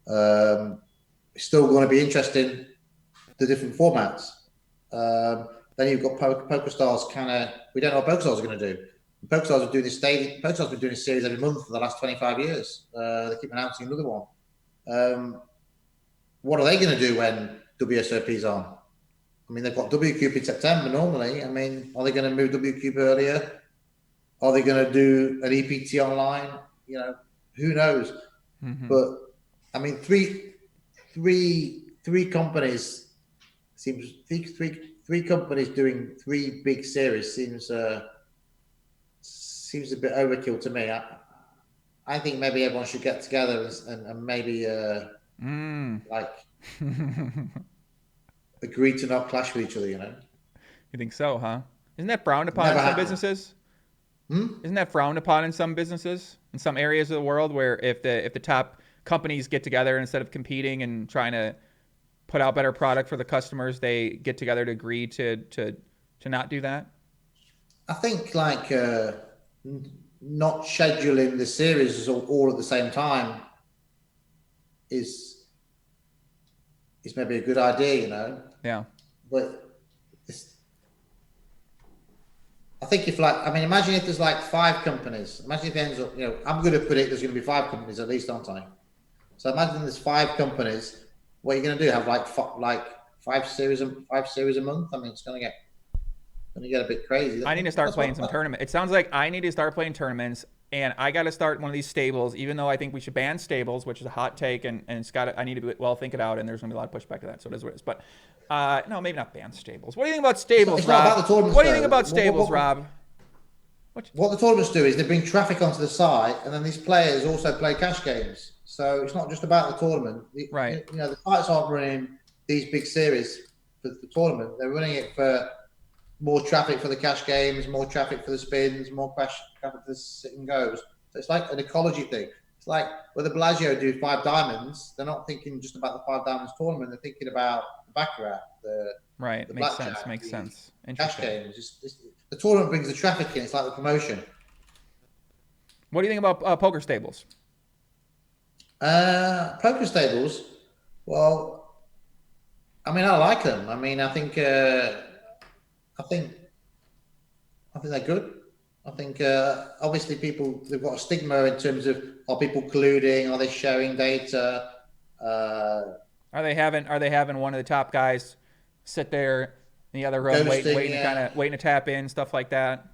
It's still going to be interesting, the different formats. Then you've got Pokerstars we don't know what Pokerstars are going to do. Pokerstars are doing this stage. Pokerstars been doing a series every month for the last 25 years. They keep announcing another one. What are they going to do when WSOP's on? I mean, they've got WCUP in September normally. I mean, are they going to move WCUP earlier? Are they going to do an EPT online? Who knows? Mm-hmm. But I mean, three companies seems three companies doing 3 big series seems a bit overkill to me. I think maybe everyone should get together and maybe like agree to not clash with each other. You think so, huh? Isn't that frowned upon Never in some happened. businesses? Isn't that frowned upon in some businesses, in some areas of the world, where if the top companies get together instead of competing and trying to put out better product for the customers, they get together to agree to not do that? I think like not scheduling the series all at the same time is maybe a good idea, Yeah. But I think imagine if there's like 5 companies. Imagine if it ends up, I'm going to predict there's going to be 5 companies at least, aren't I? So imagine there's 5 companies. What are you going to do? Have like 5 series a month? I mean, it's going to get a bit crazy. I need to start playing some tournaments. It sounds like I need to start playing tournaments, and I got to start one of these stables, even though I think we should ban stables, which is a hot take, and I need to think it out, and there's going to be a lot of pushback to that, so it is what it is. But no, maybe not ban stables. What do you think about stables, it's Rob? not about the tournaments, What do you though. think about stables, Rob? What the tournaments do is they bring traffic onto the site, and then these players also play cash games. So it's not just about the tournament. Right. The sites aren't running these big series for the tournament. They're running it for more traffic for the cash games, more traffic for the spins, more traffic for the sit and goes. So it's like an ecology thing. It's like where the Bellagio do 5 diamonds, they're not thinking just about the 5 diamonds tournament. They're thinking about the baccarat, the blackjack, Makes sense. Cash games. The tournament brings the traffic in. It's like the promotion. What do you think about poker stables? Poker stables. Well, I mean, I like them. I mean, I think they're good. I think obviously they've got a stigma in terms of, are people colluding? Are they sharing data? Are they having one of the top guys sit there in the other room waiting to tap in, stuff like that?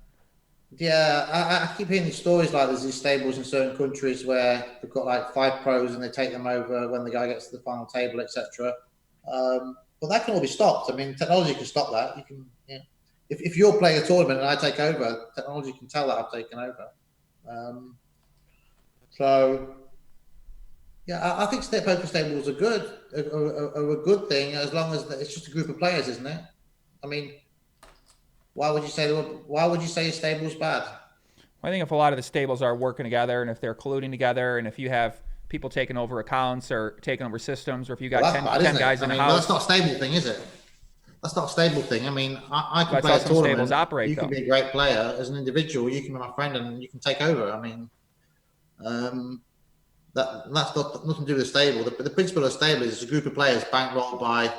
Yeah, I keep hearing these stories like there's these stables in certain countries where they've got like 5 pros and they take them over when the guy gets to the final table, etc. But that can all be stopped. I mean, technology can stop that. You can, if you're playing a tournament and I take over, technology can tell that I've taken over. So, yeah, I think poker stables are good, are a good thing as long as it's just a group of players, isn't it? I mean, why would you say a stable's bad? I think if a lot of the stables are working together, and if they're colluding together, and if you have people taking over accounts or taking over systems, or if you got 10 guys in the house. Well, that's not a stable thing, is it? that's not a stable thing. I mean, I can That's play how a some stables tournament. operate, You can though. be a great player as an individual. You can be my friend, and you can take over. I mean, that's not nothing to do with a stable. The principle of a stable is a group of players bankrolled by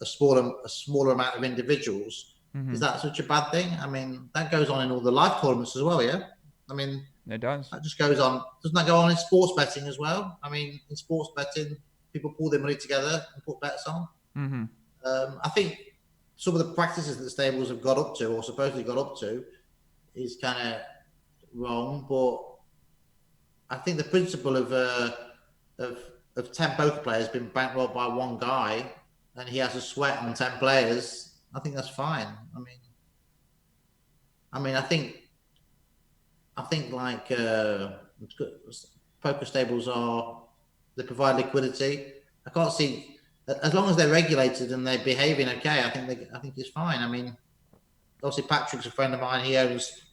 a smaller amount of individuals. Is that such a bad thing? I mean, that goes on in all the live tournaments as well. Yeah, I mean, It does. that just goes on. Doesn't that go on in sports betting as well? I mean, in sports betting, people pull their money together and put bets on. I think some of the practices that the stables have got up to, or supposedly got up to, is kind of wrong. But I think the principle of 10 poker players being bankrolled by one guy, and he has a sweat on 10 players, I think that's fine. I mean, I think like poker stables they provide liquidity. I can't see, as long as they're regulated and they're behaving okay. I think it's fine. I mean, obviously Patrick's a friend of mine. He owns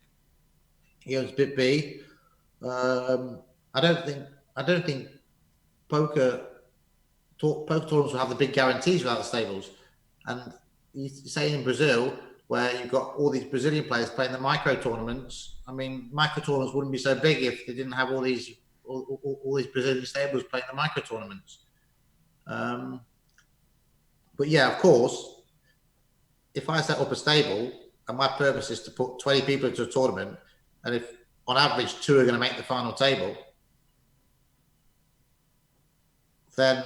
Bit B. I don't think poker tournaments will have the big guarantees without the stables. And you say in Brazil, where you've got all these Brazilian players playing the micro tournaments. I mean, micro tournaments wouldn't be so big if they didn't have all these Brazilian stables playing the micro tournaments. But yeah, of course, if I set up a stable and my purpose is to put 20 people into a tournament, and if on average 2 are going to make the final table, then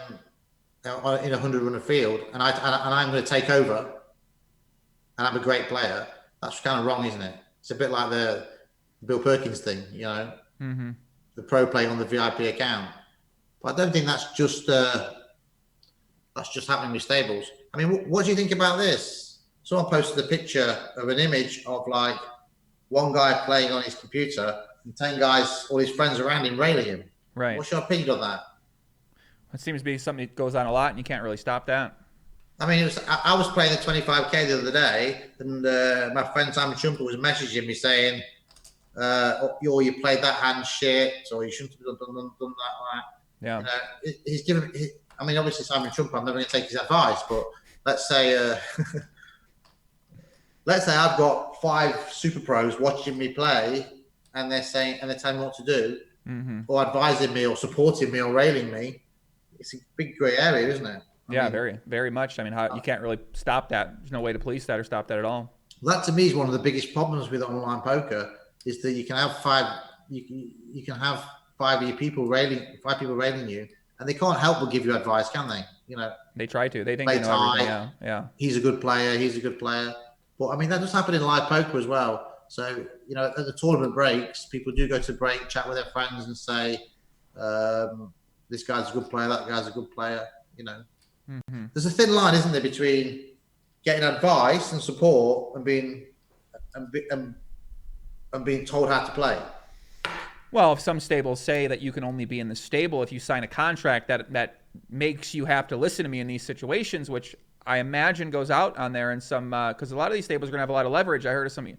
in a 100-runner field, and I'm going to take over, and I'm a great player. That's kind of wrong, isn't it? It's a bit like the Bill Perkins thing, you know, the pro playing on the VIP account. But I don't think that's just happening with stables. I mean, what do you think about this? Someone posted a picture of an image of like one guy playing on his computer and 10 guys, all his friends around him, railing him. Right. What's your opinion on that? It seems to be something that goes on a lot, and you can't really stop that. I mean, I was playing the 25K the other day, and my friend Simon Chumper was messaging me saying, you played that hand shit, or you shouldn't have done that. Yeah. You know, he's given. I mean, obviously Simon Chumper, I'm never going to take his advice, but let's say I've got 5 super pros watching me play, and they're telling me what to do, or advising me, or supporting me, or railing me. It's a big grey area, isn't it? I mean, very, very much. I mean, you can't really stop that. There's no way to police that or stop that at all. That to me is one of the biggest problems with online poker, is that you can have 5 of your people railing you, and they can't help but give you advice, can they? You know, they try to. They think they know everything. Yeah. He's a good player. But I mean, that does happen in live poker as well. So, you know, at the tournament breaks, people do go to break, chat with their friends, and say, this guy's a good player, that guy's a good player. You know, there's a thin line, isn't there, between getting advice and support and being told how to play. Well, if some stables say that you can only be in the stable if you sign a contract that makes you have to listen to me in these situations, which I imagine goes out on there in some, because a lot of these stables are going to have a lot of leverage. I heard of some. Is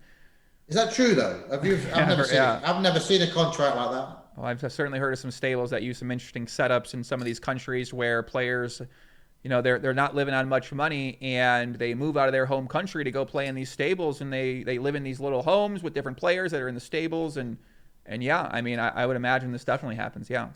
that true though? I've never seen a contract like that. Well, I've certainly heard of some stables that use some interesting setups in some of these countries where players, you know, they're not living on much money, and they move out of their home country to go play in these stables, and they live in these little homes with different players that are in the stables, and yeah, I mean, I would imagine this definitely happens. Yeah.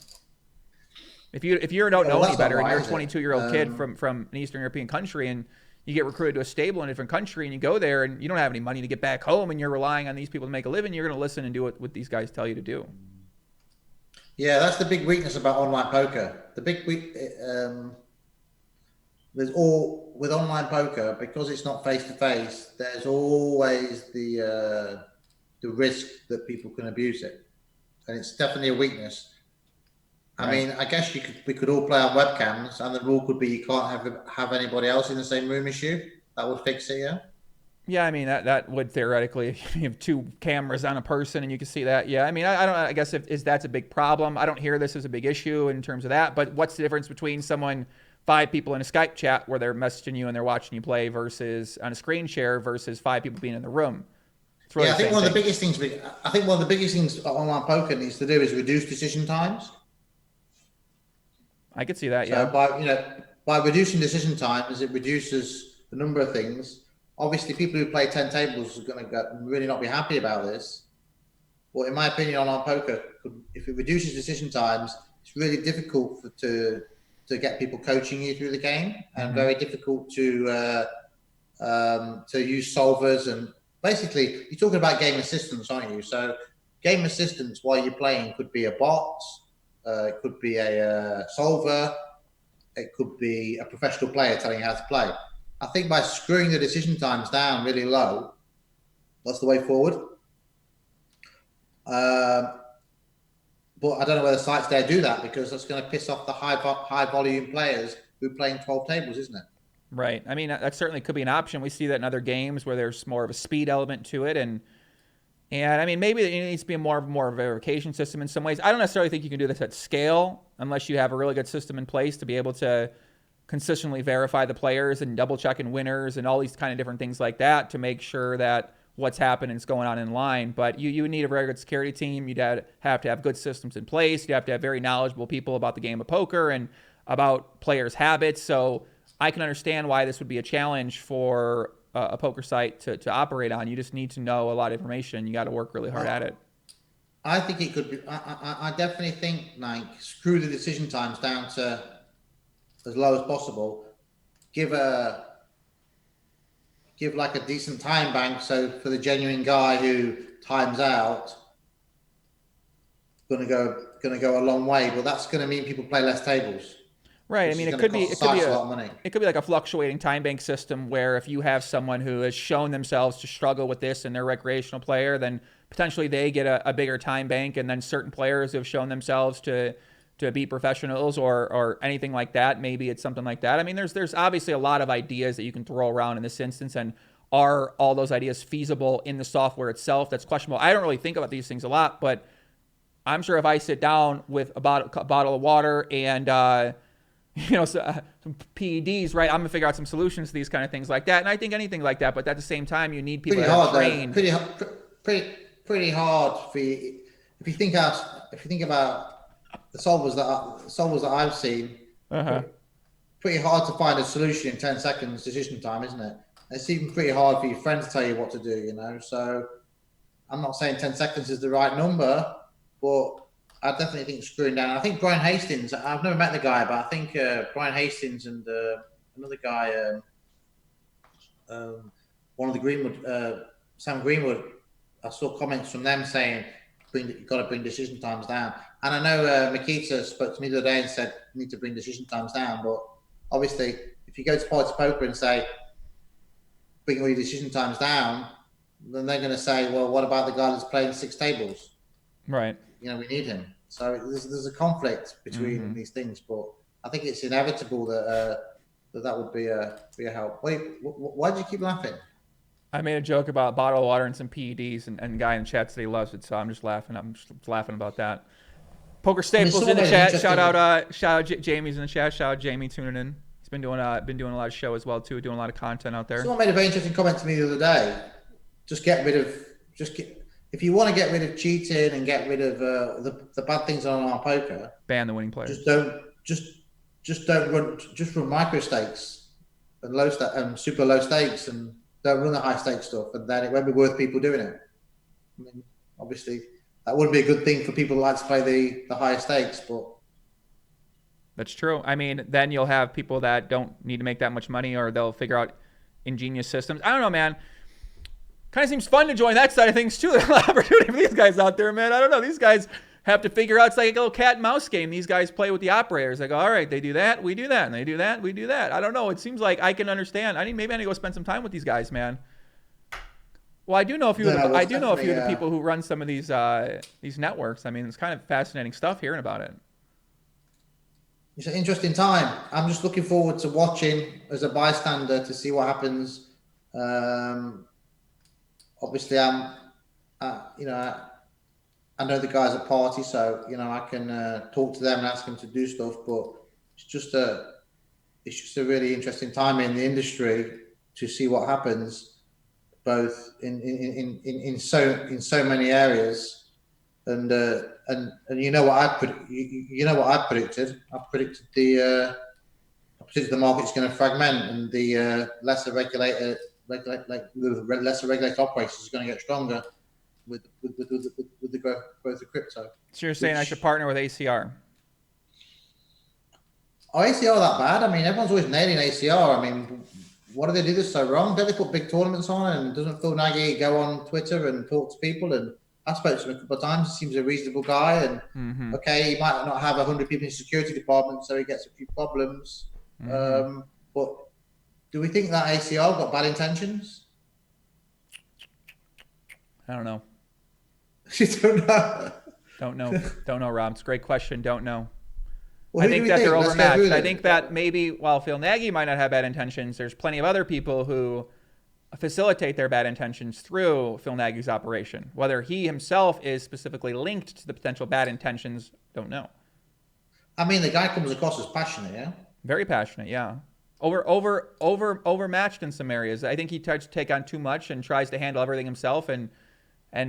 If you don't know any better, and you're a 22-year-old kid from an Eastern European country, and you get recruited to a stable in a different country, and you go there, and you don't have any money to get back home, and you're relying on these people to make a living, you're going to listen and do what these guys tell you to do. Yeah, that's the big weakness about online poker. With online poker, because it's not face to face, there's always the risk that people can abuse it, and it's definitely a weakness. I mean, I guess we could all play on webcams, and the rule could be you can't have anybody else in the same room as you. That would fix it, yeah. Yeah, I mean that would theoretically, if you have 2 cameras on a person and you can see that. Yeah, I mean I guess that's a big problem. I don't hear this as a big issue in terms of that. But what's the difference between 5 people in a Skype chat where they're messaging you and they're watching you play versus on a screen share versus 5 people being in the room? Really, I think one of the biggest things online poker needs to do is reduce decision times. I could see that. Yeah. So by reducing decision times, it reduces a number of things. Obviously, people who play 10 tables are going to really not be happy about this. But in my opinion, online poker, if it reduces decision times, it's really difficult to get people coaching you through the game, and very difficult to use solvers. And basically, you're talking about game assistance, aren't you? So game assistance while you're playing could be a bot, it could be a solver, it could be a professional player telling you how to play. I think by screwing the decision times down really low, that's the way forward. But I don't know whether sites dare do that, because that's going to piss off the high volume players who are playing 12 tables, isn't it? Right. I mean, that certainly could be an option. We see that in other games where there's more of a speed element to it, and I mean, maybe it needs to be more of a verification system in some ways. I don't necessarily think you can do this at scale unless you have a really good system in place to be able to consistently verify the players and double check in winners and all these kind of different things like that to make sure that what's happening is going on in line. But you would need a very good security team. You'd have to have good systems in place. You'd have to have very knowledgeable people about the game of poker and about players' habits. So I can understand why this would be a challenge for a poker site to operate on. You just need to know a lot of information. You got to work really hard at it. I think it could be. I definitely think, like, screw the decision times down to as low as possible. Give like a decent time bank, so for the genuine guy who times out, gonna go a long way. But that's gonna mean people play less tables. Right. I mean, it could be like a fluctuating time bank system where if you have someone who has shown themselves to struggle with this and they're a recreational player, then potentially they get a bigger time bank, and then certain players who have shown themselves to be professionals or anything like that, maybe it's something like that. I mean, there's obviously a lot of ideas that you can throw around in this instance, and are all those ideas feasible in the software itself? That's questionable. I don't really think about these things a lot, but I'm sure if I sit down with a bottle of water and some PEDs, right? I'm gonna figure out some solutions to these kind of things like that. And I think anything like that, but at the same time, you need people that are trained. Pretty hard for you. If you think about the solvers that I've seen, pretty hard to find a solution in 10 seconds decision time, isn't it? It's even pretty hard for your friends to tell you what to do, So I'm not saying 10 seconds is the right number, but I definitely think screwing down. I think Brian Hastings, I've never met the guy, but I think Brian Hastings and another guy, one of the Greenwood, Sam Greenwood, I saw comments from them saying you've got to bring decision times down. And I know Makita spoke to me the other day and said you need to bring decision times down. But obviously, if you go to PartyPoker and say bring all your decision times down, then they're going to say, well, what about the guy that's playing 6 tables? Right. We need him. So there's a conflict between these things, but I think it's inevitable that would be a help. Wait, why did you keep laughing? I made a joke about a bottle of water and some PEDs, and the guy in the chat said he loves it, so I'm just laughing. I'm just laughing about that. Poker Staples in the chat. Shout out Jamie's in the chat. Shout out Jamie tuning in. He's been doing a lot of show as well too, doing a lot of content out there. Someone made a very interesting comment to me the other day. If you want to get rid of cheating and get rid of the bad things on our poker, ban the winning players. Just run micro stakes and super low stakes, and don't run the high stakes stuff, and then it won't be worth people doing it. I mean, obviously, that wouldn't be a good thing for people who like to play the higher stakes, but that's true. I mean, then you'll have people that don't need to make that much money, or they'll figure out ingenious systems. I don't know, man. Kind of seems fun to join that side of things too. There's a lot of opportunity for these guys out there, man. I don't know. These guys have to figure out. It's like a little cat and mouse game. These guys play with the operators. They go, all right, they do that, we do that, and they do that, we do that. I don't know. It seems like I can understand. Maybe I need to go spend some time with these guys, man. Well, I do know a few. I do know a few of the people who run some of these networks. I mean, it's kind of fascinating stuff hearing about it. It's an interesting time. I'm just looking forward to watching as a bystander to see what happens. Obviously, I know the guys at Party, so I can talk to them and ask them to do stuff. But it's just a really interesting time in the industry to see what happens, both in so many areas. And what I predicted. I predicted Since the market's going to fragment and the lesser regulated operators is going to get stronger with the growth of crypto. So you're saying I should partner with ACR? Are ACR that bad? I mean, everyone's always nailing ACR. I mean, what do they do that's so wrong? Don't they put big tournaments on? And doesn't Phil Nagy go on Twitter and talk to people? And I spoke to him a couple of times. He seems a reasonable guy. And okay, he might not have 100 people in his security department, so he gets a few problems. But do we think that ACR got bad intentions? I don't know. You don't know. Don't know, Rob. It's a great question. Don't know. Well, I think that they're overmatched. I think that maybe while Phil Nagy might not have bad intentions, there's plenty of other people who facilitate their bad intentions through Phil Nagy's operation. Whether he himself is specifically linked to the potential bad intentions, don't know. I mean, the guy comes across as passionate, yeah? Very passionate, yeah. Overmatched in some areas. I think he tries to take on too much and tries to handle everything himself, and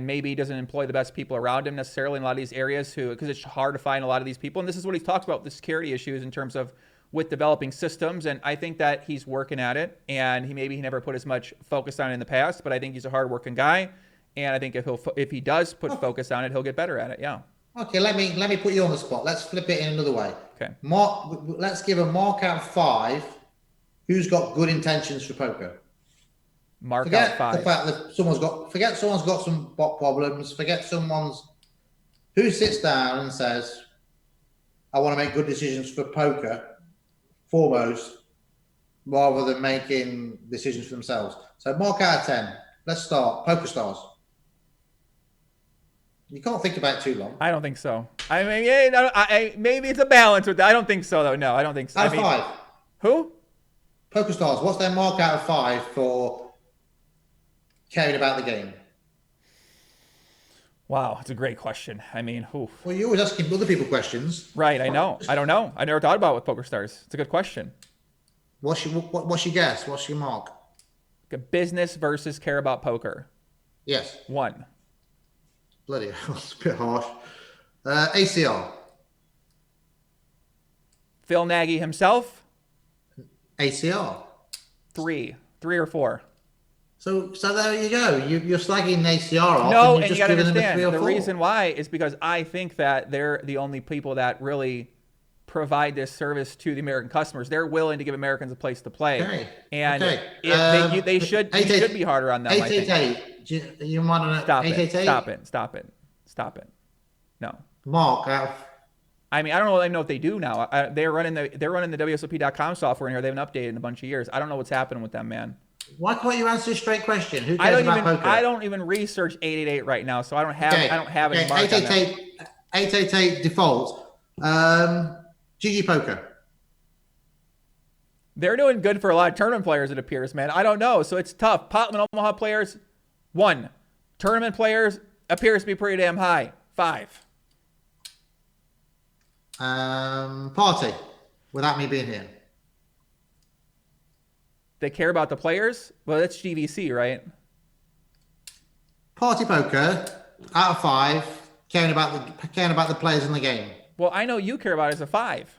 maybe doesn't employ the best people around him necessarily in a lot of these areas because it's hard to find a lot of these people. And this is what he's talked about, the security issues in terms of with developing systems. And I think that he's working at it, and he never put as much focus on it in the past, but I think he's a hardworking guy. And I think if he does put focus on it, he'll get better at it. Yeah. Okay, let me put you on the spot. Let's flip it in another way. Okay. Let's give a mark out of 5 who's got good intentions for poker. Forget out 5. The fact that someone's got some bot problems. Forget who sits down and says, I want to make good decisions for poker foremost, rather than making decisions for themselves. So mark out of 10. Let's start. PokerStars. You can't think about it too long. I don't think so. I mean, yeah, maybe it's a balance with that. I don't think so, though. No, I don't think so. Out of 5. Who? PokerStars. What's their mark out of 5 for caring about the game? Wow, it's a great question. I mean, who? Well, you're always asking other people questions. Right, I know. I don't know. I never thought about it with PokerStars. It's a good question. What's your guess? What's your mark? Business versus care about poker. Yes. 1. Bloody hell, it's a bit harsh. ACR. Phil Nagy himself. ACR. 3 or 4. So there you go. You're slagging ACR off. No, and you got to understand. The reason why is because I think that they're the only people that really provide this service to the American customers. They're willing to give Americans a place to play. Okay. And okay. They should be harder on them. 888. You want to stop it. Stop it. No. Mark out. I mean, I don't know what they do now. They're running the WSOP.com software in here. They haven't updated in a bunch of years. I don't know what's happening with them, man. Why can't you answer a straight question? Who cares about poker? I don't even research 888 right now, so I don't have any mark on that. 888 default. GGPoker. They're doing good for a lot of tournament players, it appears, man. I don't know, so it's tough. Potman Omaha players, 1. Tournament players appears to be pretty damn high, 5. Party, without me being here. They care about the players? Well, that's GVC, right? PartyPoker, out of 5, caring about the players in the game. Well, I know you care about it as a 5.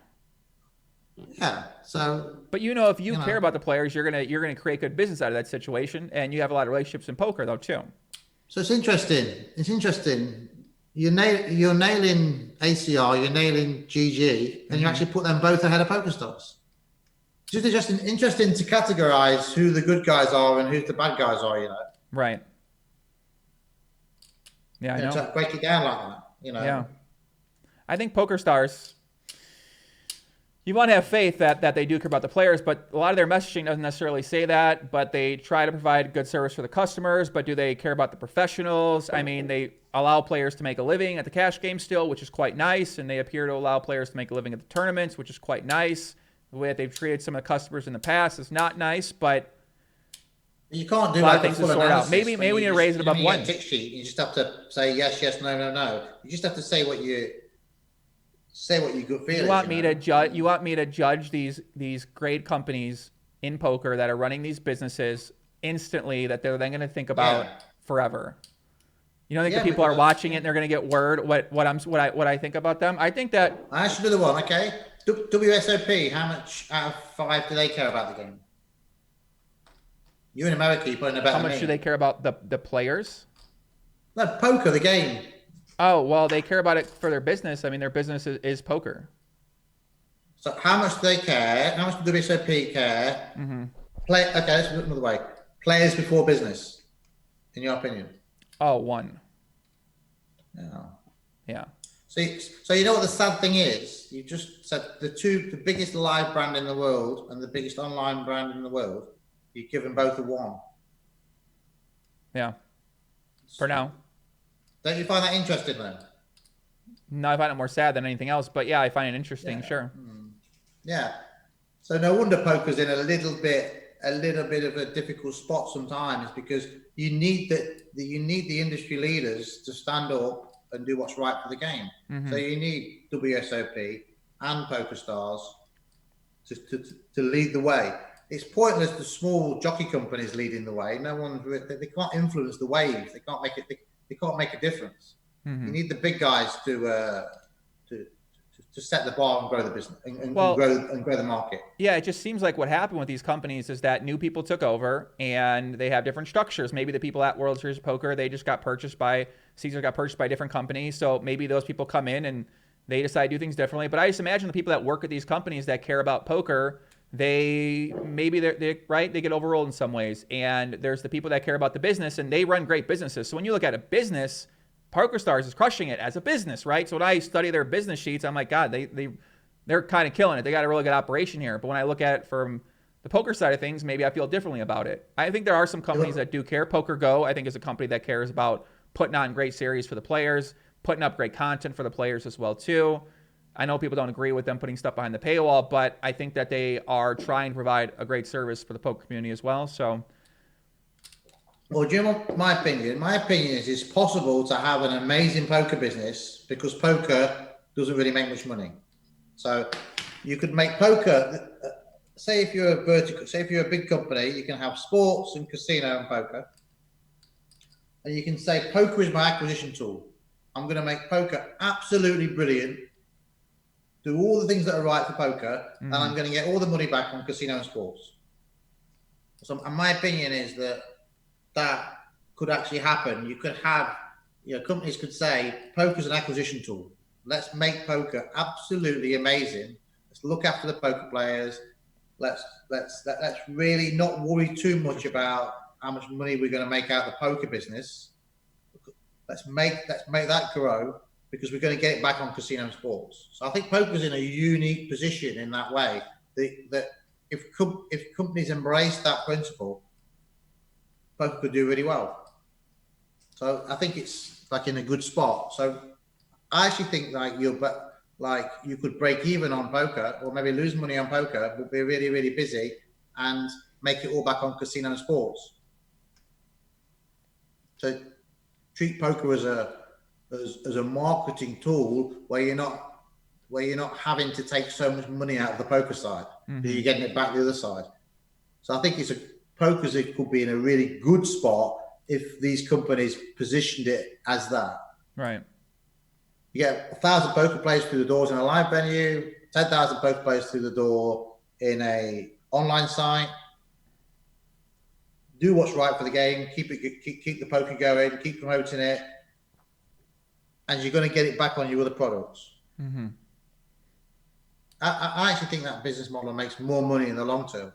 Yeah. So. But if you care about the players, you're gonna create good business out of that situation, and you have a lot of relationships in poker, though, too. So it's interesting. You're nailing ACR, you're nailing GG, and you actually put them both ahead of PokerStars. It's just interesting to categorize who the good guys are and who the bad guys are, Right. Yeah, I know. To break it down like that, Yeah. I think PokerStars, you want to have faith that they do care about the players, but a lot of their messaging doesn't necessarily say that, but they try to provide good service for the customers, but do they care about the professionals? I mean, they allow players to make a living at the cash game still, which is quite nice, and they appear to allow players to make a living at the tournaments, which is quite nice. The way that they've treated some of the customers in the past is not nice, but you can't do a lot of things to sort out. Maybe we need to raise it above 1. You just have to say yes, no. You just have to say what you good feel. You want me to judge these great companies in poker that are running these businesses instantly that they're then going to think about forever. You don't think the people are watching it and they're going to get word what I think about them? I think that I should do the one, okay? WSOP, how much out of 5 do they care about the game? You in America, you're putting a bet How on much me. do they care about the players? No, poker, the game. Oh, well, they care about it for their business. I mean, their business is poker. So how much do they care? How much do WSOP care? Mm-hmm. Okay, let's put it another way. Players before business, in your opinion. Oh, one. Yeah. Yeah. So you know what the sad thing is? You just said the biggest live brand in the world and the biggest online brand in the world. You've given both a 1. Yeah. For now. Don't you find that interesting though? No, I find it more sad than anything else, but yeah, I find it interesting. Yeah. Sure. Yeah. So no wonder poker's in a little bit of a difficult spot sometimes, because you need the industry leaders to stand up and do what's right for the game. Mm-hmm. So you need WSOP and Pokerstars to lead the way. It's pointless the small jockey companies leading the way. No one, they can't influence the waves. They can't make it. They can't make a difference. Mm-hmm. You need the big guys to set the bar and grow the business and Well, grow the market. Yeah, it just seems like what happened with these companies is that new people took over and they have different structures. Maybe the people at World Series of Poker, they just got purchased by different companies. So maybe those people come in and they decide to do things differently. But I just imagine the people that work at these companies that care about poker, they get overruled in some ways. And there's the people that care about the business and they run great businesses. So when you look at a business, Pokerstars is crushing it as a business, right? So when I study their business sheets, I'm like, God, they're kind of killing it. They got a really good operation here. But when I look at it from the poker side of things, maybe I feel differently about it. I think there are some companies that do care. PokerGo, I think, is a company that cares about putting on great series for the players, putting up great content for the players as well, too. I know people don't agree with them putting stuff behind the paywall, but I think that they are trying to provide a great service for the poker community as well. So, well, do you know my opinion? My opinion is it's possible to have an amazing poker business because poker doesn't really make much money. So you could make poker. Say if you're a big company, you can have sports and casino and poker, and you can say poker is my acquisition tool. I'm going to make poker absolutely brilliant, do all the things that are right for poker, and I'm going to get all the money back on casino and sports. So, and my opinion is that could actually happen. You could have, companies could say poker's an acquisition tool. Let's make poker absolutely amazing. Let's look after the poker players. Let's really not worry too much about how much money we're going to make out of the poker business. Let's make that grow because we're going to get it back on casino and sports. So I think poker's in a unique position in that way. That if companies embrace that principle, poker could do really well. So I think it's like in a good spot. So I actually think you could break even on poker or maybe lose money on poker, but be really, really busy and make it all back on casino and sports. So treat poker as a marketing tool where you're not having to take so much money out of the poker side because you're getting it back the other side. So I think poker could be in a really good spot if these companies positioned it as that. right. You get 1,000 poker players through the doors in a live venue, 10,000 poker players through the door in a online site. Do what's right for the game. Keep the poker going. Keep promoting it, and you're going to get it back on your other products. Mm-hmm. I actually think that business model makes more money in the long term,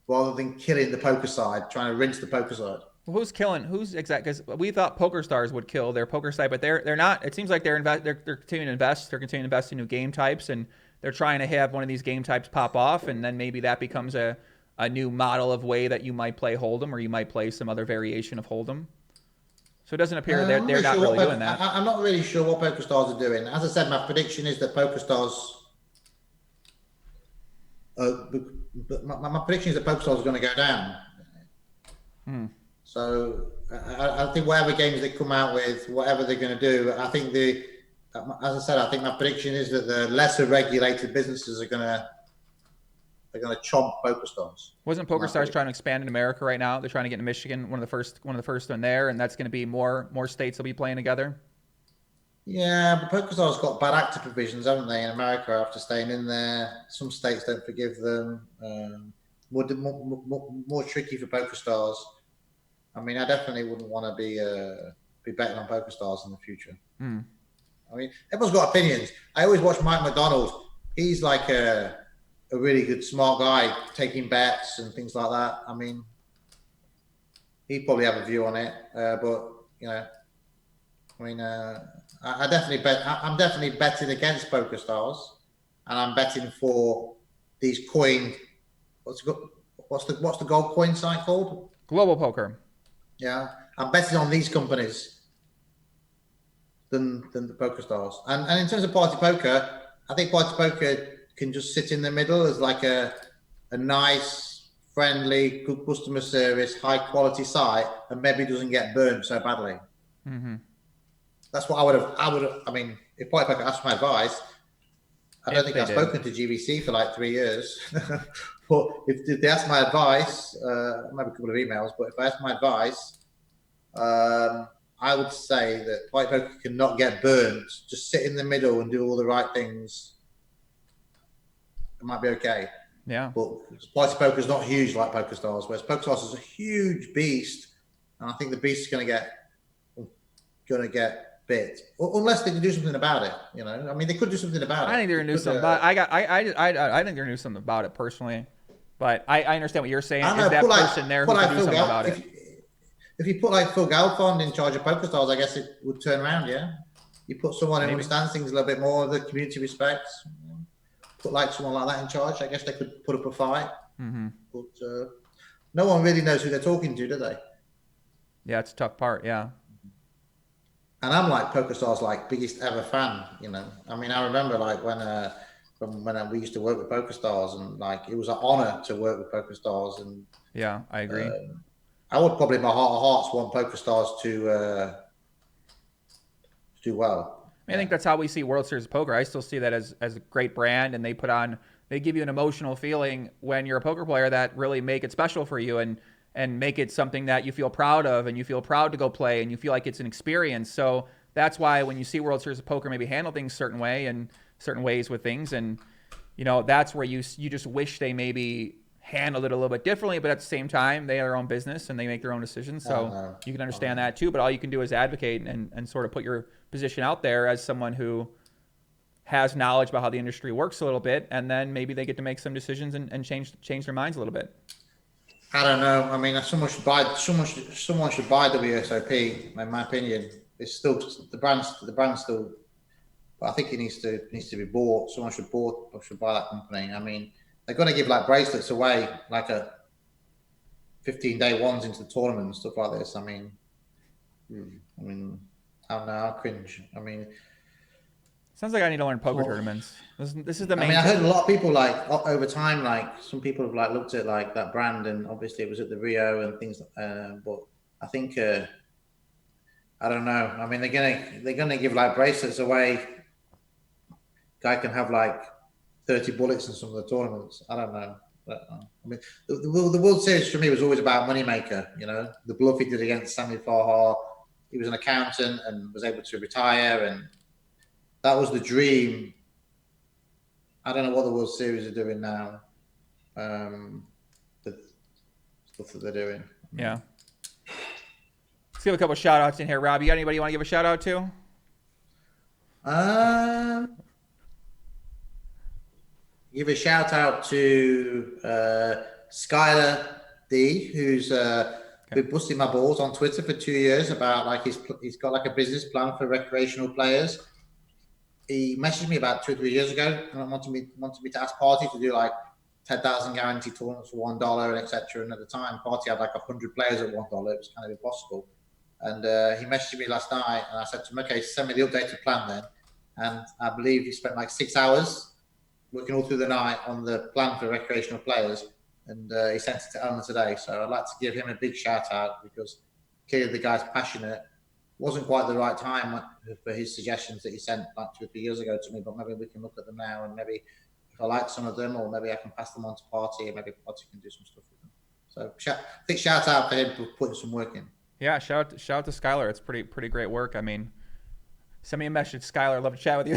rather than killing the poker side, trying to rinse the poker side. Well, who's exact? Because we thought PokerStars would kill their poker site, but they're not. It seems like they're continuing to invest. They're continuing to invest in new game types, and they're trying to have one of these game types pop off, and then maybe that becomes a new model of way that you might play Hold'em, or you might play some other variation of Hold'em. So it doesn't appear they're not really doing that. I'm not really sure what PokerStars are doing. As I said, my prediction is that PokerStars. My prediction is that PokerStars is going to go down. So I think whatever games they come out with, whatever they're going to do, I think as I said, I think my prediction is that the lesser regulated businesses are going to chomp PokerStars. Wasn't PokerStars trying to expand in America right now? They're trying to get into Michigan, one of the first in there, and that's going to be more states will be playing together. Yeah, but PokerStars got bad actor provisions, haven't they? In America, after staying in there, some states don't forgive them. More tricky for PokerStars. I mean, I definitely wouldn't want to be betting on PokerStars in the future. Mm. I mean, everyone's got opinions. I always watch Mike McDonald. He's like a really good, smart guy, taking bets and things like that. I mean, he'd probably have a view on it, but you know, I mean, I definitely bet. I'm definitely betting against PokerStars, and I'm betting for these coin. What's the gold coin site called? Global poker. Yeah, I'm betting on these companies than the PokerStars. And in terms of Party Poker, I think Party Poker can just sit in the middle as like a nice, friendly, good customer service, high quality site, and maybe doesn't get burned so badly. Mm-hmm. That's what I would have. I mean, if Party Poker asked my advice, I don't If think they I've did. spoken to GVC for like 3 years. But if they ask my advice, maybe a couple of emails, but if I ask my advice, I would say that Party Poker cannot get burnt. Just sit in the middle and do all the right things. It might be okay. Yeah. But Party Poker is not huge like PokerStars, whereas PokerStars is a huge beast, and I think the beast is going to get bit, unless they can do something about it. You know, I mean, they could do something about I it. think they're They gonna do could. something. But I think they're gonna do something about it personally. But I understand what you're saying. I Is don't know. that person there who can do Phil something about it? If you put like Phil Galfond in charge of PokerStars, I guess it would turn around. Yeah, you put someone who Maybe. understands things a little bit more, the community respects. Put like someone like that in charge. I guess they could put up a fight. Mm-hmm. But no one really knows who they're talking to, do they? Yeah, it's a tough part. Yeah. And I'm like PokerStars like biggest ever fan. You know, I mean, I remember like when we used to work with PokerStars, and like it was an honor to work with PokerStars, and Yeah, I agree. I would probably in my heart of hearts want PokerStars to do well. I mean, I think that's how we see World Series of Poker. I still see that as a great brand, and they give you an emotional feeling when you're a poker player that really make it special for you and make it something that you feel proud of and you feel proud to go play and you feel like it's an experience. So that's why when you see World Series of Poker maybe handle things certain way and certain ways with things, and that's where you just wish they maybe handled it a little bit differently, but at the same time they have their own business and they make their own decisions, so you can understand that too. But all you can do is advocate and sort of put your position out there as someone who has knowledge about how the industry works a little bit, and then maybe they get to make some decisions and change their minds a little bit. I don't know. I mean, someone should buy WSOP. In my opinion, it's still the brand's still. But I think it needs to be bought. Someone should buy that company. I mean, they're going to give like bracelets away, like a 15-day ones into the tournament and stuff like this. I mean, I don't know. I cringe. I mean, Sounds like I need to learn poker tournaments. This is the main. I heard a lot of people like over time, like some people have like looked at like that brand, and obviously it was at the Rio and things. But I think I don't know. I mean, they're gonna give like bracelets away. Guy can have like 30 bullets in some of the tournaments. I don't know. But, I mean, the World Series for me was always about moneymaker. You know, the bluff he did against Sammy Farhar. He was an accountant and was able to retire, and that was the dream. I don't know what the World Series are doing now. The stuff that they're doing. Yeah. Let's give a couple shout outs in here. Rob, you got anybody you want to give a shout out to? Give a shout out to Skylar D, who's been busting my balls on Twitter for 2 years about like he's got like a business plan for recreational players. He messaged me about 2 or 3 years ago and wanted me to ask Party to do like 10,000 guaranteed tournaments for $1 and etc. And at the time, Party had like 100 players at $1. It was kind of impossible. And he messaged me last night, and I said to him, "Okay, send me the updated plan then." And I believe he spent like 6 hours working all through the night on the plan for recreational players, and he sent it to Ellen today. So I'd like to give him a big shout out because clearly the guy's passionate. Wasn't quite the right time for his suggestions that he sent like 2 or 3 years ago to me, but maybe we can look at them now, and maybe if I like some of them, or maybe I can pass them on to Party, and maybe Party can do some stuff with them. So I think shout out for him for putting some work in. Yeah, shout out to Skylar. It's pretty great work. I mean, Send me a message, Skylar. I'd love to chat with you.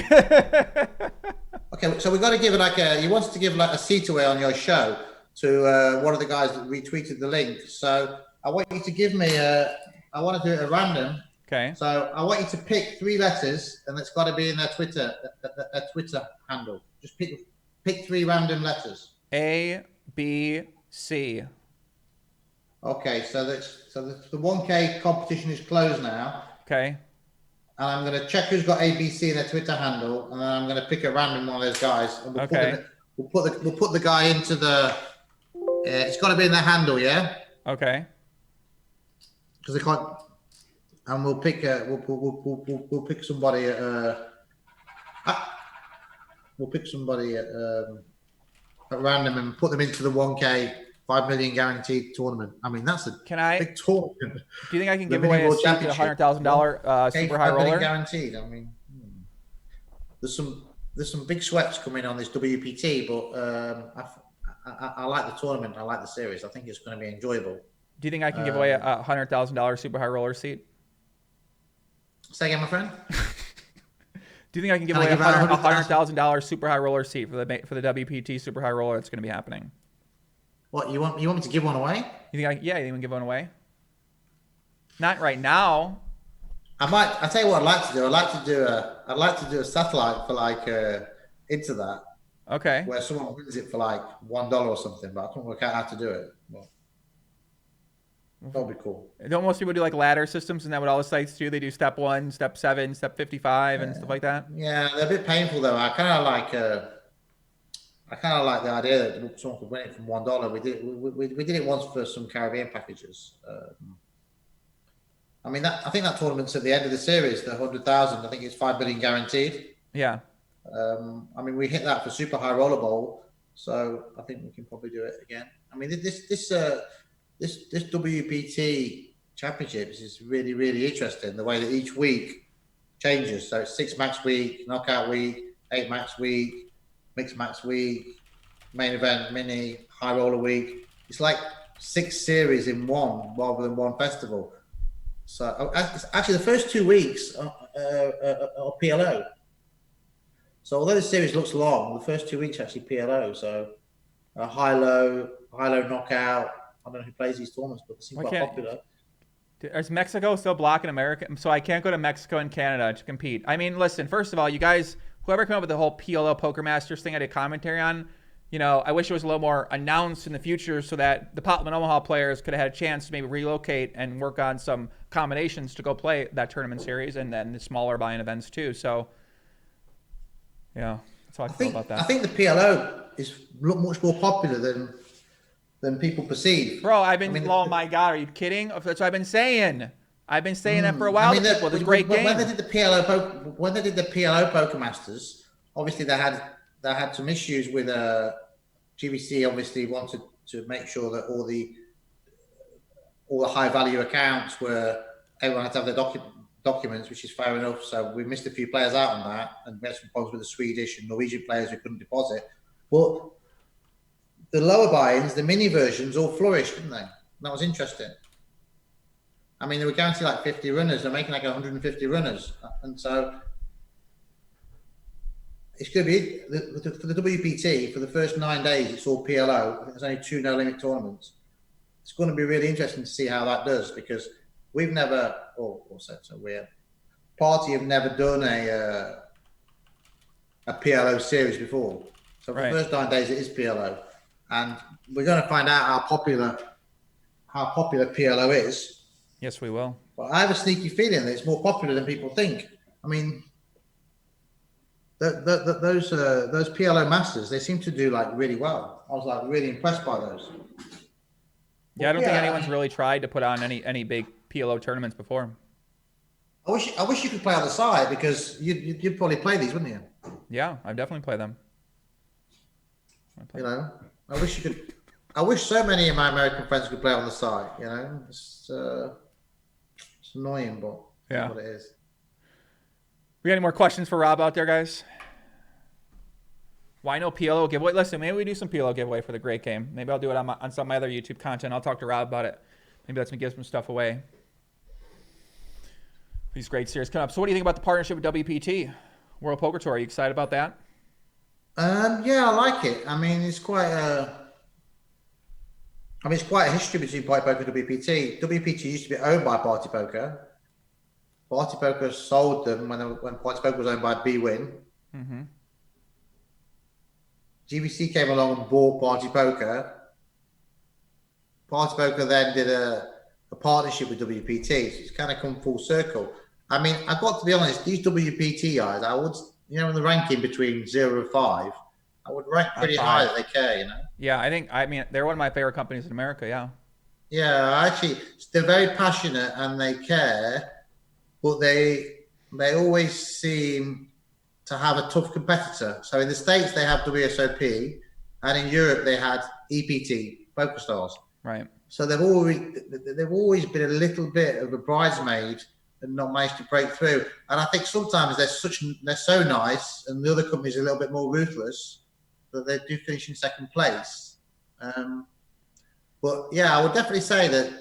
Okay, so we got to give it like you wanted to give like a seat away on your show to one of the guys that retweeted the link. So I want you to give me I want to do it at random. Okay. So I want you to pick 3 letters, and it's got to be in their Twitter handle. Just pick 3 random letters. A, B, C. Okay, so the 1K competition is closed now. Okay. And I'm going to check who's got ABC in their Twitter handle, and then I'm going to pick a random one of those guys. And we'll put the guy into the. It's got to be in their handle, yeah. Okay. Because they can't. And we'll pick. We'll pick somebody at. We'll pick somebody at random and put them into the 1K 5 million guaranteed tournament. I mean, that's a big tournament. Do you think I can give away a $100,000 super high roller? Guaranteed. I mean, there's some big sweats coming on this WPT, but I like the tournament. I like the series. I think it's going to be enjoyable. Do you think I can give away a $100,000 super high roller seat? Say again, my friend. Do you think I can give away a $100,000 super high roller seat for the WPT super high roller that's going to be happening? What you want me to give one away? You think you think we can give one away? Not right now. I might. I tell you what I'd like to do. I'd like to do a satellite for like into that. Okay. Where someone wins it for like $1 or something, but I can't work out how to do it. Well, that would be cool. Don't most people do like ladder systems? Isn't that what all the sites do? They do step 1, step 7, step 55, and stuff like that. Yeah, they're a bit painful though. I kind of like the idea that someone could win it from $1. We did it once for some Caribbean packages. I mean, I think that tournament's at the end of the series, the 100,000. I think it's 5 million guaranteed. Yeah. I mean, we hit that for Super High Roller Bowl, so I think we can probably do it again. I mean, this WPT championships is really, really interesting. The way that each week changes. So it's 6 max week, knockout week, 8 max week, mixed match week, main event, mini, high roller week. It's like 6 series in one rather than one festival. So actually the first 2 weeks are PLO. So although the series looks long, the first 2 weeks are actually PLO. So high-low knockout. I don't know who plays these tournaments, but they seem quite popular. Is Mexico still blocking America? So I can't go to Mexico and Canada to compete. I mean, listen, first of all, you guys, whoever came up with the whole PLO Poker Masters thing I did commentary on, you know, I wish it was a little more announced in the future so that the Potland Omaha players could have had a chance to maybe relocate and work on some combinations to go play that tournament series and then the smaller buy-in events too. So, yeah, that's how I feel about that. I think the PLO is much more popular than people perceive. Bro, oh my God, are you kidding? That's what I've been saying. I've been saying that for a while. People, this great game. When they did the PLO Poker Masters, obviously they had some issues with GVC. Obviously wanted to make sure that all the high value accounts were everyone had to have their documents, which is fair enough. So we missed a few players out on that, and we had some problems with the Swedish and Norwegian players who couldn't deposit. But the lower buy-ins, the mini versions, all flourished, didn't they? That was interesting. I mean, they were guaranteed like 50 runners. They're making like 150 runners. And so it's going to be, for the WPT, for the first 9 days, it's all PLO. I think there's only 2 no-limit tournaments. It's going to be really interesting to see how that does, because we've never, Party have never done a PLO series before. So for the first 9 days, it is PLO. And we're going to find out how popular PLO is. Yes, we will. But I have a sneaky feeling that it's more popular than people think. I mean, those PLO Masters, they seem to do like really well. I was like really impressed by those. Yeah, I don't think anyone's really tried to put on any big PLO tournaments before. I wish you could play on the side, because you'd probably play these, wouldn't you? Yeah, I've definitely played them. You know, I wish you could. I wish so many of my American friends could play on the side. You know, it's annoying, but that's what it is. We got any more questions for Rob out there, guys? Why no PLO giveaway? Listen, maybe we do some PLO giveaway for the great game. Maybe I'll do it on some of my other YouTube content. I'll talk to Rob about it. Maybe let's me give some stuff away. These great series coming up. So what do you think about the partnership with WPT, World Poker Tour? Are you excited about that? Yeah, I like it. I mean, it's quite it's quite a history between PartyPoker and WPT. WPT used to be owned by PartyPoker. PartyPoker sold them when PartyPoker was owned by BWin. Mm-hmm. GVC came along and bought PartyPoker. PartyPoker then did a partnership with WPT. So it's kind of come full circle. I mean, I've got to be honest, these WPT guys, I would, in the ranking between 0 and 5, I would rank pretty high that they care, Yeah, I mean, they're one of my favorite companies in America, yeah. Yeah, actually, they're very passionate and they care, but they always seem to have a tough competitor. So in the States, they have WSOP, and in Europe, they had EPT, PokerStars. Right. So they've always been a little bit of a bridesmaid and not managed to break through. And I think sometimes they're so nice, and the other companies are a little bit more ruthless, that they do finish in second place. But yeah, I would definitely say that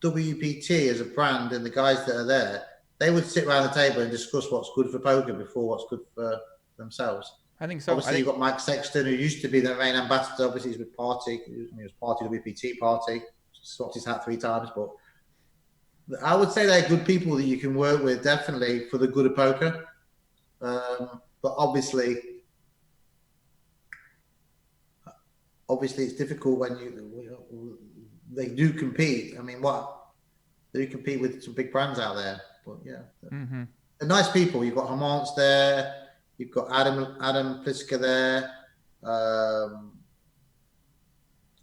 WPT as a brand and the guys that are there, they would sit around the table and discuss what's good for poker before what's good for themselves. I think so. Obviously, you've got Mike Sexton, who used to be the main ambassador. Obviously, he's with Party. He was Party WPT Party. Swapped his hat 3 times. But I would say they're good people that you can work with, definitely, for the good of poker. But obviously, it's difficult when they do compete. I mean, they do compete with some big brands out there. But yeah, they're nice people. You've got Hamant's there. You've got Adam Pliska there.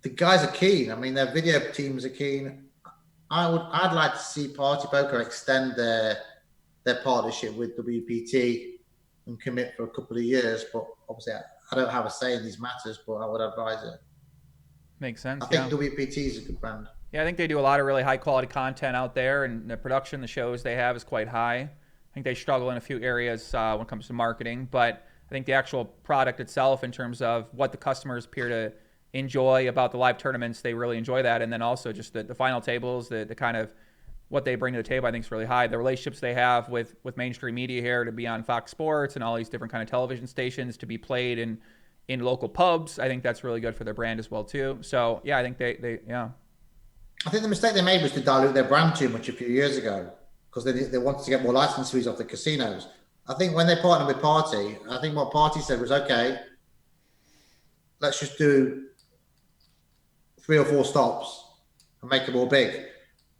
The guys are keen. I mean, their video teams are keen. I'd like to see PartyPoker extend their partnership with WPT and commit for a couple of years. But obviously, I don't have a say in these matters, but I would advise it. Makes sense. I think WPT is a good brand. Yeah, I think they do a lot of really high quality content out there, and the production, the shows they have is quite high. I think they struggle in a few areas when it comes to marketing, but I think the actual product itself, in terms of what the customers appear to enjoy about the live tournaments, they really enjoy that. And then also just the final tables, the kind of what they bring to the table, I think is really high. The relationships they have with mainstream media here, to be on Fox Sports and all these different kind of television stations, to be played in local pubs, I think that's really good for their brand as well too. So yeah, I think they yeah. I think the mistake they made was to dilute their brand too much a few years ago, because they wanted to get more license fees off the casinos. I think when they partnered with Party, I think what Party said was, okay, let's just do 3 or 4 stops and make it more big.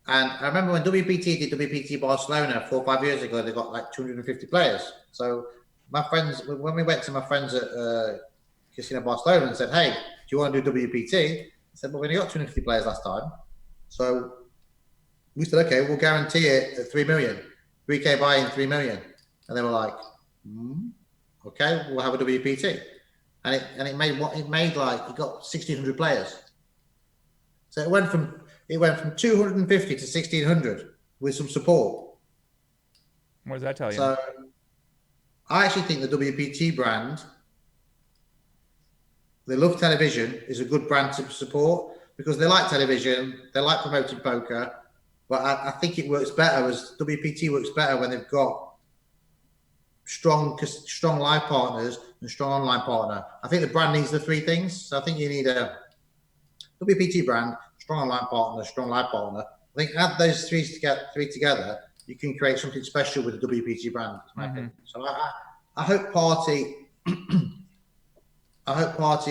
And I remember when WPT did WPT Barcelona 4 or 5 years ago, they got like 250 players. So my friends, when we went to my friends at Casino Barcelona and said, hey, do you want to do WPT? I said, well, we only got 250 players last time. So we said, okay, we'll guarantee it at 3 million, 3K buy-in, 3 million. And they were like, okay, we'll have a WPT. And it made like, it got 1,600 players. So it went from 250 to 1,600 with some support. What does that tell you? So I actually think the WPT brand, they love television, is a good brand to support, because they like television, they like promoting poker, but I think it works better, as WPT works better when they've got strong live partners and strong online partner. I think the brand needs the 3 things. So I think you need a WPT brand, strong online partner, strong live partner. I think add those 3 together, you can create something special with the WPT brand. So I hope Party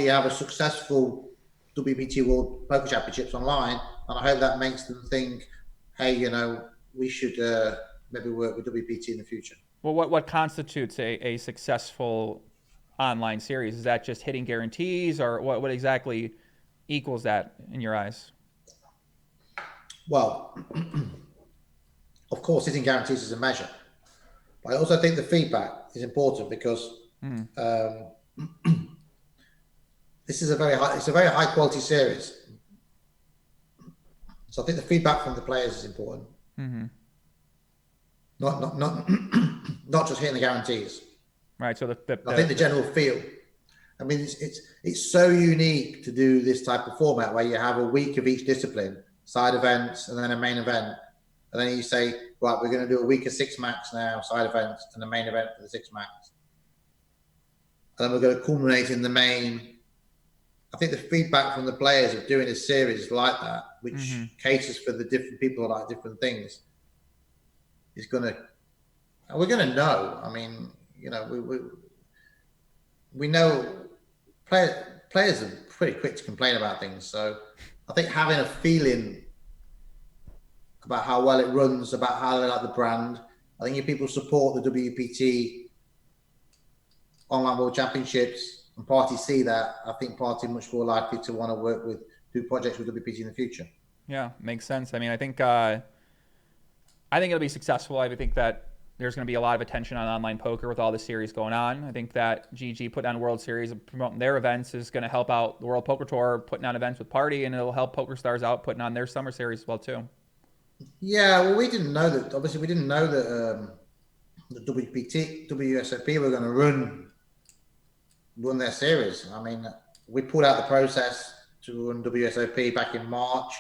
have a successful WPT World Poker Championships online, and I hope that makes them think, hey, we should maybe work with WPT in the future. Well, what constitutes a successful online series? Is that just hitting guarantees, or what exactly equals that in your eyes? Well, of course, hitting guarantees is a measure, but I also think the feedback is important, because this is a very high quality series. So I think the feedback from the players is important. Not just hitting the guarantees. Right. So I think the general feel. I mean, it's so unique to do this type of format where you have a week of each discipline, side events, and then a main event. And then you say, right, we're going to do a week of 6 max now, side events, and the main event for the 6 max. And then we're going to culminate in the main. I think the feedback from the players of doing a series like that, which caters for the different people that like different things, is going to, we're going to know. I mean, you know, we know players are pretty quick to complain about things. So I think having a feeling about how well it runs, about how they like the brand, I think if people support the WPT Online World Championships and Party see that, I think Party much more likely to want to work with, do projects with WPT in the future. Yeah, makes sense. I mean, I think it'll be successful. I think that there's going to be a lot of attention on online poker with all the series going on. I think that GG put on World Series and promoting their events is going to help out the World Poker Tour putting on events with Party, and it'll help Pokerstars out putting on their summer series as well too. Yeah, well, we didn't know that. Obviously, we didn't know that the WSOP were going to run their series. I mean, we pulled out the process to run WSOP back in March.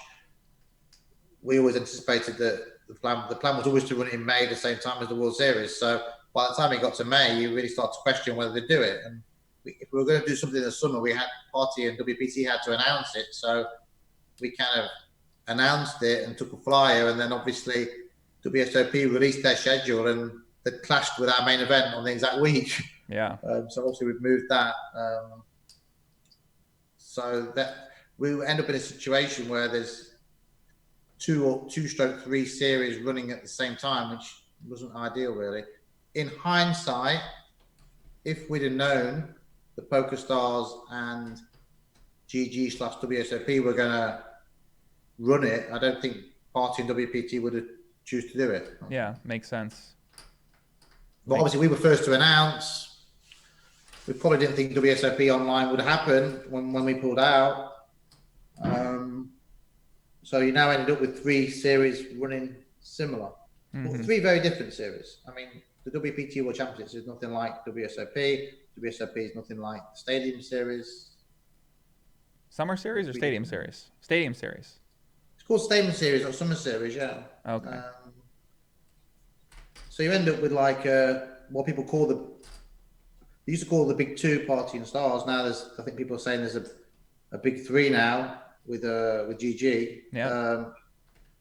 We always anticipated that the plan was always to run it in May at the same time as the World Series. So by the time it got to May, you really start to question whether they do it. And if we were going to do something in the summer, we had Party and WPT had to announce it. So we kind of announced it and took a flyer, and then obviously WSOP released their schedule, and it clashed with our main event on the exact week. Yeah. So obviously we've moved that. So that we end up in a situation where there's 2/3 series running at the same time, which wasn't ideal really. In hindsight, if we'd have known the Pokerstars and GG/WSOP were going to run it, I don't think Party and WPT would have choose to do it. Yeah, makes sense. But obviously we were first to announce. We probably didn't think WSOP online would happen when we pulled out. So you now ended up with 3 series running similar. Well, 3 very different series. I mean, the WPT World Championships is nothing like WSOP. WSOP is nothing like the Stadium Series. Summer Series or Stadium Series? Stadium Series. It's called Stadium Series or Summer Series, yeah. Okay. So you end up with like what people call they used to call the big 2, Party and Stars. Now I think people are saying there's a big 3 now with GG. Yeah.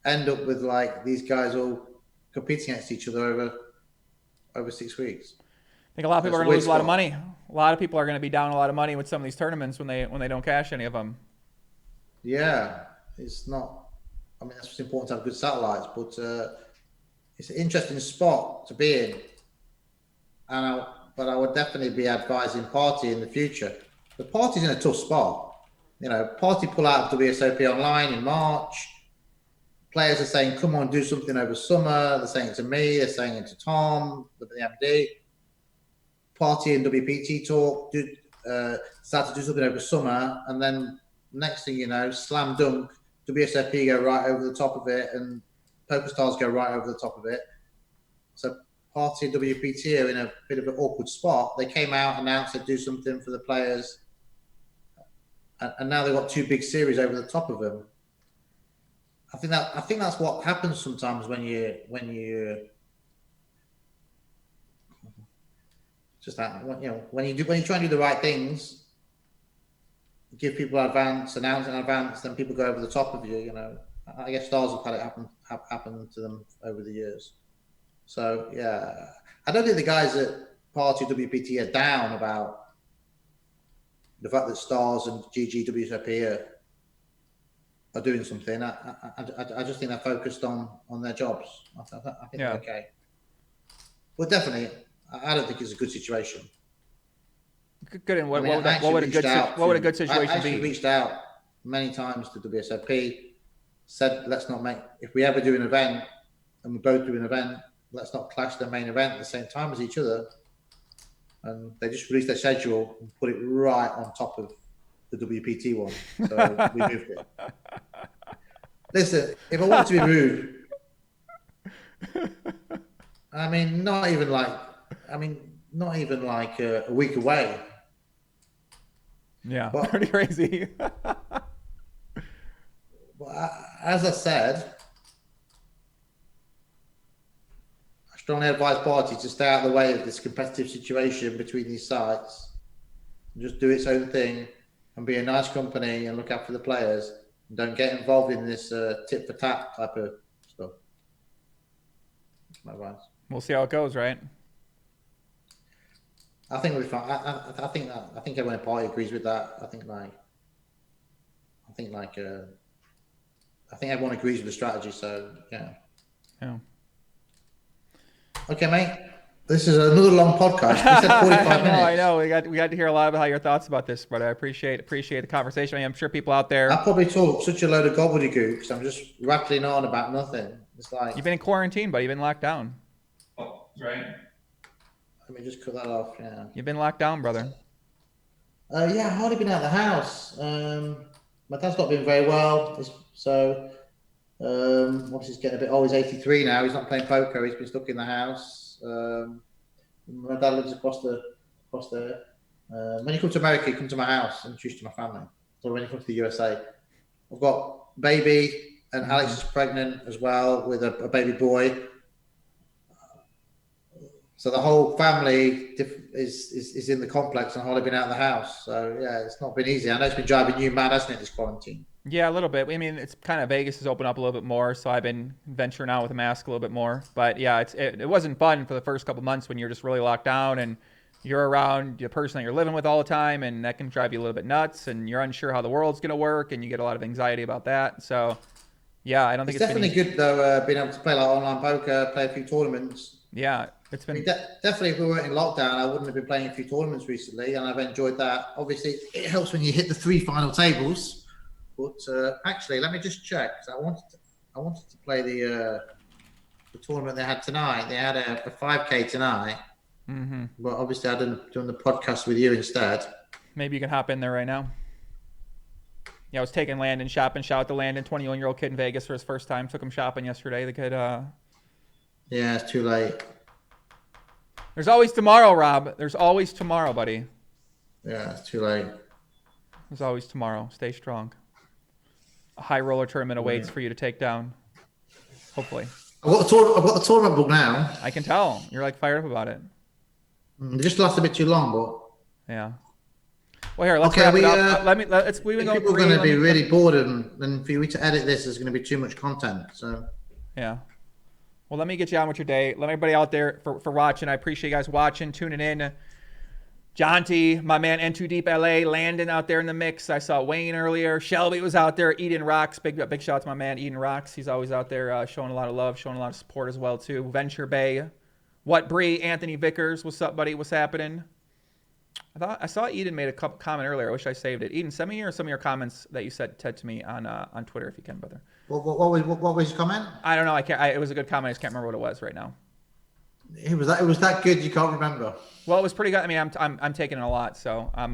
End up with like these guys all competing against each other over 6 weeks. I think a lot of people are going to lose a lot of money. A lot of people are going to be down a lot of money with some of these tournaments when they don't cash any of them. Yeah, it's not. I mean, that's what's important to have good satellites, but it's an interesting spot to be in. But I would definitely be advising Party in the future. The Party's in a tough spot. You know, Party pull out of WSOP online in March. Players are saying, come on, do something over summer. They're saying it to me. They're saying it to Tom, the MD. Party and WPT talk, start to do something over summer. And then next thing you know, slam dunk, WSOP go right over the top of it and Pokerstars go right over the top of it. So Party and WPT are in a bit of an awkward spot. They came out, announced they'd do something for the players. And now they've got 2 big series over the top of them. I think that's what happens sometimes when you just that, you know, when you try and do the right things, give people announce in advance, then people go over the top of you. You know, I guess Stars have had it happen to them over the years. So yeah, I don't think the guys at Party WPT are down about the fact that Stars and GG WSOP are doing something. I just think they're focused on their jobs. I think they're okay. But definitely, I don't think it's a good situation. Good. And what would a good situation be? I actually reached out many times to WSOP, said, let's not make, if we ever do an event and we both do an event, let's not clash the main event at the same time as each other. And they just released their schedule and put it right on top of the WPT one. So we moved it. Listen, if I want to be rude, I mean, not even like a week away. Yeah, but, pretty crazy. But as I said, strongly advise parties to stay out of the way of this competitive situation between these sites, and just do its own thing, and be a nice company and look after the players. And don't get involved in this tit for tat type of stuff. That's my advice. We'll see how it goes, right? I think we'll be fine. I think everyone in party agrees with that. I think everyone agrees with the strategy. So yeah. Yeah. Okay, mate. This is another long podcast. We said 45 minutes. I know. We got to hear a lot about your thoughts about this, but I appreciate the conversation. I mean, I'm sure people out there. I probably talk such a load of gobbledygook because I'm just rattling on about nothing. It's like You've been in quarantine, buddy. You've been locked down. Oh, right. Let me just cut that off. Yeah. You've been locked down, brother. Yeah, I've hardly been out of the house. My dad's not been very well, so obviously he's getting a bit old. He's 83 now. He's not playing poker. He's been stuck in the house. My dad lives across there. When you come to America, you come to my house and introduce to my family. So when you come to the USA, I've got baby, and Alex is pregnant as well with a baby boy. So the whole family is in the complex and hardly been out of the house. So yeah, it's not been easy. I know it's been driving you mad, hasn't it, this quarantine? Yeah, a little bit. I mean, it's kind of Vegas has opened up a little bit more, so I've been venturing out with a mask a little bit more. But yeah, it wasn't fun for the first couple months when you're just really locked down and you're around the person that you're living with all the time, and that can drive you a little bit nuts, and you're unsure how the world's going to work, and you get a lot of anxiety about that. So yeah, I don't think it's definitely good though, being able to play like online poker, play a few tournaments. Yeah, it's been definitely. If we weren't in lockdown, I wouldn't have been playing a few tournaments recently, and I've enjoyed that. Obviously, it helps when you hit the 3 final tables. But actually, let me just check. I wanted to play the tournament they had tonight. They had a 5K tonight, but obviously I didn't do the podcast with you instead. Maybe you can hop in there right now. Yeah, I was taking Landon shopping. Shout out to Landon, 21-year-old kid in Vegas for his first time. Took him shopping yesterday. The kid. Yeah, it's too late. There's always tomorrow, Rob. There's always tomorrow, buddy. Yeah, it's too late. There's always tomorrow. Stay strong. A high roller tournament awaits for you to take down. Hopefully. I've got the tournament book now. I can tell. You're like fired up about it. It just lasts a bit too long, but yeah. Well, here, let's wrap it up. We've been going. People are going to be really bored, and for you to edit this, there's going to be too much content. So. Yeah. Well, let me get you on with your day. Let everybody out there for watching. I appreciate you guys watching, tuning in. John T, my man, N2 Deep LA, Landon out there in the mix. I saw Wayne earlier. Shelby was out there. Eden Rocks. Big shout out to my man, Eden Rocks. He's always out there showing a lot of love, showing a lot of support as well, too. Venture Bay. What Bree, Anthony Vickers. What's up, buddy? What's happening? I saw Eden made a comment earlier. I wish I saved it. Eden, send me some of your comments that you said to me on Twitter if you can, brother. What was his comment? I don't know. It was a good comment. I just can't remember what it was right now. It was that good. You can't remember. Well, it was pretty good. I mean, I'm taking it a lot, so I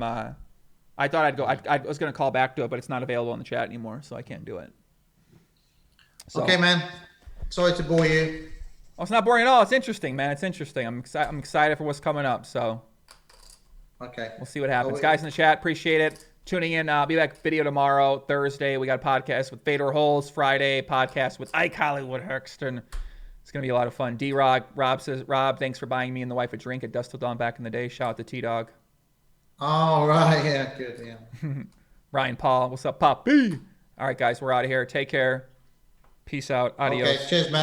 thought I'd go. I was gonna call back to it, but it's not available in the chat anymore, so I can't do it. So, okay, man. Sorry to bore you. Oh, it's not boring at all. It's interesting, man. It's interesting. I'm excited for what's coming up. So. Okay. We'll see what happens. Guys in the chat, appreciate it. Tuning in. I'll be back video tomorrow, Thursday. We got a podcast with Fedor Holes. Friday, podcast with Ike Hollywood Huxton. It's going to be a lot of fun. Rob says, Rob, thanks for buying me and the wife a drink at Dust Till Dawn back in the day. Shout out to T-Dog. All right. Yeah, good. Yeah. Ryan Paul. What's up, Poppy? All right, guys, we're out of here. Take care. Peace out. Adios. Okay, cheers, man.